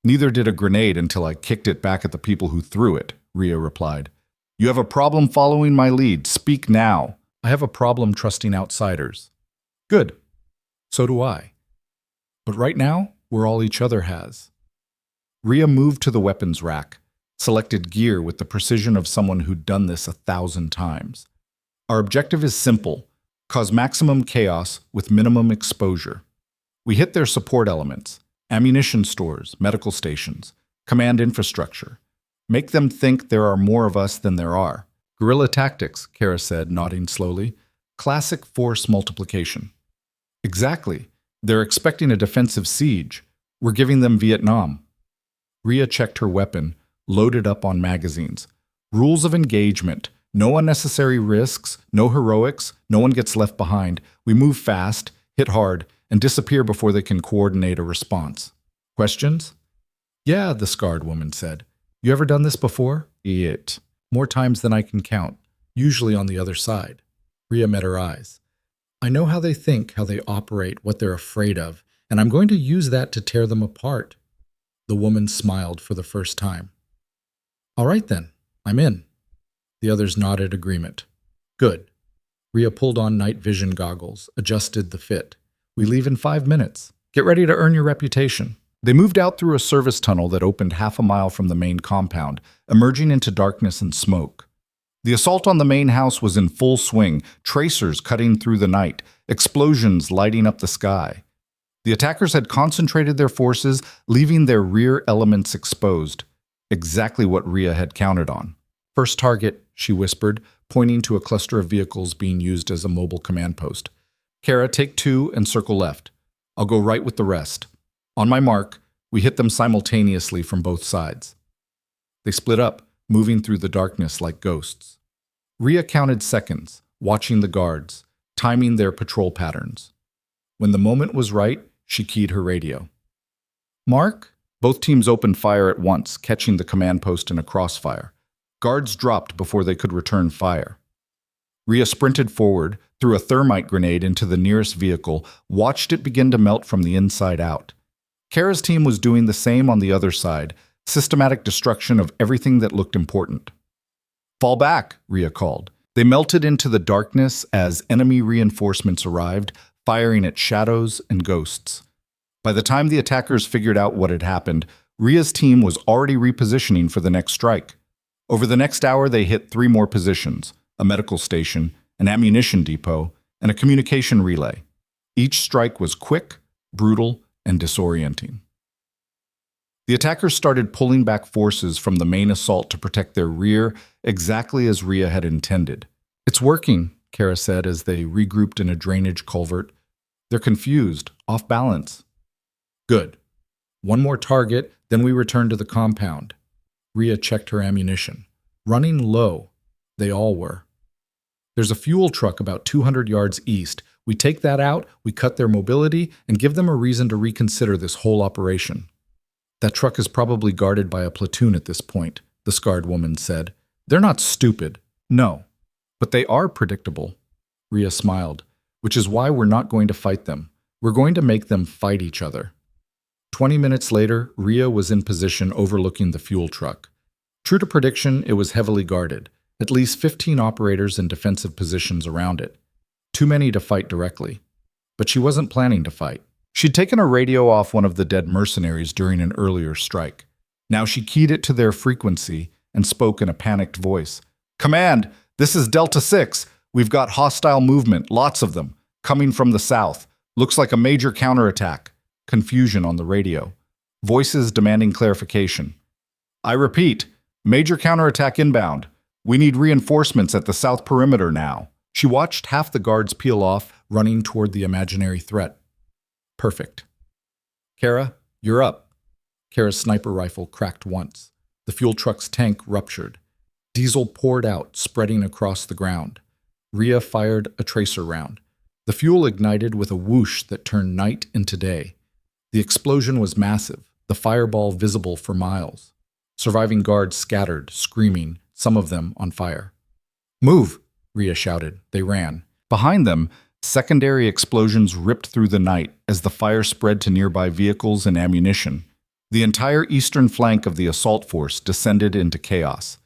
Neither did a grenade until I kicked it back at the people who threw it, Rhea replied. You have a problem following my lead. Speak now. I have a problem trusting outsiders. Good. So do I. But right now, we're all each other has. Rhea moved to the weapons rack, selected gear with the precision of someone who'd done this 1,000 times. Our objective is simple: cause maximum chaos with minimum exposure. We hit their support elements, ammunition stores, medical stations, command infrastructure. Make them think there are more of us than there are. Guerrilla tactics, Kara said, nodding slowly. Classic force multiplication. Exactly. They're expecting a defensive siege. We're giving them Vietnam. Rhea checked her weapon, loaded up on magazines. Rules of engagement. No unnecessary risks, no heroics, no one gets left behind. We move fast, hit hard, and disappear before they can coordinate a response. Questions? Yeah, the scarred woman said. You ever done this before? It. More times than I can count, usually on the other side. Rhea met her eyes. I know how they think, how they operate, what they're afraid of, and I'm going to use that to tear them apart. The woman smiled for the first time. All right then, I'm in. The others nodded agreement. Good. Rhea pulled on night vision goggles, adjusted the fit. We leave in 5 minutes. Get ready to earn your reputation. They moved out through a service tunnel that opened half a mile from the main compound, emerging into darkness and smoke. The assault on the main house was in full swing, tracers cutting through the night, explosions lighting up the sky. The attackers had concentrated their forces, leaving their rear elements exposed. Exactly what Rhea had counted on. First target, she whispered, pointing to a cluster of vehicles being used as a mobile command post. Kara, take 2 and circle left. I'll go right with the rest. On my mark, we hit them simultaneously from both sides. They split up, moving through the darkness like ghosts. Rhea counted seconds, watching the guards, timing their patrol patterns. When the moment was right, she keyed her radio. Mark? Both teams opened fire at once, catching the command post in a crossfire. Guards dropped before they could return fire. Rhea sprinted forward, threw a thermite grenade into the nearest vehicle, watched it begin to melt from the inside out. Kara's team was doing the same on the other side, systematic destruction of everything that looked important. Fall back, Rhea called. They melted into the darkness as enemy reinforcements arrived, firing at shadows and ghosts. By the time the attackers figured out what had happened, Rhea's team was already repositioning for the next strike. Over the next hour, they hit 3 more positions: a medical station, an ammunition depot, and a communication relay. Each strike was quick, brutal, and disorienting. The attackers started pulling back forces from the main assault to protect their rear, exactly as Rhea had intended. It's working, Kara said as they regrouped in a drainage culvert. They're confused, off balance. Good. 1 more target, then we return to the compound. Rhea checked her ammunition. Running low. They all were. There's a fuel truck about 200 yards east. We take that out, we cut their mobility, and give them a reason to reconsider this whole operation. That truck is probably guarded by a platoon at this point, the scarred woman said. They're not stupid. No. But they are predictable. Rhea smiled. Which is why we're not going to fight them. We're going to make them fight each other. 20 minutes later, Rhea was in position overlooking the fuel truck. True to prediction, it was heavily guarded. At least 15 operators in defensive positions around it. Too many to fight directly. But she wasn't planning to fight. She'd taken a radio off one of the dead mercenaries during an earlier strike. Now she keyed it to their frequency and spoke in a panicked voice. Command, this is Delta 6. We've got hostile movement, lots of them, coming from the south. Looks like a major counterattack. Confusion on the radio. Voices demanding clarification. I repeat, major counterattack inbound. We need reinforcements at the south perimeter now. She watched half the guards peel off, running toward the imaginary threat. Perfect. Kara, you're up. Kara's sniper rifle cracked once. The fuel truck's tank ruptured. Diesel poured out, spreading across the ground. Rhea fired a tracer round. The fuel ignited with a whoosh that turned night into day. The explosion was massive, the fireball visible for miles. Surviving guards scattered, screaming, some of them on fire. Move, Rhea shouted. They ran. Behind them, secondary explosions ripped through the night as the fire spread to nearby vehicles and ammunition. The entire eastern flank of the assault force descended into chaos.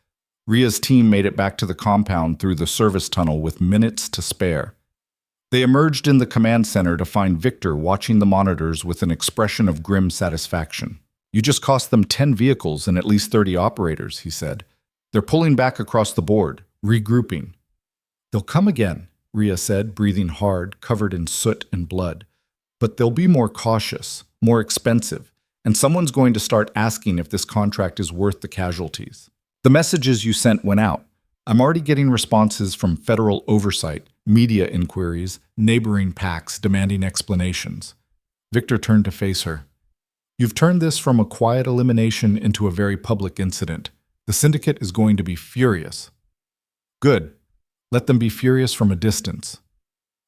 Ria's team made it back to the compound through the service tunnel with minutes to spare. They emerged in the command center to find Victor watching the monitors with an expression of grim satisfaction. "You just cost them 10 vehicles and at least 30 operators," he said. "They're pulling back across the board, regrouping." "They'll come again," Ria said, breathing hard, covered in soot and blood. "But they'll be more cautious, more expensive, and someone's going to start asking if this contract is worth the casualties. The messages you sent went out. I'm already getting responses from federal oversight, media inquiries, neighboring packs demanding explanations." Victor turned to face her. "You've turned this from a quiet elimination into a very public incident. The syndicate is going to be furious." "Good. Let them be furious from a distance."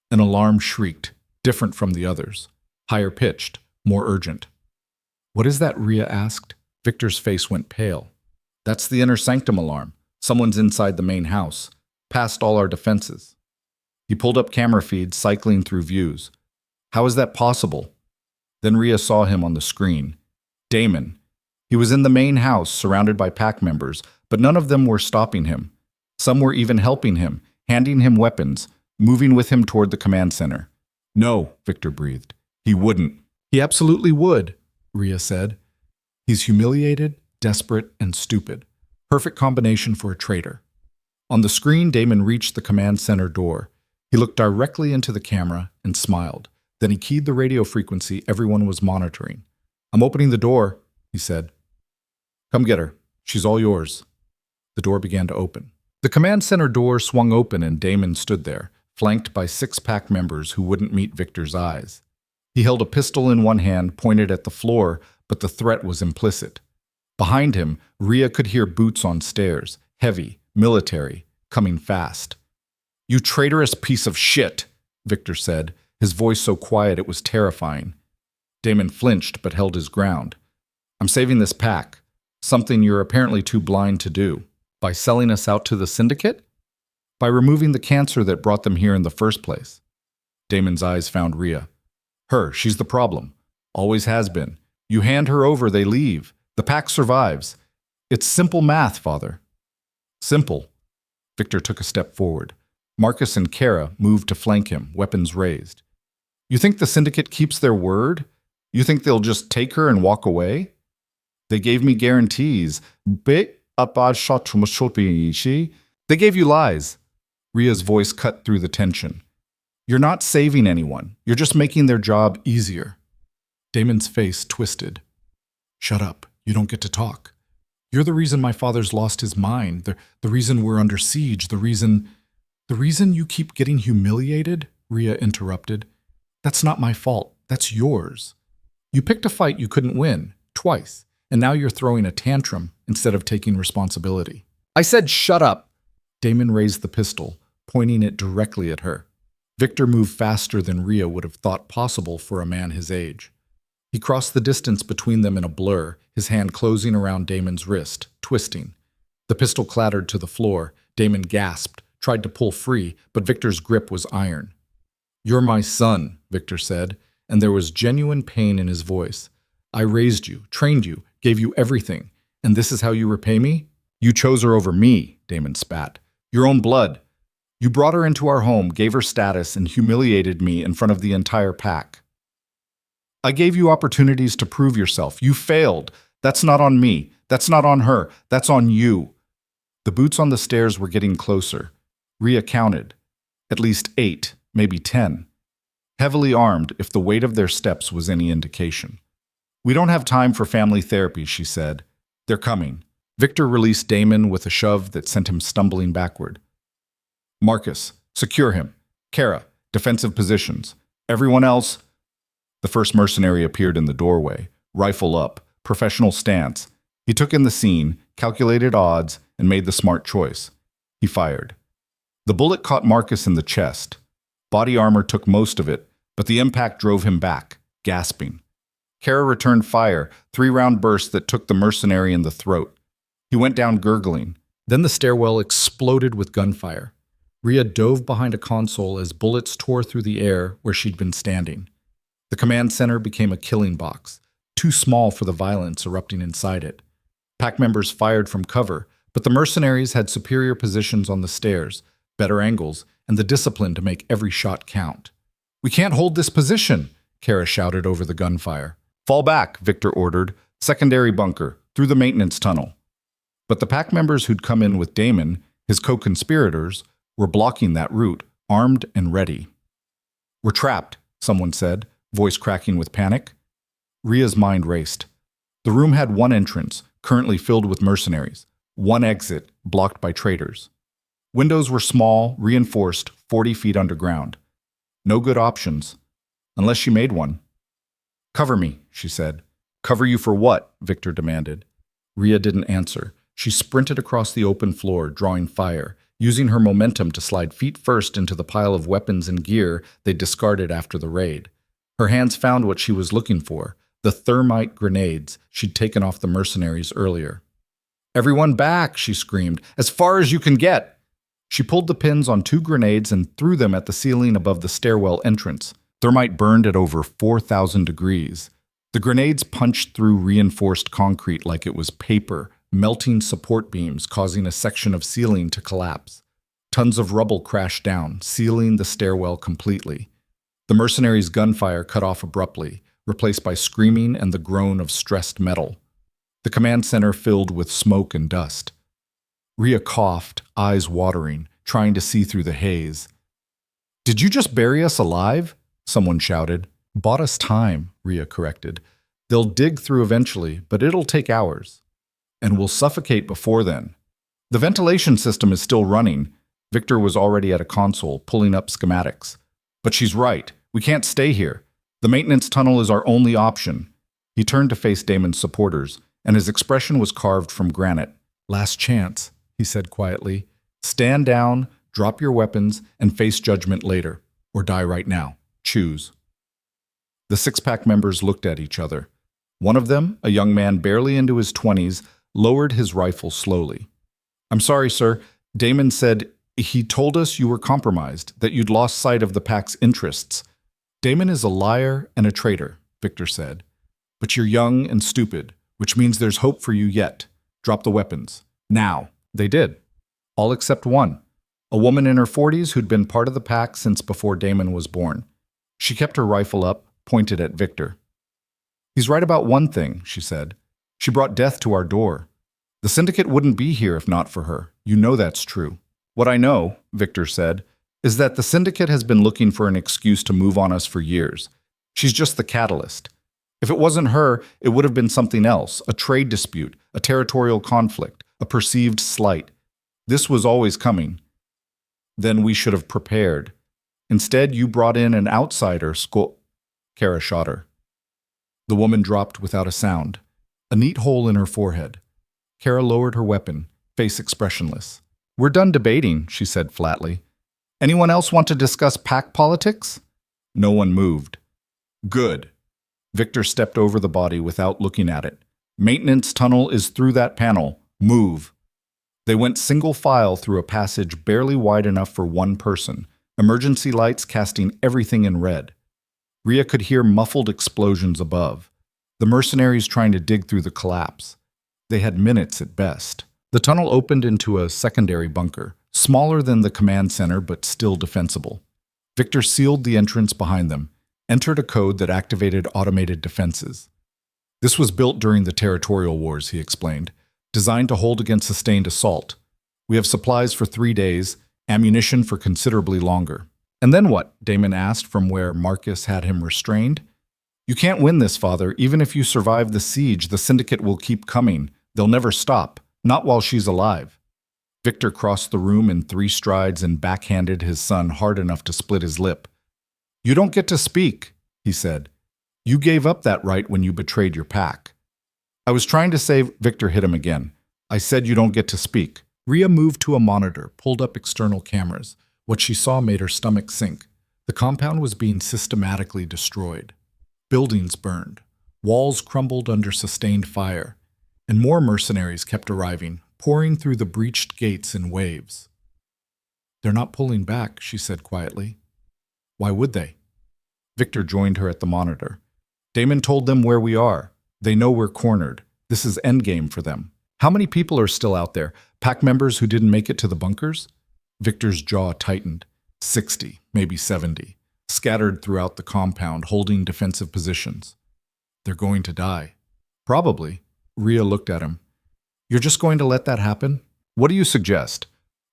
An alarm shrieked, different from the others, higher pitched, more urgent. "What is that?" Ria asked. Victor's face went pale. "That's the inner sanctum alarm. Someone's inside the main house, past all our defenses." He pulled up camera feeds, cycling through views. "How is that possible?" Then Ria saw him on the screen. Damon. He was in the main house, surrounded by pack members, but none of them were stopping him. Some were even helping him, handing him weapons, moving with him toward the command center. "No," Victor breathed. "He wouldn't." "He absolutely would," Ria said. "He's humiliated, desperate, and stupid. Perfect combination for a traitor." On the screen, Damon reached the command center door. He looked directly into the camera and smiled. Then he keyed the radio frequency everyone was monitoring. "I'm opening the door," he said. "Come get her. She's all yours." The door began to open. The command center door swung open and Damon stood there, flanked by 6 pack members who wouldn't meet Victor's eyes. He held a pistol in one hand, pointed at the floor, but the threat was implicit. Behind him, Ria could hear boots on stairs, heavy, military, coming fast. "You traitorous piece of shit," Victor said, his voice so quiet it was terrifying. Damon flinched but held his ground. "I'm saving this pack, something you're apparently too blind to do. By selling us out to the syndicate? By removing the cancer that brought them here in the first place." Damon's eyes found Ria. "Her, she's the problem. Always has been. You hand her over, they leave. The pack survives. It's simple math, Father." "Simple." Victor took a step forward. Marcus and Kara moved to flank him, weapons raised. "You think the syndicate keeps their word? You think they'll just take her and walk away? They gave me guarantees. They gave you lies." Ria's voice cut through the tension. "You're not saving anyone. You're just making their job easier." Damon's face twisted. "Shut up. You don't get to talk. You're the reason my father's lost his mind, the reason we're under siege, the reason you keep getting humiliated," Ria interrupted. "That's not my fault. That's yours. You picked a fight you couldn't win, twice, and now you're throwing a tantrum instead of taking responsibility." "I said shut up!" Damon raised the pistol, pointing it directly at her. Victor moved faster than Ria would have thought possible for a man his age. He crossed the distance between them in a blur, his hand closing around Damon's wrist, twisting. The pistol clattered to the floor. Damon gasped, tried to pull free, but Victor's grip was iron. "You're my son," Victor said, and there was genuine pain in his voice. "I raised you, trained you, gave you everything, and this is how you repay me? You chose her over me," Damon spat. "Your own blood. You brought her into our home, gave her status, and humiliated me in front of the entire pack. I gave you opportunities to prove yourself. You failed. That's not on me. That's not on her. That's on you." The boots on the stairs were getting closer. Ria counted. At least 8, maybe 10. Heavily armed, if the weight of their steps was any indication. "We don't have time for family therapy," she said. "They're coming." Victor released Damon with a shove that sent him stumbling backward. "Marcus, secure him. Kara, defensive positions. Everyone else—" The first mercenary appeared in the doorway, rifle up, professional stance. He took in the scene, calculated odds, and made the smart choice. He fired. The bullet caught Marcus in the chest. Body armor took most of it, but the impact drove him back, gasping. Kara returned fire, 3-round burst that took the mercenary in the throat. He went down gurgling. Then the stairwell exploded with gunfire. Ria dove behind a console as bullets tore through the air where she'd been standing. The command center became a killing box, too small for the violence erupting inside it. Pack members fired from cover, But the mercenaries had superior positions on the stairs, better angles, and the discipline to make every shot count. "We can't hold this position," Kara shouted over the gunfire. "Fall back," Victor ordered. "Secondary bunker, through the maintenance tunnel." But the pack members who'd come in with Damon, his co-conspirators, were blocking that route, armed and ready. "We're trapped," someone said, voice cracking with panic. Ria's mind raced. The room had one entrance, currently filled with mercenaries, one exit, blocked by traitors. Windows were small, reinforced, 40 feet underground. No good options, unless she made one. "Cover me," she said. "Cover you for what?" Victor demanded. Ria didn't answer. She sprinted across the open floor, drawing fire, using her momentum to slide feet first into the pile of weapons and gear they discarded after the raid. Her hands found what she was looking for, the thermite grenades she'd taken off the mercenaries earlier. "Everyone back!" she screamed. "As far as you can get!" She pulled the pins on 2 grenades and threw them at the ceiling above the stairwell entrance. Thermite burned at over 4,000 degrees. The grenades punched through reinforced concrete like it was paper, melting support beams, causing a section of ceiling to collapse. Tons of rubble crashed down, sealing the stairwell completely. The mercenaries' gunfire cut off abruptly, replaced by screaming and the groan of stressed metal. The command center filled with smoke and dust. Ria coughed, eyes watering, trying to see through the haze. "Did you just bury us alive?" someone shouted. "Bought us time," Ria corrected. "They'll dig through eventually, but it'll take hours. And we'll suffocate before then." "The ventilation system is still running." Victor was already at a console, pulling up schematics. "But she's right. We can't stay here. The maintenance tunnel is our only option." He turned to face Damon's supporters, and his expression was carved from granite. "Last chance," he said quietly. "Stand down, drop your weapons, and face judgment later. Or die right now. Choose." The six-pack members looked at each other. One of them, a young man barely into his 20s, lowered his rifle slowly. "I'm sorry, sir. Damon said he told us you were compromised, that you'd lost sight of the pack's interests." "Damon is a liar and a traitor," Victor said. "But you're young and stupid, which means there's hope for you yet. Drop the weapons. Now." They did. All except one. A woman in her 40s who'd been part of the pack since before Damon was born. She kept her rifle up, pointed at Victor. "He's right about one thing," she said. "She brought death to our door. The syndicate wouldn't be here if not for her. You know that's true." "What I know," Victor said, "is that the syndicate has been looking for an excuse to move on us for years. She's just the catalyst. If it wasn't her, it would have been something else, a trade dispute, a territorial conflict, a perceived slight. This was always coming. Then we should have prepared. Instead, you brought in an outsider, Kara shot her. The woman dropped without a sound, a neat hole in her forehead. Kara lowered her weapon, face expressionless. "We're done debating," she said flatly. "Anyone else want to discuss pack politics?" No one moved. "Good." Victor stepped over the body without looking at it. "Maintenance tunnel is through that panel. Move." They went single file through a passage barely wide enough for one person, emergency lights casting everything in red. Ria could hear muffled explosions above. The mercenaries trying to dig through the collapse. They had minutes at best. The tunnel opened into a secondary bunker, smaller than the command center but still defensible. Victor sealed the entrance behind them, entered a code that activated automated defenses. "This was built during the territorial wars," he explained, "designed to hold against sustained assault. We have supplies for 3 days, ammunition for considerably longer." "And then what?" Damon asked from where Marcus had him restrained. "You can't win this, Father. Even if you survive the siege, the syndicate will keep coming. They'll never stop. Not while she's alive." Victor crossed the room in 3 strides and backhanded his son hard enough to split his lip. "You don't get to speak," he said. "You gave up that right when you betrayed your pack." "I was trying to say," Victor hit him again. "I said you don't get to speak." Ria moved to a monitor, pulled up external cameras. What she saw made her stomach sink. The compound was being systematically destroyed. Buildings burned. Walls crumbled under sustained fire. And more mercenaries kept arriving, pouring through the breached gates in waves. "They're not pulling back," she said quietly. "Why would they?" Victor joined her at the monitor. "Damon told them where we are. They know we're cornered. This is endgame for them." "How many people are still out there?" Pack members who didn't make it to the bunkers? Victor's jaw tightened. 60, maybe 70, scattered throughout the compound, holding defensive positions. They're going to die. Probably. Rhea looked at him. You're just going to let that happen? What do you suggest?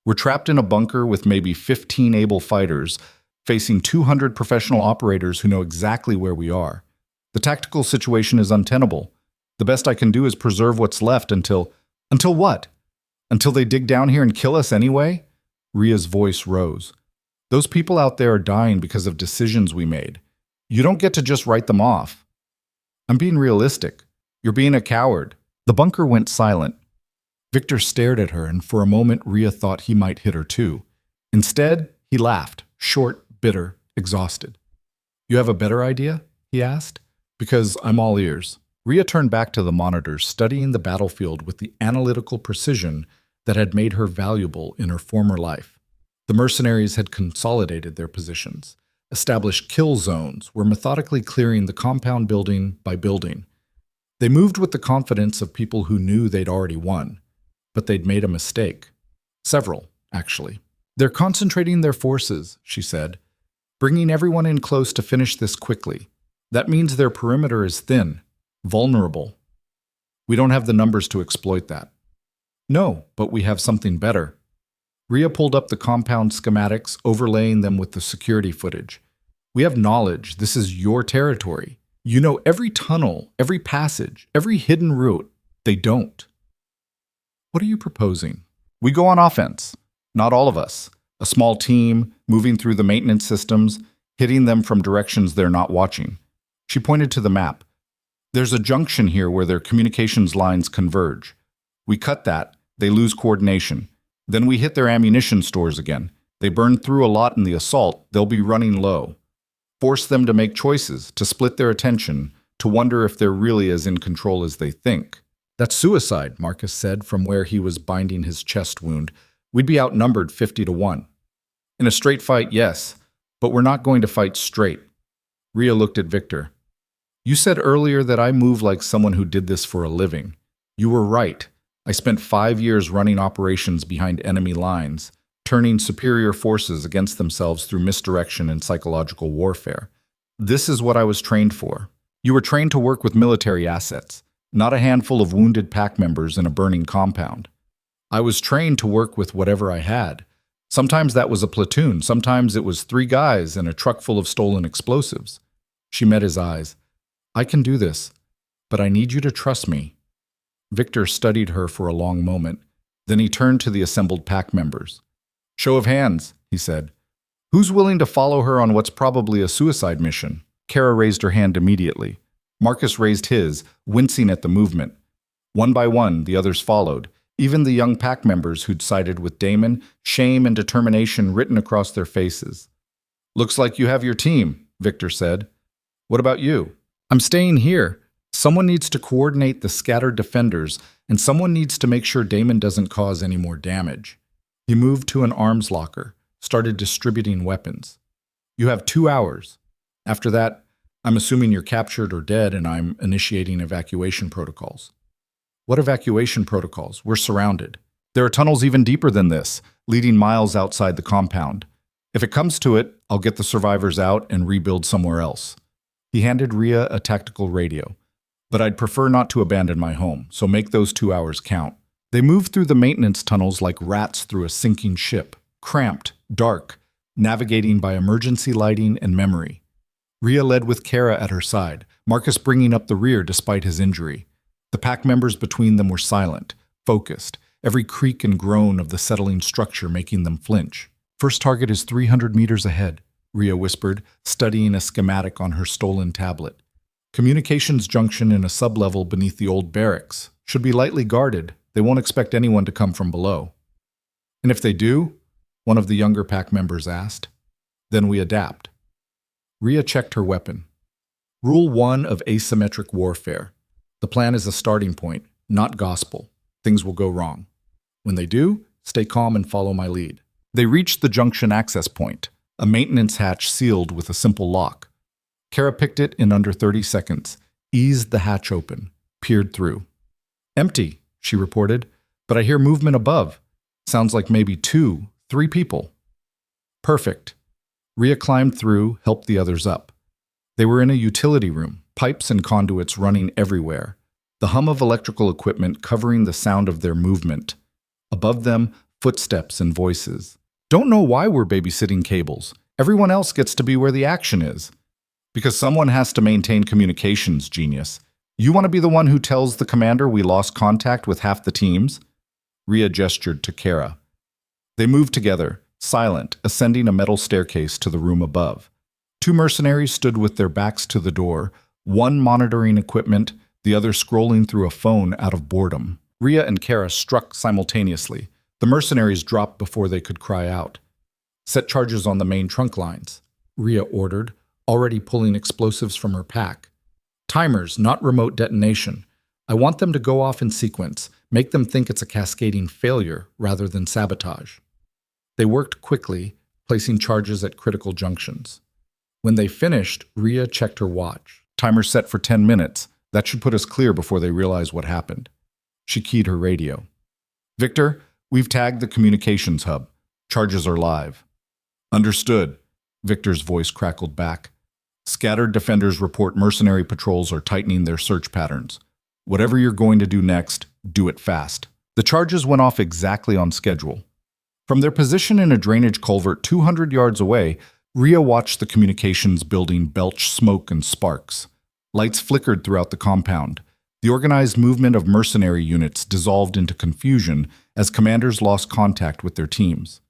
We're trapped in a bunker with maybe 15 able fighters, facing 200 professional operators who know exactly where we are. The tactical situation is untenable. The best I can do is preserve what's left until what? Until they dig down here and kill us anyway? Rhea's voice rose. Those people out there are dying because of decisions we made. You don't get to just write them off. I'm being realistic. You're being a coward. The bunker went silent. Victor stared at her, and for a moment Rhea thought he might hit her too. Instead, he laughed, short, bitter, exhausted. You have a better idea? He asked. Because I'm all ears. Rhea turned back to the monitors, studying the battlefield with the analytical precision that had made her valuable in her former life. The mercenaries had consolidated their positions, established kill zones, were methodically clearing the compound building by building. They moved with the confidence of people who knew they'd already won, but they'd made a mistake. Several, actually. They're concentrating their forces, she said, bringing everyone in close to finish this quickly. That means their perimeter is thin, vulnerable. We don't have the numbers to exploit that. No, but we have something better. Rhea pulled up the compound schematics, overlaying them with the security footage. We have knowledge. This is your territory. You know every tunnel, every passage, every hidden route. They don't. What are you proposing? We go on offense. Not all of us. A small team, moving through the maintenance systems, hitting them from directions they're not watching. She pointed to the map. There's a junction here where their communications lines converge. We cut that, they lose coordination. Then we hit their ammunition stores again. They burn through a lot in the assault, they'll be running low. Force them to make choices, to split their attention, to wonder if they're really as in control as they think. That's suicide, Marcus said from where he was binding his chest wound. We'd be outnumbered 50-1. In a straight fight, yes, but we're not going to fight straight. Rhea looked at Victor. You said earlier that I move like someone who did this for a living. You were right. I spent 5 years running operations behind enemy lines, turning superior forces against themselves through misdirection and psychological warfare. This is what I was trained for. You were trained to work with military assets, not a handful of wounded pack members in a burning compound. I was trained to work with whatever I had. Sometimes that was a platoon, sometimes it was 3 guys and a truck full of stolen explosives. She met his eyes. I can do this, but I need you to trust me. Victor studied her for a long moment. Then he turned to the assembled pack members. Show of hands, he said. Who's willing to follow her on what's probably a suicide mission? Kara raised her hand immediately. Marcus raised his, wincing at the movement. One by one, the others followed. Even the young pack members who'd sided with Damon, shame and determination written across their faces. Looks like you have your team, Victor said. What about you? I'm staying here. Someone needs to coordinate the scattered defenders, and someone needs to make sure Damon doesn't cause any more damage. He moved to an arms locker, started distributing weapons. You have 2 hours. After that, I'm assuming you're captured or dead, and I'm initiating evacuation protocols. What evacuation protocols? We're surrounded. There are tunnels even deeper than this, leading miles outside the compound. If it comes to it, I'll get the survivors out and rebuild somewhere else. He handed Rhea a tactical radio. But I'd prefer not to abandon my home, so make those 2 hours count. They moved through the maintenance tunnels like rats through a sinking ship, cramped, dark, navigating by emergency lighting and memory. Rhea led with Kara at her side, Marcus bringing up the rear despite his injury. The pack members between them were silent, focused, every creak and groan of the settling structure making them flinch. First target is 300 meters ahead, Rhea whispered, studying a schematic on her stolen tablet. Communications junction in a sublevel beneath the old barracks. Should be lightly guarded. They won't expect anyone to come from below. And if they do? One of the younger pack members asked. Then we adapt. Rhea checked her weapon. Rule 1 of asymmetric warfare. The plan is a starting point, not gospel. Things will go wrong. When they do, stay calm and follow my lead. They reached the junction access point, a maintenance hatch sealed with a simple lock. Kara picked it in under 30 seconds, eased the hatch open, peered through. Empty, she reported. But I hear movement above. Sounds like maybe 2, 3 people. Perfect. Rhea climbed through, helped the others up. They were in a utility room, pipes and conduits running everywhere, the hum of electrical equipment covering the sound of their movement. Above them, footsteps and voices. Don't know why we're babysitting cables. Everyone else gets to be where the action is. Because someone has to maintain communications, genius. You want to be the one who tells the commander we lost contact with half the teams? Rhea gestured to Kara. They moved together, silent, ascending a metal staircase to the room above. 2 mercenaries stood with their backs to the door, one monitoring equipment, the other scrolling through a phone out of boredom. Rhea and Kara struck simultaneously. The mercenaries dropped before they could cry out. Set charges on the main trunk lines, Rhea ordered, already pulling explosives from her pack. Timers, not remote detonation. I want them to go off in sequence, make them think it's a cascading failure rather than sabotage. They worked quickly, placing charges at critical junctions. When they finished, Rhea checked her watch. Timer set for 10 minutes. That should put us clear before they realize what happened. She keyed her radio. Victor, we've tagged the communications hub. Charges are live. Understood, Victor's voice crackled back. Scattered defenders report mercenary patrols are tightening their search patterns. Whatever you're going to do next, do it fast. The charges went off exactly on schedule. From their position in a drainage culvert 200 yards away, Rhea watched the communications building belch smoke and sparks. Lights flickered throughout the compound. The organized movement of mercenary units dissolved into confusion as commanders lost contact with their teams.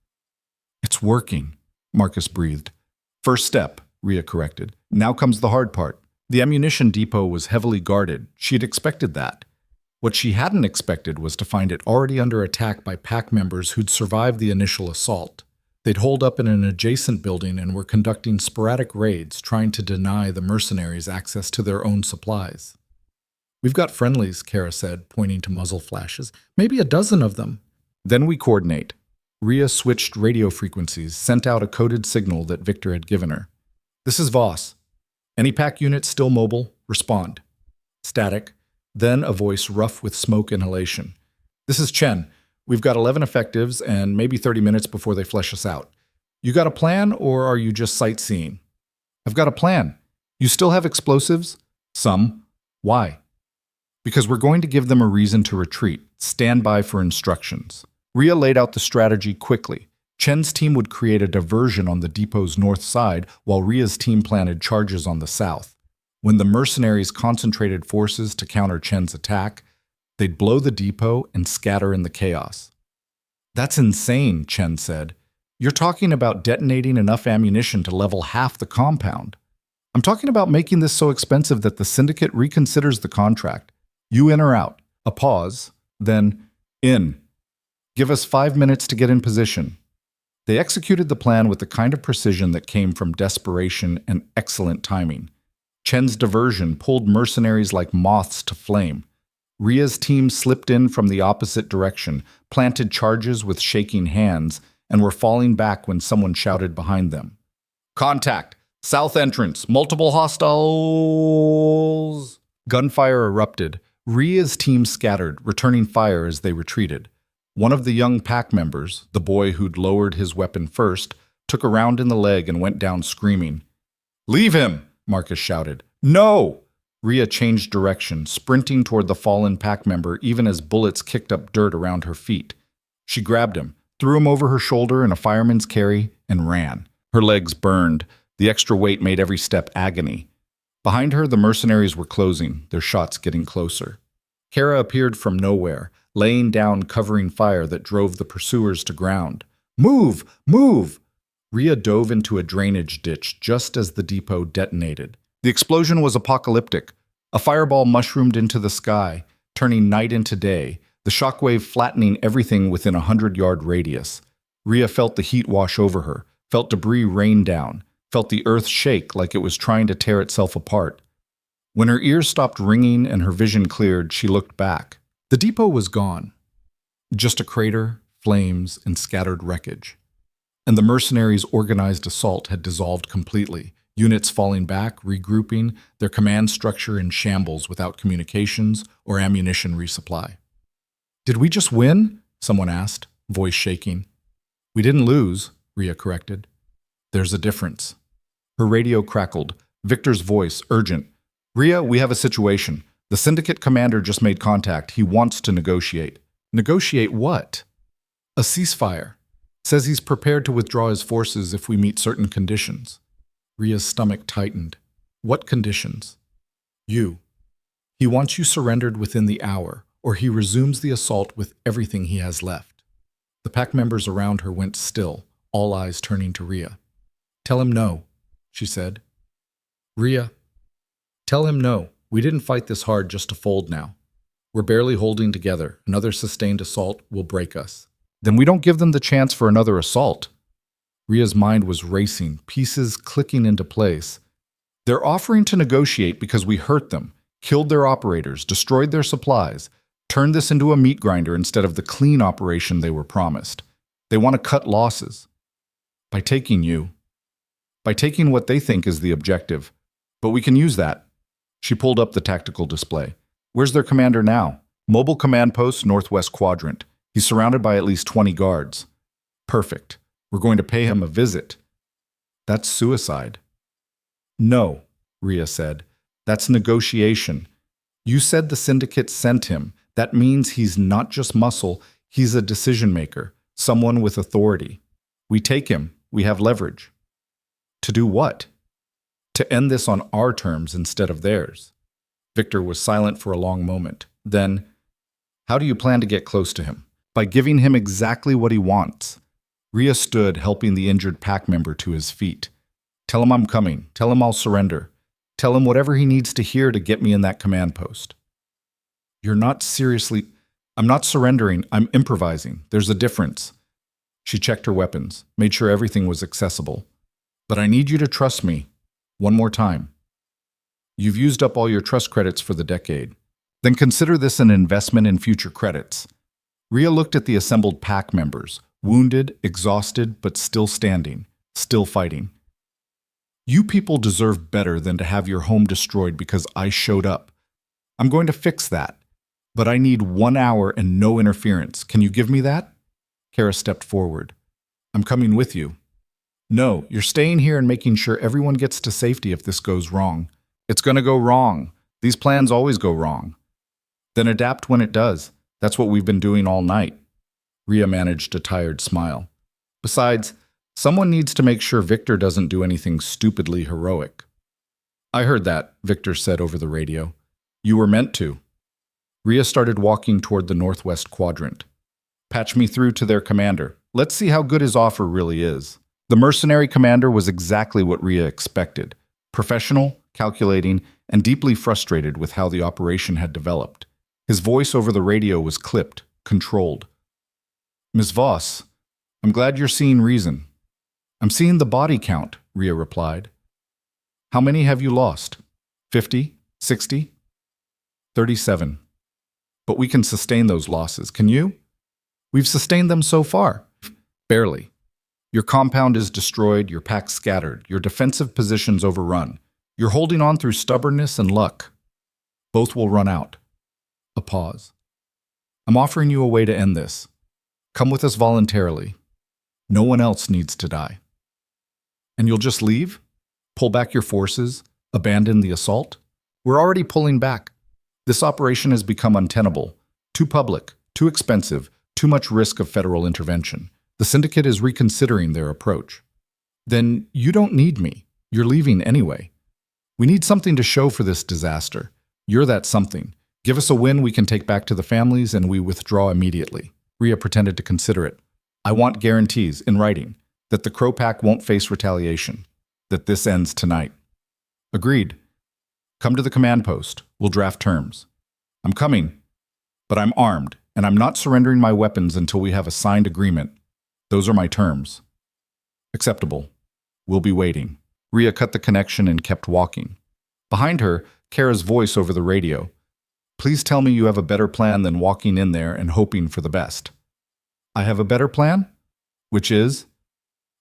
It's working, Marcus breathed. First step, Rhea corrected. Now comes the hard part. The ammunition depot was heavily guarded. She had expected that. What she hadn't expected was to find it already under attack by pack members who'd survived the initial assault. They'd holed up in an adjacent building and were conducting sporadic raids, trying to deny the mercenaries access to their own supplies. We've got friendlies, Kara said, pointing to muzzle flashes. Maybe a dozen of them. Then we coordinate. Rhea switched radio frequencies, sent out a coded signal that Victor had given her. This is Voss. Any pack unit still mobile, respond. Static. Then a voice rough with smoke inhalation. This is Chen. We've got 11 effectives and maybe 30 minutes before they flesh us out. You got a plan or are you just sightseeing? I've got a plan. You still have explosives? Some. Why? Because we're going to give them a reason to retreat. Stand by for instructions. Rhea laid out the strategy quickly. Chen's team would create a diversion on the depot's north side while Rhea's team planted charges on the south. When the mercenaries concentrated forces to counter Chen's attack, they'd blow the depot and scatter in the chaos. That's insane, Chen said. You're talking about detonating enough ammunition to level half the compound. I'm talking about making this so expensive that the syndicate reconsiders the contract. You in or out? A pause, then in. Give us 5 minutes to get in position. They executed the plan with the kind of precision that came from desperation and excellent timing. Chen's diversion pulled mercenaries like moths to flame. Rhea's team slipped in from the opposite direction, planted charges with shaking hands, and were falling back when someone shouted behind them. Contact! South entrance! Multiple hostiles! Gunfire erupted. Rhea's team scattered, returning fire as they retreated. One of the young pack members, the boy who'd lowered his weapon first, took a round in the leg and went down screaming. Leave him! Marcus shouted. No! Rhea changed direction, sprinting toward the fallen pack member even as bullets kicked up dirt around her feet. She grabbed him, threw him over her shoulder in a fireman's carry, and ran. Her legs burned. The extra weight made every step agony. Behind her, the mercenaries were closing, their shots getting closer. Kara appeared from nowhere, laying down covering fire that drove the pursuers to ground. Move! Move! Rhea dove into a drainage ditch just as the depot detonated. The explosion was apocalyptic. A fireball mushroomed into the sky, turning night into day, the shockwave flattening everything within a 100-yard radius. Rhea felt the heat wash over her, felt debris rain down, felt the earth shake like it was trying to tear itself apart. When her ears stopped ringing and her vision cleared, she looked back. The depot was gone. Just a crater, flames, and scattered wreckage. And the mercenaries' organized assault had dissolved completely, units falling back, regrouping, their command structure in shambles without communications or ammunition resupply. Did we just win? Someone asked, voice shaking. We didn't lose, Rhea corrected. There's a difference. Her radio crackled, Victor's voice urgent. Rhea, we have a situation. The syndicate commander just made contact. He wants to negotiate. Negotiate what? A ceasefire. Says he's prepared to withdraw his forces if we meet certain conditions. Rhea's stomach tightened. What conditions? You. He wants you surrendered within the hour, or he resumes the assault with everything he has left. The pack members around her went still, all eyes turning to Rhea. Tell him no, she said. Rhea, tell him no. We didn't fight this hard just to fold now. We're barely holding together. Another sustained assault will break us. Then we don't give them the chance for another assault. Rhea's mind was racing, pieces clicking into place. They're offering to negotiate because we hurt them, killed their operators, destroyed their supplies, turned this into a meat grinder instead of the clean operation they were promised. They want to cut losses. By taking you. By taking what they think is the objective. But we can use that. She pulled up the tactical display. Where's their commander now? Mobile command post, northwest quadrant. He's surrounded by at least 20 guards. Perfect. We're going to pay him a visit. That's suicide. No, Rhea said. That's negotiation. You said the syndicate sent him. That means he's not just muscle, he's a decision maker, someone with authority. We take him. We have leverage. To do what? To end this on our terms instead of theirs. Victor was silent for a long moment. Then, how do you plan to get close to him? By giving him exactly what he wants. Rhea stood, helping the injured pack member to his feet. Tell him I'm coming. Tell him I'll surrender. Tell him whatever he needs to hear to get me in that command post. You're not seriously... I'm not surrendering. I'm improvising. There's a difference. She checked her weapons, made sure everything was accessible. But I need you to trust me. One more time. You've used up all your trust credits for the decade. Then consider this an investment in future credits. Rhea looked at the assembled pack members, wounded, exhausted, but still standing, still fighting. You people deserve better than to have your home destroyed because I showed up. I'm going to fix that. But I need 1 hour and no interference. Can you give me that? Kara stepped forward. I'm coming with you. No, you're staying here and making sure everyone gets to safety if this goes wrong. It's going to go wrong. These plans always go wrong. Then adapt when it does. That's what we've been doing all night. Rhea managed a tired smile. Besides, someone needs to make sure Victor doesn't do anything stupidly heroic. I heard that, Victor said over the radio. You were meant to. Rhea started walking toward the northwest quadrant. Patch me through to their commander. Let's see how good his offer really is. The mercenary commander was exactly what Rhea expected. Professional, calculating, and deeply frustrated with how the operation had developed. His voice over the radio was clipped, controlled. Ms. Voss, I'm glad you're seeing reason. I'm seeing the body count, Rhea replied. How many have you lost? 50? 60? 37. But we can sustain those losses, can you? We've sustained them so far. Barely. Your compound is destroyed, your pack scattered, your defensive positions overrun. You're holding on through stubbornness and luck. Both will run out. A pause. I'm offering you a way to end this. Come with us voluntarily. No one else needs to die. And you'll just leave? Pull back your forces? Abandon the assault? We're already pulling back. This operation has become untenable. Too public, too expensive, too much risk of federal intervention. The syndicate is reconsidering their approach. Then you don't need me. You're leaving anyway. We need something to show for this disaster. You're that something. Give us a win we can take back to the families and we withdraw immediately. Rhea pretended to consider it. I want guarantees, in writing, that the Crow Pack won't face retaliation. That this ends tonight. Agreed. Come to the command post. We'll draft terms. I'm coming, but I'm armed, and I'm not surrendering my weapons until we have a signed agreement. Those are my terms. Acceptable. We'll be waiting. Rhea cut the connection and kept walking. Behind her, Kara's voice over the radio. Please tell me you have a better plan than walking in there and hoping for the best. I have a better plan? Which is?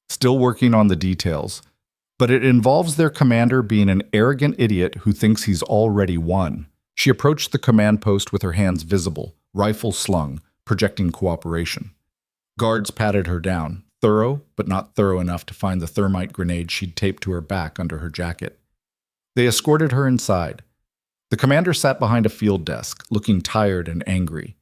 Still working on the details. But it involves their commander being an arrogant idiot who thinks he's already won. She approached the command post with her hands visible, rifle slung, projecting cooperation. Guards patted her down, thorough, but not thorough enough to find the thermite grenade she'd taped to her back under her jacket. They escorted her inside. The commander sat behind a field desk, looking tired and angry.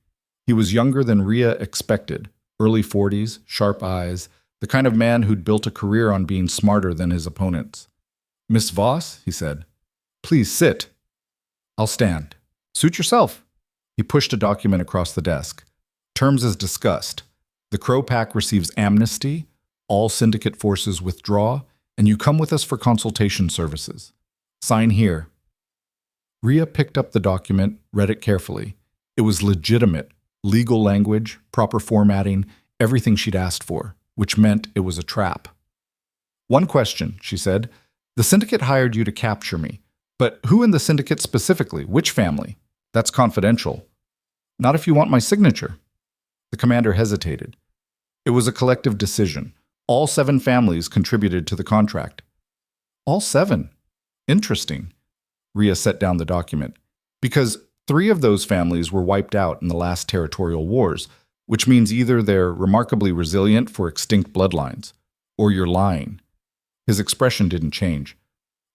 He was younger than Rhea expected, early 40s, sharp eyes, the kind of man who'd built a career on being smarter than his opponents. "Miss Voss," he said, "please sit." "I'll stand." "Suit yourself." He pushed a document across the desk. "Terms as discussed. The Crow Pack receives amnesty, all syndicate forces withdraw, and you come with us for consultation services. Sign here." Rhea picked up the document, read it carefully. It was legitimate, legal language, proper formatting, everything she'd asked for, which meant it was a trap. "One question," she said. "The syndicate hired you to capture me. But who in the syndicate specifically? Which family? That's confidential." "Not if you want my signature." The commander hesitated. It was a collective decision. All 7 families contributed to the contract. "All 7? Interesting." Rhea set down the document. "Because 3 of those families were wiped out in the last territorial wars, which means either they're remarkably resilient for extinct bloodlines, or you're lying." His expression didn't change.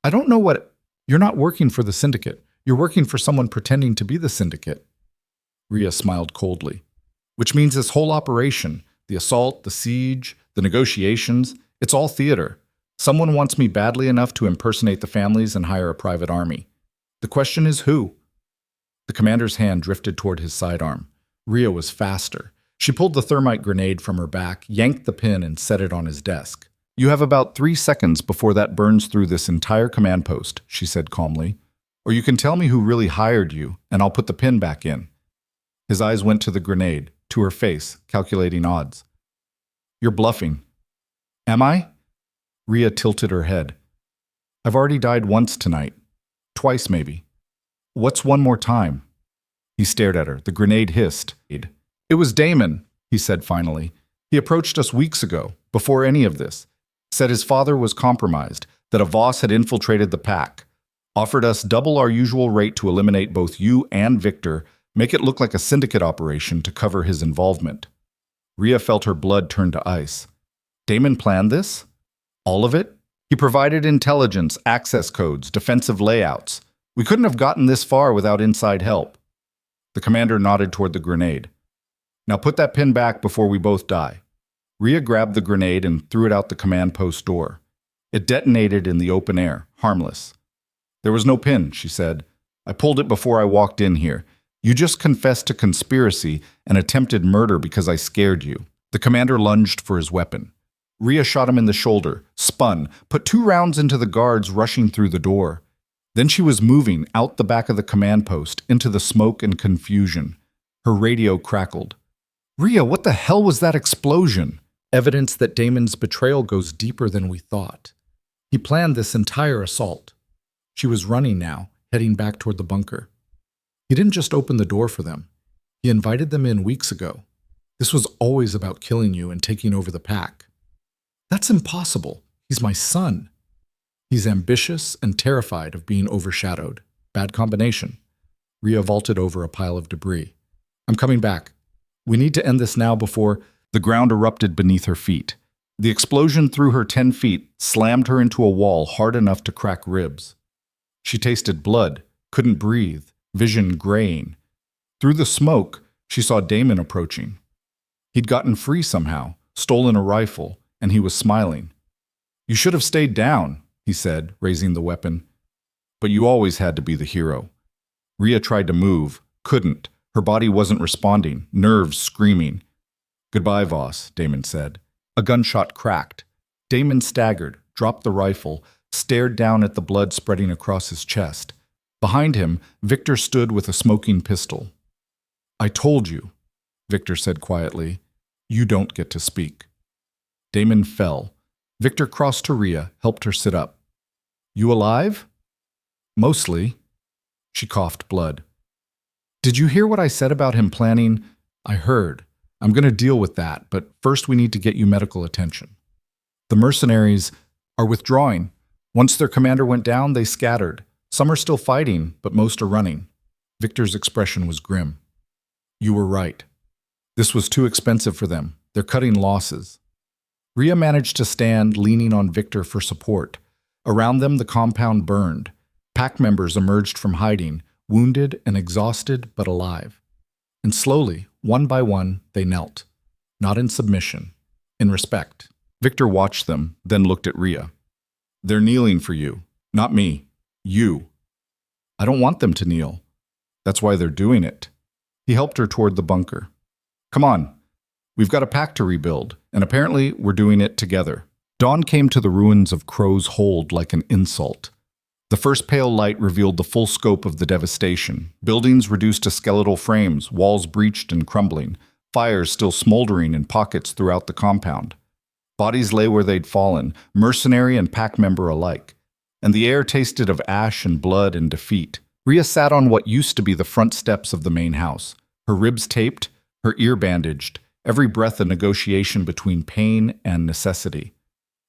"I don't know what—" "You're not working for the syndicate. You're working for someone pretending to be the syndicate." Rhea smiled coldly. "Which means this whole operation, the assault, the siege, the negotiations, it's all theater. Someone wants me badly enough to impersonate the families and hire a private army. The question is who?" The commander's hand drifted toward his sidearm. Rhea was faster. She pulled the thermite grenade from her back, yanked the pin, and set it on his desk. "You have about 3 seconds before that burns through this entire command post," she said calmly. "Or you can tell me who really hired you, and I'll put the pin back in." His eyes went to the grenade, to her face, calculating odds. "You're bluffing." "Am I?" Rhea tilted her head. "I've already died once tonight. Twice, maybe. What's one more time?" He stared at her. The grenade hissed. "It was Damon," he said finally. "He approached us weeks ago, before any of this. Said his father was compromised, that a Voss had infiltrated the pack. Offered us double our usual rate to eliminate both you and Victor, make it look like a syndicate operation to cover his involvement." Rhea felt her blood turn to ice. "Damon planned this? All of it? He provided intelligence, access codes, defensive layouts. We couldn't have gotten this far without inside help." The commander nodded toward the grenade. "Now put that pin back before we both die." Rhea grabbed the grenade and threw it out the command post door. It detonated in the open air, harmless. "There was no pin," she said. "I pulled it before I walked in here. You just confessed to conspiracy and attempted murder because I scared you." The commander lunged for his weapon. Rhea shot him in the shoulder, spun, put 2 rounds into the guards rushing through the door. Then she was moving out the back of the command post into the smoke and confusion. Her radio crackled. "Rhea, what the hell was that explosion?" Evidence that Damon's betrayal goes deeper than we thought. He planned this entire assault. She was running now, heading back toward the bunker. He didn't just open the door for them. He invited them in weeks ago. This was always about killing you and taking over the pack. "That's impossible. He's my son." He's ambitious and terrified of being overshadowed. Bad combination. Rhea vaulted over a pile of debris. "I'm coming back. We need to end this now before—" The ground erupted beneath her feet. The explosion threw her 10 feet, slammed her into a wall hard enough to crack ribs. She tasted blood, couldn't breathe, vision graying. Through the smoke, she saw Damon approaching. He'd gotten free somehow, stolen a rifle, and he was smiling. "You should have stayed down," he said, raising the weapon. "But you always had to be the hero." Rhea tried to move, couldn't. Her body wasn't responding, nerves screaming. "Goodbye, Voss," Damon said. A gunshot cracked. Damon staggered, dropped the rifle, stared down at the blood spreading across his chest. Behind him, Victor stood with a smoking pistol. "I told you," Victor said quietly. "You don't get to speak." Damon fell. Victor crossed to Rhea, helped her sit up. "You alive?" "Mostly." She coughed blood. "Did you hear what I said about him planning?" "I heard. I'm going to deal with that, but first we need to get you medical attention." "The mercenaries are withdrawing. Once their commander went down, they scattered. Some are still fighting, but most are running." Victor's expression was grim. "You were right." This was too expensive for them. They're cutting losses. Rhea managed to stand, leaning on Victor for support. Around them, the compound burned. Pack members emerged from hiding, wounded and exhausted but alive. And slowly, one by one, they knelt. Not in submission, in respect. Victor watched them, then looked at Rhea. They're kneeling for you, not me. You. I don't want them to kneel. That's why they're doing it. He helped her toward the bunker. Come on. We've got a pact to rebuild, and apparently we're doing it together. Dawn came to the ruins of Crow's Hold like an insult. The first pale light revealed the full scope of the devastation. Buildings reduced to skeletal frames, walls breached and crumbling, fires still smoldering in pockets throughout the compound. Bodies lay where they'd fallen, mercenary and pack member alike, and the air tasted of ash and blood and defeat. Rhea sat on what used to be the front steps of the main house, her ribs taped, her ear bandaged, every breath a negotiation between pain and necessity.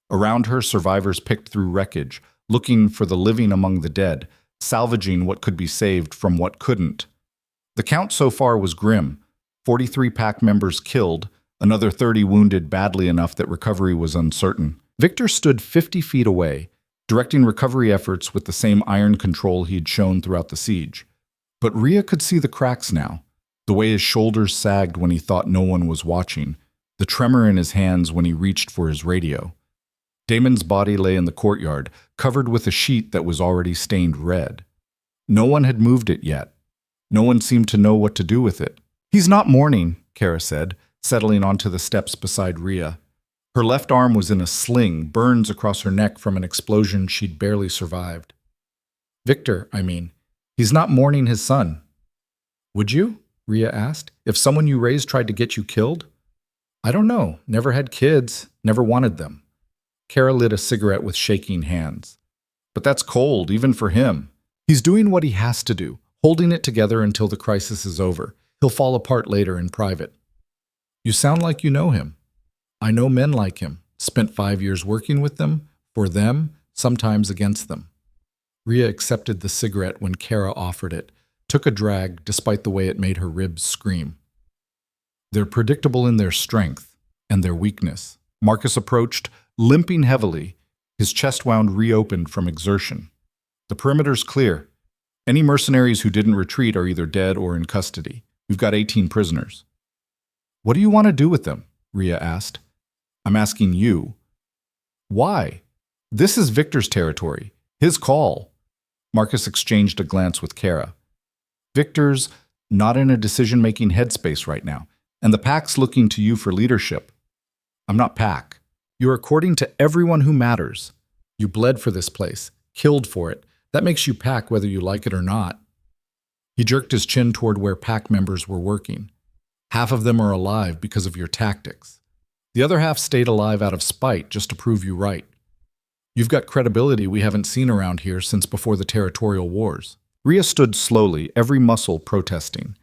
Around her, survivors picked through wreckage, looking for the living among the dead, salvaging what could be saved from what couldn't. The count so far was grim. 43 pack members killed, another 30 wounded badly enough that recovery was uncertain. Victor stood 50 feet away, directing recovery efforts with the same iron control he'd shown throughout the siege. But Rhea could see the cracks now, the way his shoulders sagged when he thought no one was watching, the tremor in his hands when he reached for his radio. Damon's body lay in the courtyard, covered with a sheet that was already stained red. No one had moved it yet. No one seemed to know what to do with it. He's not mourning, Kara said, settling onto the steps beside Rhea. Her left arm was in a sling, burns across her neck from an explosion she'd barely survived. Victor, I mean. He's not mourning his son. Would you? Rhea asked. If someone you raised tried to get you killed? I don't know. Never had kids. Never wanted them. Kara lit a cigarette with shaking hands. But that's cold, even for him. He's doing what he has to do, holding it together until the crisis is over. He'll fall apart later in private. You sound like you know him. I know men like him. Spent 5 years working with them, for them, sometimes against them. Rhea accepted the cigarette when Kara offered it, took a drag despite the way it made her ribs scream. They're predictable in their strength and their weakness. Marcus approached, limping heavily, his chest wound reopened from exertion. The perimeter's clear. Any mercenaries who didn't retreat are either dead or in custody. We've got 18 prisoners. What do you want to do with them? Rhea asked. I'm asking you. Why? This is Victor's territory. His call. Marcus exchanged a glance with Kara. Victor's not in a decision-making headspace right now, and the Pack's looking to you for leadership. I'm not Pack. You're according to everyone who matters. You bled for this place, killed for it. That makes you Pack whether you like it or not. He jerked his chin toward where Pack members were working. Half of them are alive because of your tactics. The other half stayed alive out of spite just to prove you right. You've got credibility we haven't seen around here since before the territorial wars. Rhea stood slowly, every muscle protesting.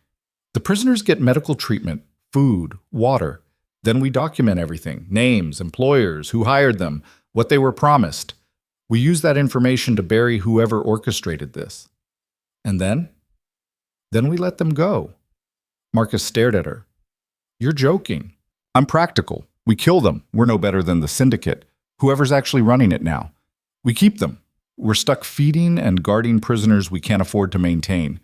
The prisoners get medical treatment, food, water. Then we document everything, names, employers, who hired them, what they were promised. We use that information to bury whoever orchestrated this. And then? Then we let them go. Marcus stared at her. You're joking. I'm practical. We kill them. We're no better than the syndicate. Whoever's actually running it now. We keep them. We're stuck feeding and guarding prisoners we can't afford to maintain.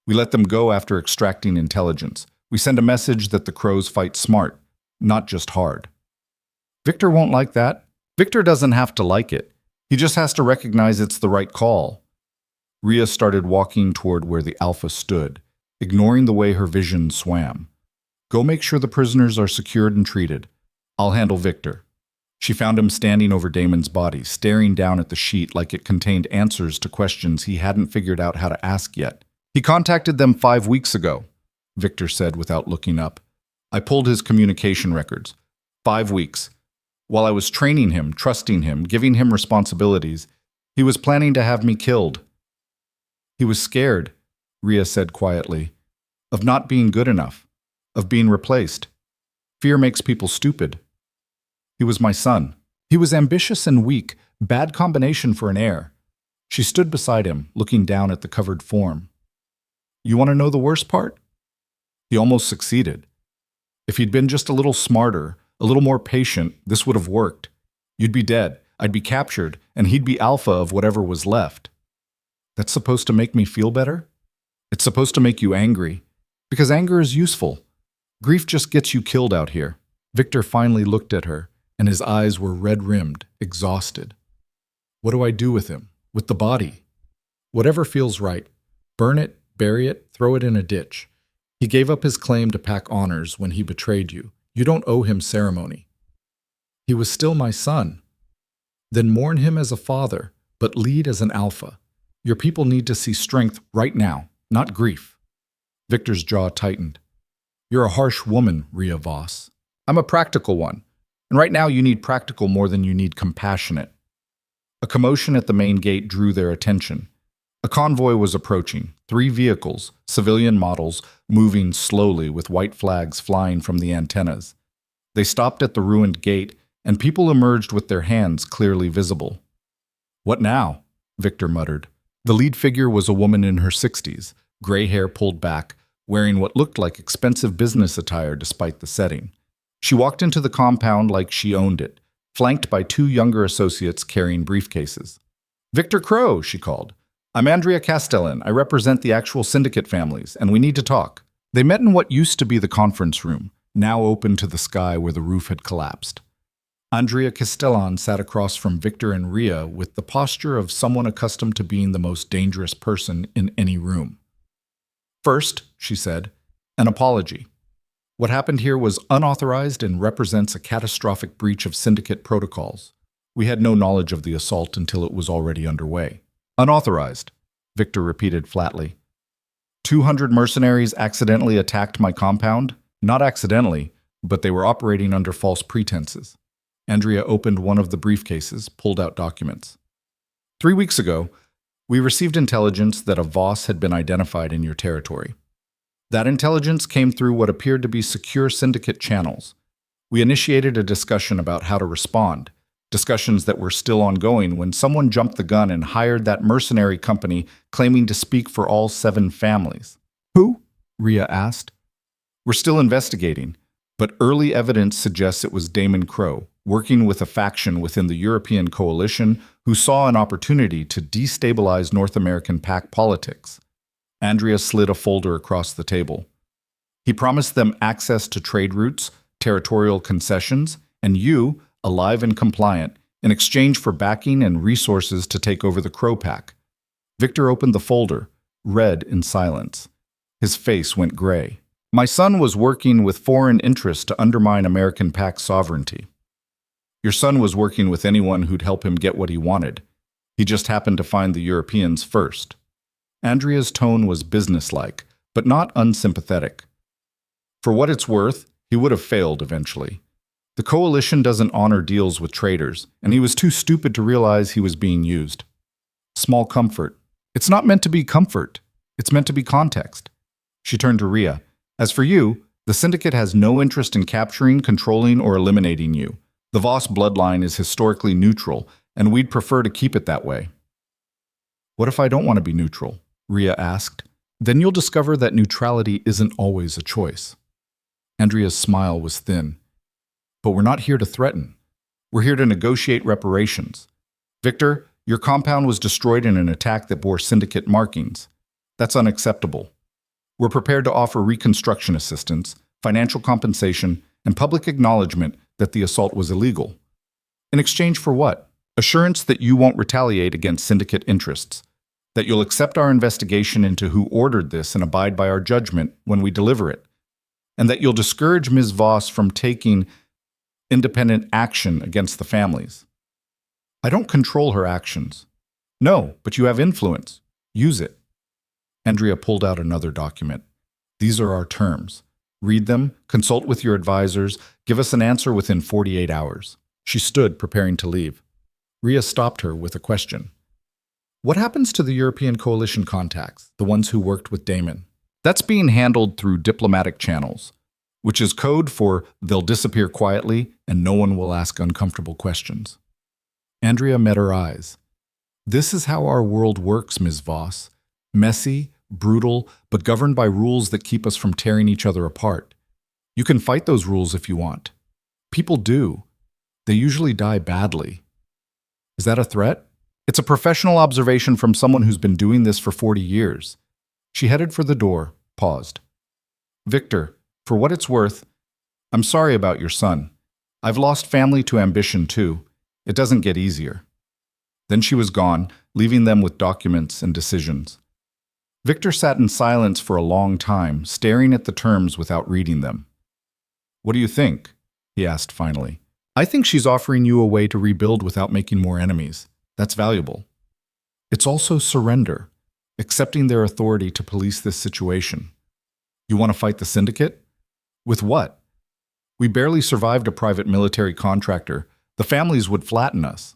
We let them go after extracting intelligence. We send a message that the Crows fight smart, not just hard. Victor won't like that. Victor doesn't have to like it. He just has to recognize it's the right call. Rhea started walking toward where the Alpha stood, ignoring the way her vision swam. Go make sure the prisoners are secured and treated. I'll handle Victor. She found him standing over Damon's body, staring down at the sheet like it contained answers to questions he hadn't figured out how to ask yet. He contacted them 5 weeks ago, Victor said without looking up. I pulled his communication records. 5 weeks. While I was training him, trusting him, giving him responsibilities, he was planning to have me killed. He was scared, Rhea said quietly, of not being good enough, of being replaced. Fear makes people stupid. He was my son. He was ambitious and weak, bad combination for an heir. She stood beside him, looking down at the covered form. You want to know the worst part? He almost succeeded. If you'd been just a little smarter, a little more patient, this would have worked. You'd be dead, I'd be captured, and he'd be alpha of whatever was left. That's supposed to make me feel better? It's supposed to make you angry. Because anger is useful. Grief just gets you killed out here. Victor finally looked at her, and his eyes were red-rimmed, exhausted. What do I do with him? With the body? Whatever feels right. Burn it, bury it, throw it in a ditch. He gave up his claim to pack honors when he betrayed you. You don't owe him ceremony. He was still my son. Then mourn him as a father, but lead as an alpha. Your people need to see strength right now, not grief. Victor's jaw tightened. You're a harsh woman, Rhea Voss. I'm a practical one, and right now you need practical more than you need compassionate. A commotion at the main gate drew their attention. A convoy was approaching, 3 vehicles, civilian models, moving slowly with white flags flying from the antennas. They stopped at the ruined gate, and people emerged with their hands clearly visible. What now? Victor muttered. The lead figure was a woman in her 60s, gray hair pulled back, wearing what looked like expensive business attire despite the setting. She walked into the compound like she owned it, flanked by 2 younger associates carrying briefcases. Victor Crow, she called. I'm Andrea Castellan. I represent the actual syndicate families, and we need to talk. They met in what used to be the conference room, now open to the sky where the roof had collapsed. Andrea Castellan sat across from Victor and Rhea with the posture of someone accustomed to being the most dangerous person in any room. First, she said, an apology. What happened here was unauthorized and represents a catastrophic breach of syndicate protocols. We had no knowledge of the assault until it was already underway. Unauthorized, Victor repeated flatly. 200 mercenaries accidentally attacked my compound? Not accidentally, but they were operating under false pretenses. Andrea opened one of the briefcases, pulled out documents. 3 weeks ago, we received intelligence that a Voss had been identified in your territory. That intelligence came through what appeared to be secure syndicate channels. We initiated a discussion about how to respond, discussions that were still ongoing when someone jumped the gun and hired that mercenary company claiming to speak for all 7 families. Who? Rhea asked. We're still investigating, but early evidence suggests it was Damon Crow, working with a faction within the European coalition who saw an opportunity to destabilize North American pack politics. Andrea slid a folder across the table. He promised them access to trade routes, territorial concessions, and you, alive and compliant, in exchange for backing and resources to take over the Crow Pack. Victor opened the folder, read in silence. His face went gray. My son was working with foreign interests to undermine American pack sovereignty. Your son was working with anyone who'd help him get what he wanted. He just happened to find the Europeans first. Andrea's tone was businesslike, but not unsympathetic. For what it's worth, he would have failed eventually. The coalition doesn't honor deals with traitors, and he was too stupid to realize he was being used. Small comfort. It's not meant to be comfort. It's meant to be context. She turned to Rhea. As for you, the syndicate has no interest in capturing, controlling, or eliminating you. The Voss bloodline is historically neutral, and we'd prefer to keep it that way. What if I don't want to be neutral? Rhea asked. Then you'll discover that neutrality isn't always a choice. Andrea's smile was thin. But we're not here to threaten. We're here to negotiate reparations. Victor, your compound was destroyed in an attack that bore syndicate markings. That's unacceptable. We're prepared to offer reconstruction assistance, financial compensation, and public acknowledgement that the assault was illegal. In exchange for what? Assurance that you won't retaliate against syndicate interests, that you'll accept our investigation into who ordered this and abide by our judgment when we deliver it, and that you'll discourage Ms. Voss from taking independent action against the families. I don't control her actions. No, but you have influence. Use it. Andrea pulled out another document. These are our terms. Read them, consult with your advisors, give us an answer within 48 hours. She stood, preparing to leave. Rhea stopped her with a question. What happens to the European coalition contacts, the ones who worked with Damon? That's being handled through diplomatic channels, which is code for they'll disappear quietly and no one will ask uncomfortable questions. Andrea met her eyes. This is how our world works, Ms. Voss. Messy, brutal, but governed by rules that keep us from tearing each other apart. You can fight those rules if you want. People do. They usually die badly. Is that a threat? It's a professional observation from someone who's been doing this for 40 years. She headed for the door, paused. Victor, for what it's worth, I'm sorry about your son. I've lost family to ambition too. It doesn't get easier. Then she was gone, leaving them with documents and decisions. Victor sat in silence for a long time, staring at the terms without reading them. What do you think? He asked finally. I think she's offering you a way to rebuild without making more enemies. That's valuable. It's also surrender, accepting their authority to police this situation. You want to fight the syndicate? With what? We barely survived a private military contractor. The families would flatten us.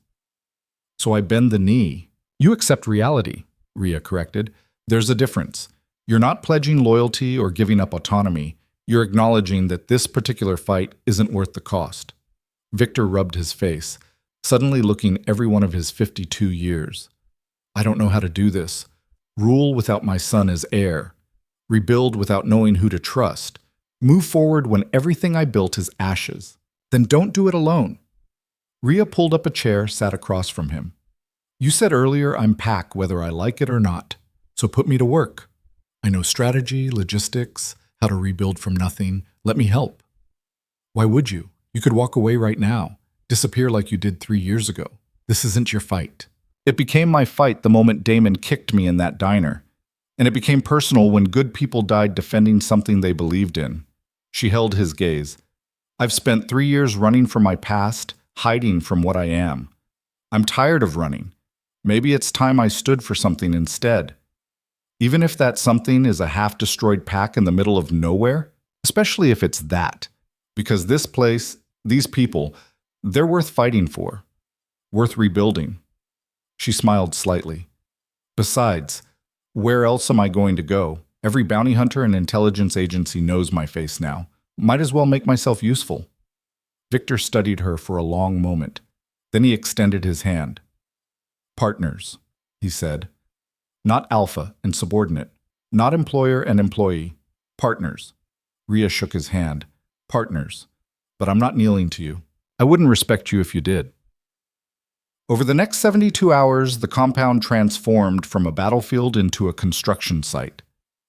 So I bend the knee. You accept reality, Ria corrected. There's a difference. You're not pledging loyalty or giving up autonomy. You're acknowledging that this particular fight isn't worth the cost. Victor rubbed his face, suddenly looking every one of his 52 years. I don't know how to do this. Rule without my son as heir. Rebuild without knowing who to trust. Move forward when everything I built is ashes. Then don't do it alone. Ria pulled up a chair, sat across from him. You said earlier I'm Pac whether I like it or not. So put me to work. I know strategy, logistics, how to rebuild from nothing. Let me help. Why would you? You could walk away right now, disappear like you did 3 years ago. This isn't your fight. It became my fight the moment Damon kicked me in that diner. And it became personal when good people died defending something they believed in. She held his gaze. I've spent 3 years running from my past, hiding from what I am. I'm tired of running. Maybe it's time I stood for something instead. Even if that something is a half-destroyed pack in the middle of nowhere, especially if it's that. Because this place, these people, they're worth fighting for. Worth rebuilding. She smiled slightly. Besides, where else am I going to go? Every bounty hunter and intelligence agency knows my face now. Might as well make myself useful. Victor studied her for a long moment. Then he extended his hand. Partners, he said. Not alpha and subordinate. Not employer and employee. Partners. Ria shook his hand. Partners. But I'm not kneeling to you. I wouldn't respect you if you did. Over the next 72 hours, the compound transformed from a battlefield into a construction site.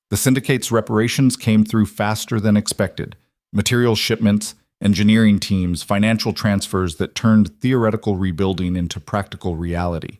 The syndicate's reparations came through faster than expected. Material shipments, engineering teams, financial transfers that turned theoretical rebuilding into practical reality.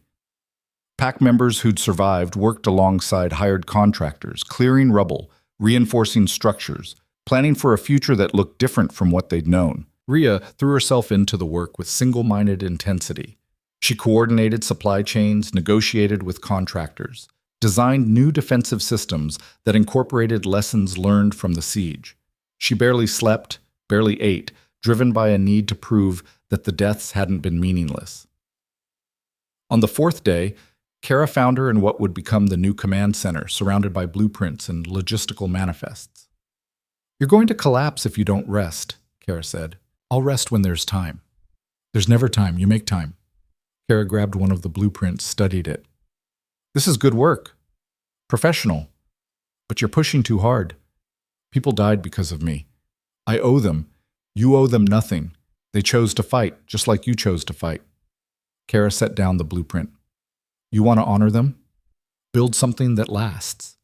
PAC members who'd survived worked alongside hired contractors, clearing rubble, reinforcing structures, planning for a future that looked different from what they'd known. Ria threw herself into the work with single-minded intensity. She coordinated supply chains, negotiated with contractors, designed new defensive systems that incorporated lessons learned from the siege. She barely slept, barely ate, driven by a need to prove that the deaths hadn't been meaningless. On the 4th day, Kara found her in what would become the new command center, surrounded by blueprints and logistical manifests. You're going to collapse if you don't rest, Kara said. I'll rest when there's time. There's never time. You make time. Kara grabbed one of the blueprints, studied it. This is good work. Professional. But you're pushing too hard. People died because of me. I owe them. You owe them nothing. They chose to fight, just like you chose to fight. Kara set down the blueprint. You want to honor them? Build something that lasts.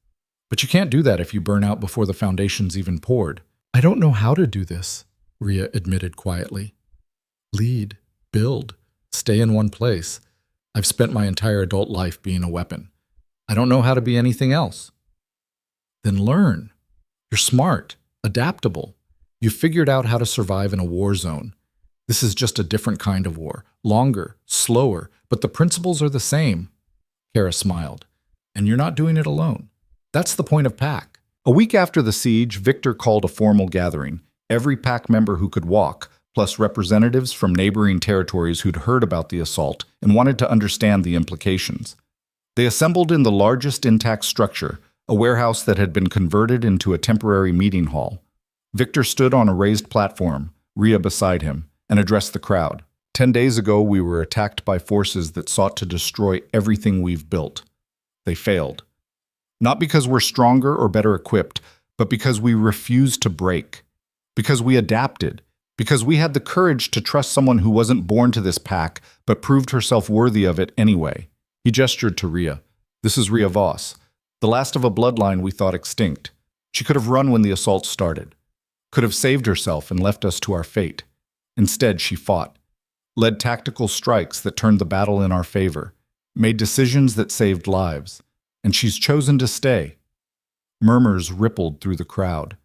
But you can't do that if you burn out before the foundation's even poured. I don't know how to do this, Ria admitted quietly. Lead, build, stay in one place. I've spent my entire adult life being a weapon. I don't know how to be anything else. Then learn. You're smart, adaptable. You've figured out how to survive in a war zone. This is just a different kind of war. Longer, slower, but the principles are the same. Kara smiled. And you're not doing it alone. That's the point of PAC. A week after the siege, Victor called a formal gathering. Every PAC member who could walk, plus representatives from neighboring territories who'd heard about the assault and wanted to understand the implications. They assembled in the largest intact structure, a warehouse that had been converted into a temporary meeting hall. Victor stood on a raised platform, Ria beside him, and addressed the crowd. 10 days ago, we were attacked by forces that sought to destroy everything we've built. They failed. Not because we're stronger or better equipped, but because we refused to break. Because we adapted. Because we had the courage to trust someone who wasn't born to this pack, but proved herself worthy of it anyway. He gestured to Rhea. This is Rhea Voss, the last of a bloodline we thought extinct. She could have run when the assault started. Could have saved herself and left us to our fate. Instead, she fought. Led tactical strikes that turned the battle in our favor. Made decisions that saved lives. And she's chosen to stay. Murmurs rippled through the crowd.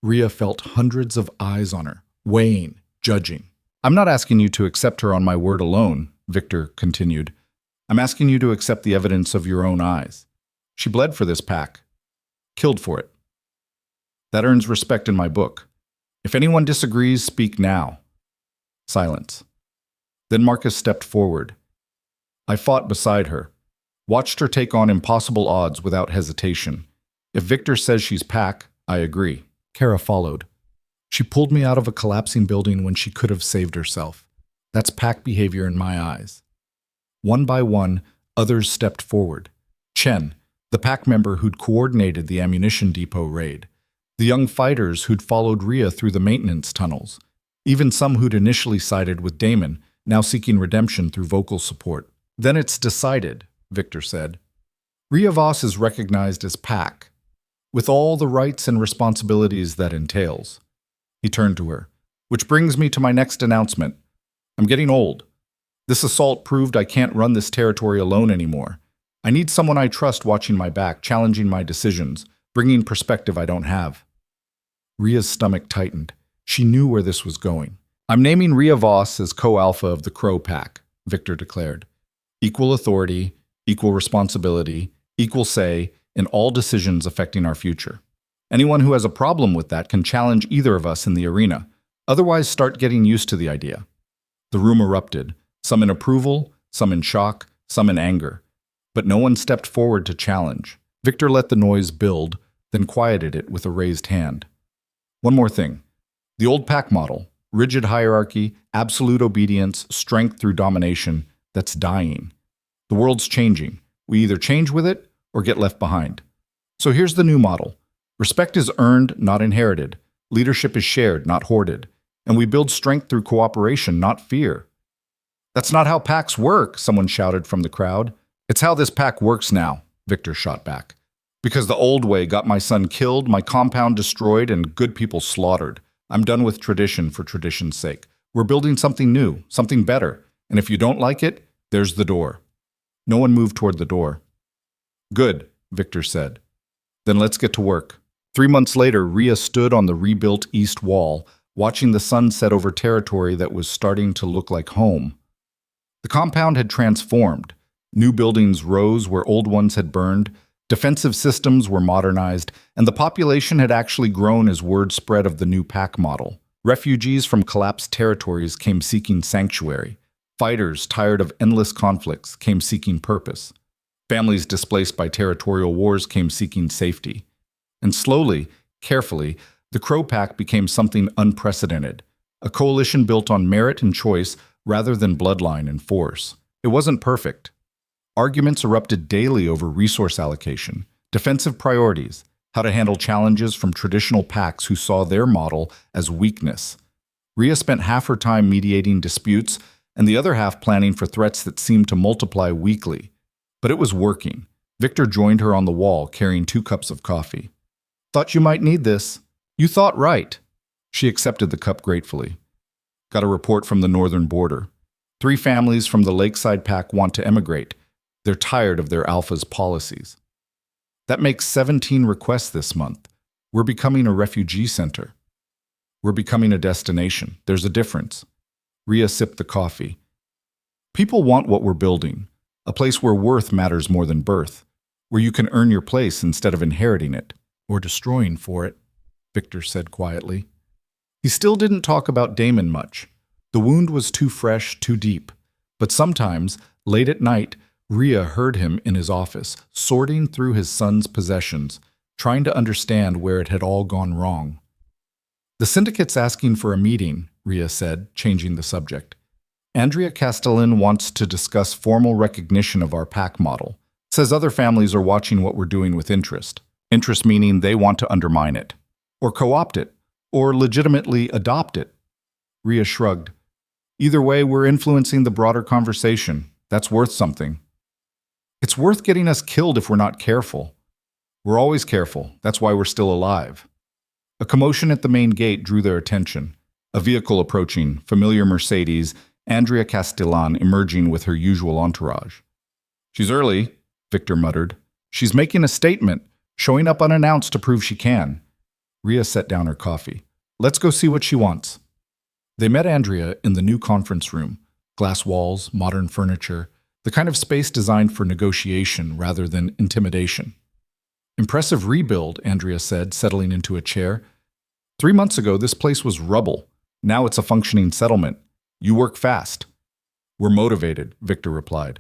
Rhea felt hundreds of eyes on her, weighing, judging. I'm not asking you to accept her on my word alone, Victor continued. I'm asking you to accept the evidence of your own eyes. She bled for this pack. Killed for it. That earns respect in my book. If anyone disagrees, speak now. Silence. Then Marcus stepped forward. I fought beside her. Watched her take on impossible odds without hesitation. If Victor says she's pack, I agree. Kara followed. She pulled me out of a collapsing building when she could have saved herself. That's pack behavior in my eyes. One by one, others stepped forward. Chen, the pack member who'd coordinated the ammunition depot raid. The young fighters who'd followed Rhea through the maintenance tunnels. Even some who'd initially sided with Damon, now seeking redemption through vocal support. Then it's decided, Victor said. Rhea Voss is recognized as pack, with all the rights and responsibilities that entails. He turned to her. Which brings me to my next announcement. I'm getting old. This assault proved I can't run this territory alone anymore. I need someone I trust watching my back, challenging my decisions, bringing perspective I don't have. Rhea's stomach tightened. She knew where this was going. I'm naming Rhea Voss as co-alpha of the Crow Pack, Victor declared. Equal authority, equal responsibility, equal say in all decisions affecting our future. Anyone who has a problem with that can challenge either of us in the arena. Otherwise, start getting used to the idea. The room erupted, some in approval, some in shock, some in anger. But no one stepped forward to challenge. Victor let the noise build, then quieted it with a raised hand. One more thing. The old pack model, rigid hierarchy, absolute obedience, strength through domination, that's dying. The world's changing. We either change with it or get left behind. So here's the new model. Respect is earned, not inherited. Leadership is shared, not hoarded. And we build strength through cooperation, not fear. That's not how packs work, someone shouted from the crowd. It's how this pack works now, Victor shot back. Because the old way got my son killed, my compound destroyed, and good people slaughtered. I'm done with tradition for tradition's sake. We're building something new, something better. And if you don't like it, there's the door. No one moved toward the door. Good, Victor said. Then let's get to work. 3 months later, Rhea stood on the rebuilt east wall, watching the sun set over territory that was starting to look like home. The compound had transformed. New buildings rose where old ones had burned. Defensive systems were modernized, and the population had actually grown as word spread of the new pack model. Refugees from collapsed territories came seeking sanctuary. Fighters, tired of endless conflicts, came seeking purpose. Families displaced by territorial wars came seeking safety. And slowly, carefully, the Crow Pack became something unprecedented, a coalition built on merit and choice rather than bloodline and force. It wasn't perfect. Arguments erupted daily over resource allocation, defensive priorities, how to handle challenges from traditional packs who saw their model as weakness. Rhea spent half her time mediating disputes and the other half planning for threats that seemed to multiply weekly. But it was working. Victor joined her on the wall, carrying 2 cups of coffee. Thought you might need this. You thought right. She accepted the cup gratefully. Got a report from the northern border. 3 families from the Lakeside Pack want to emigrate. They're tired of their alpha's policies. That makes 17 requests this month. We're becoming a refugee center. We're becoming a destination. There's a difference. Rhea sipped the coffee. People want what we're building, a place where worth matters more than birth, where you can earn your place instead of inheriting it, or destroying for it, Victor said quietly. He still didn't talk about Damon much. The wound was too fresh, too deep. But sometimes, late at night, Rhea heard him in his office, sorting through his son's possessions, trying to understand where it had all gone wrong. The syndicate's asking for a meeting, Rhea said, changing the subject. Andrea Castellan wants to discuss formal recognition of our pack model. Says other families are watching what we're doing with interest. Interest meaning they want to undermine it. Or co-opt it. or legitimately adopt it. Rhea shrugged. Either way, we're influencing the broader conversation. That's worth something. It's worth getting us killed if we're not careful. We're always careful. That's why we're still alive. A commotion at the main gate drew their attention. A vehicle approaching, familiar Mercedes, Andrea Castellan emerging with her usual entourage. She's early, Victor muttered. She's making a statement, showing up unannounced to prove she can. Rhea set down her coffee. Let's go see what she wants. They met Andrea in the new conference room. Glass walls, modern furniture, the kind of space designed for negotiation rather than intimidation. Impressive rebuild, Andrea said, settling into a chair. 3 months ago, this place was rubble. Now it's a functioning settlement. You work fast. We're motivated, Victor replied.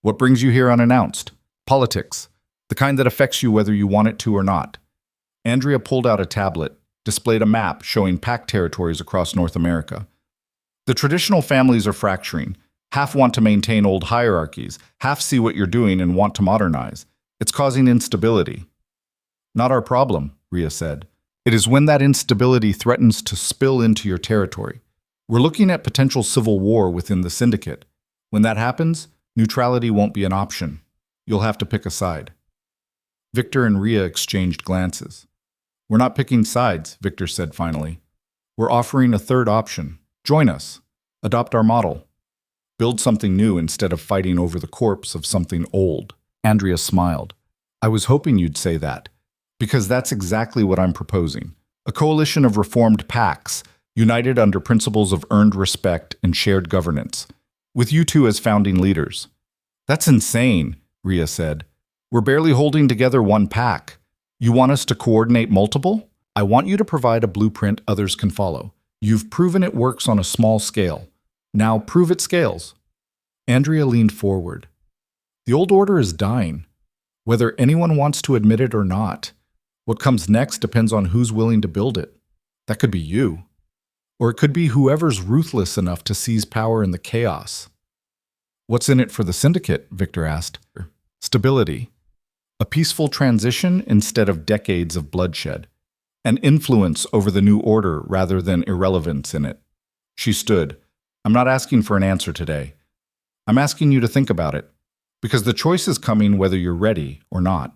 What brings you here unannounced? Politics. The kind that affects you whether you want it to or not. Andrea pulled out a tablet, displayed a map showing pact territories across North America. The traditional families are fracturing. Half want to maintain old hierarchies, half see what you're doing and want to modernize. It's causing instability. Not our problem, Rhea said. It is when that instability threatens to spill into your territory. We're looking at potential civil war within the syndicate. When that happens, neutrality won't be an option. You'll have to pick a side. Victor and Rhea exchanged glances. We're not picking sides, Victor said finally. We're offering a third option. Join us. Adopt our model. Build something new instead of fighting over the corpse of something old. Andrea smiled. I was hoping you'd say that, because that's exactly what I'm proposing. A coalition of reformed pacts, united under principles of earned respect and shared governance, with you two as founding leaders. That's insane, Rhea said. We're barely holding together one pack. You want us to coordinate multiple? I want you to provide a blueprint others can follow. You've proven it works on a small scale. Now prove it scales. Andrea leaned forward. The old order is dying, whether anyone wants to admit it or not. What comes next depends on who's willing to build it. That could be you. Or it could be whoever's ruthless enough to seize power in the chaos. What's in it for the syndicate? Victor asked. Stability. A peaceful transition instead of decades of bloodshed. An influence over the new order rather than irrelevance in it. She stood. I'm not asking for an answer today. I'm asking you to think about it, because the choice is coming whether you're ready or not.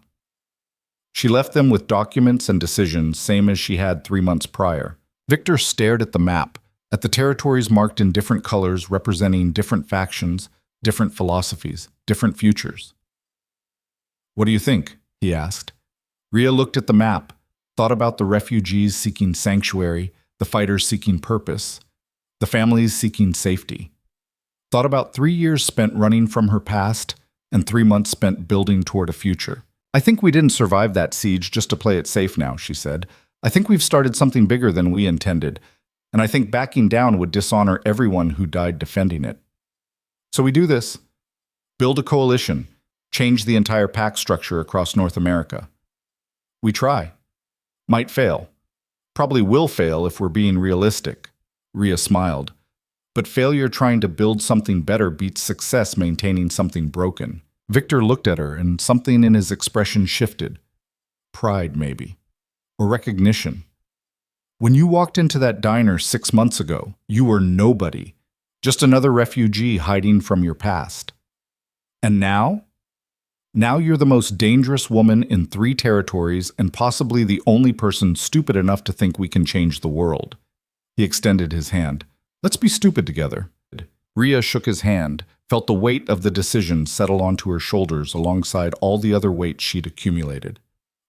She left them with documents and decisions, same as she had 3 months prior. Victor stared at the map, at the territories marked in different colors representing different factions, different philosophies, different futures. What do you think? He asked. Rhea looked at the map, thought about the refugees seeking sanctuary, the fighters seeking purpose, the families seeking safety. Thought about 3 years spent running from her past and 3 months spent building toward a future. I think we didn't survive that siege just to play it safe now, she said. I think we've started something bigger than we intended, and I think backing down would dishonor everyone who died defending it. So we do this. Build a coalition. Change the entire pact structure across North America. We try. Might fail. Probably will fail if we're being realistic. Rhea smiled. But failure trying to build something better beats success maintaining something broken. Victor looked at her, and something in his expression shifted. Pride, maybe. Or recognition. When you walked into that diner 6 months ago, you were nobody. Just another refugee hiding from your past. And now? Now you're the most dangerous woman in 3 territories and possibly the only person stupid enough to think we can change the world. He extended his hand. Let's be stupid together. Rhea shook his hand, felt the weight of the decision settle onto her shoulders alongside all the other weight she'd accumulated.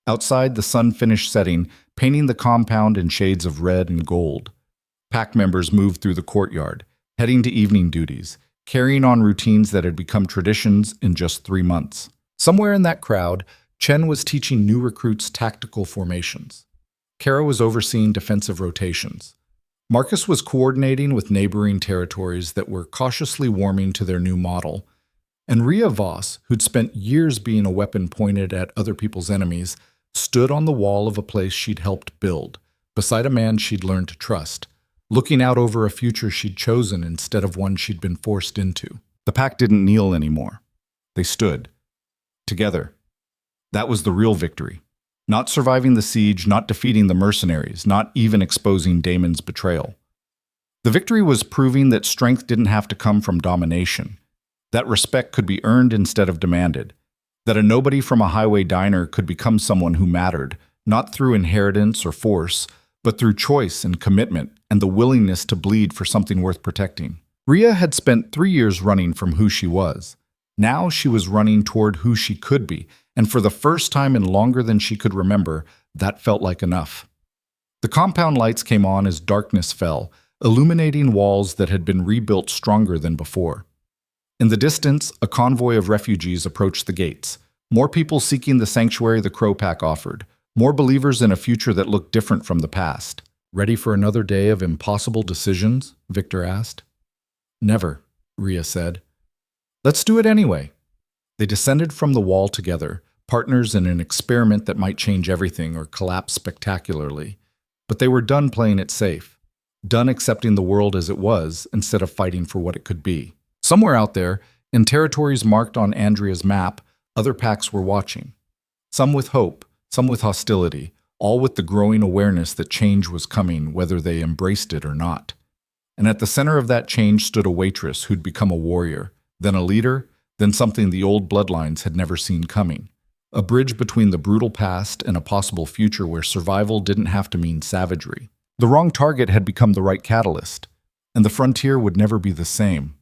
Outside, the sun finished setting, painting the compound in shades of red and gold. Pack members moved through the courtyard, heading to evening duties, carrying on routines that had become traditions in just 3 months. Somewhere in that crowd, Chen was teaching new recruits tactical formations. Kara was overseeing defensive rotations. Marcus was coordinating with neighboring territories that were cautiously warming to their new model. And Rhea Voss, who'd spent years being a weapon pointed at other people's enemies, stood on the wall of a place she'd helped build, beside a man she'd learned to trust, looking out over a future she'd chosen instead of one she'd been forced into. The pack didn't kneel anymore. They stood. Together. That was the real victory. Not surviving the siege, not defeating the mercenaries, not even exposing Damon's betrayal. The victory was proving that strength didn't have to come from domination, that respect could be earned instead of demanded, that a nobody from a highway diner could become someone who mattered, not through inheritance or force, but through choice and commitment and the willingness to bleed for something worth protecting. Rhea had spent 3 years running from who she was. Now she was running toward who she could be, and for the first time in longer than she could remember, that felt like enough. The compound lights came on as darkness fell, illuminating walls that had been rebuilt stronger than before. In the distance, a convoy of refugees approached the gates, more people seeking the sanctuary the Crow Pack offered, more believers in a future that looked different from the past. Ready for another day of impossible decisions? Victor asked. Never, Rhea said. Let's do it anyway. They descended from the wall together, partners in an experiment that might change everything or collapse spectacularly. But they were done playing it safe, done accepting the world as it was instead of fighting for what it could be. Somewhere out there, in territories marked on Andrea's map, other packs were watching. Some with hope, some with hostility, all with the growing awareness that change was coming whether they embraced it or not. And at the center of that change stood a waitress who'd become a warrior, then a leader, then something the old bloodlines had never seen coming. A bridge between the brutal past and a possible future where survival didn't have to mean savagery. The wrong target had become the right catalyst, and the frontier would never be the same.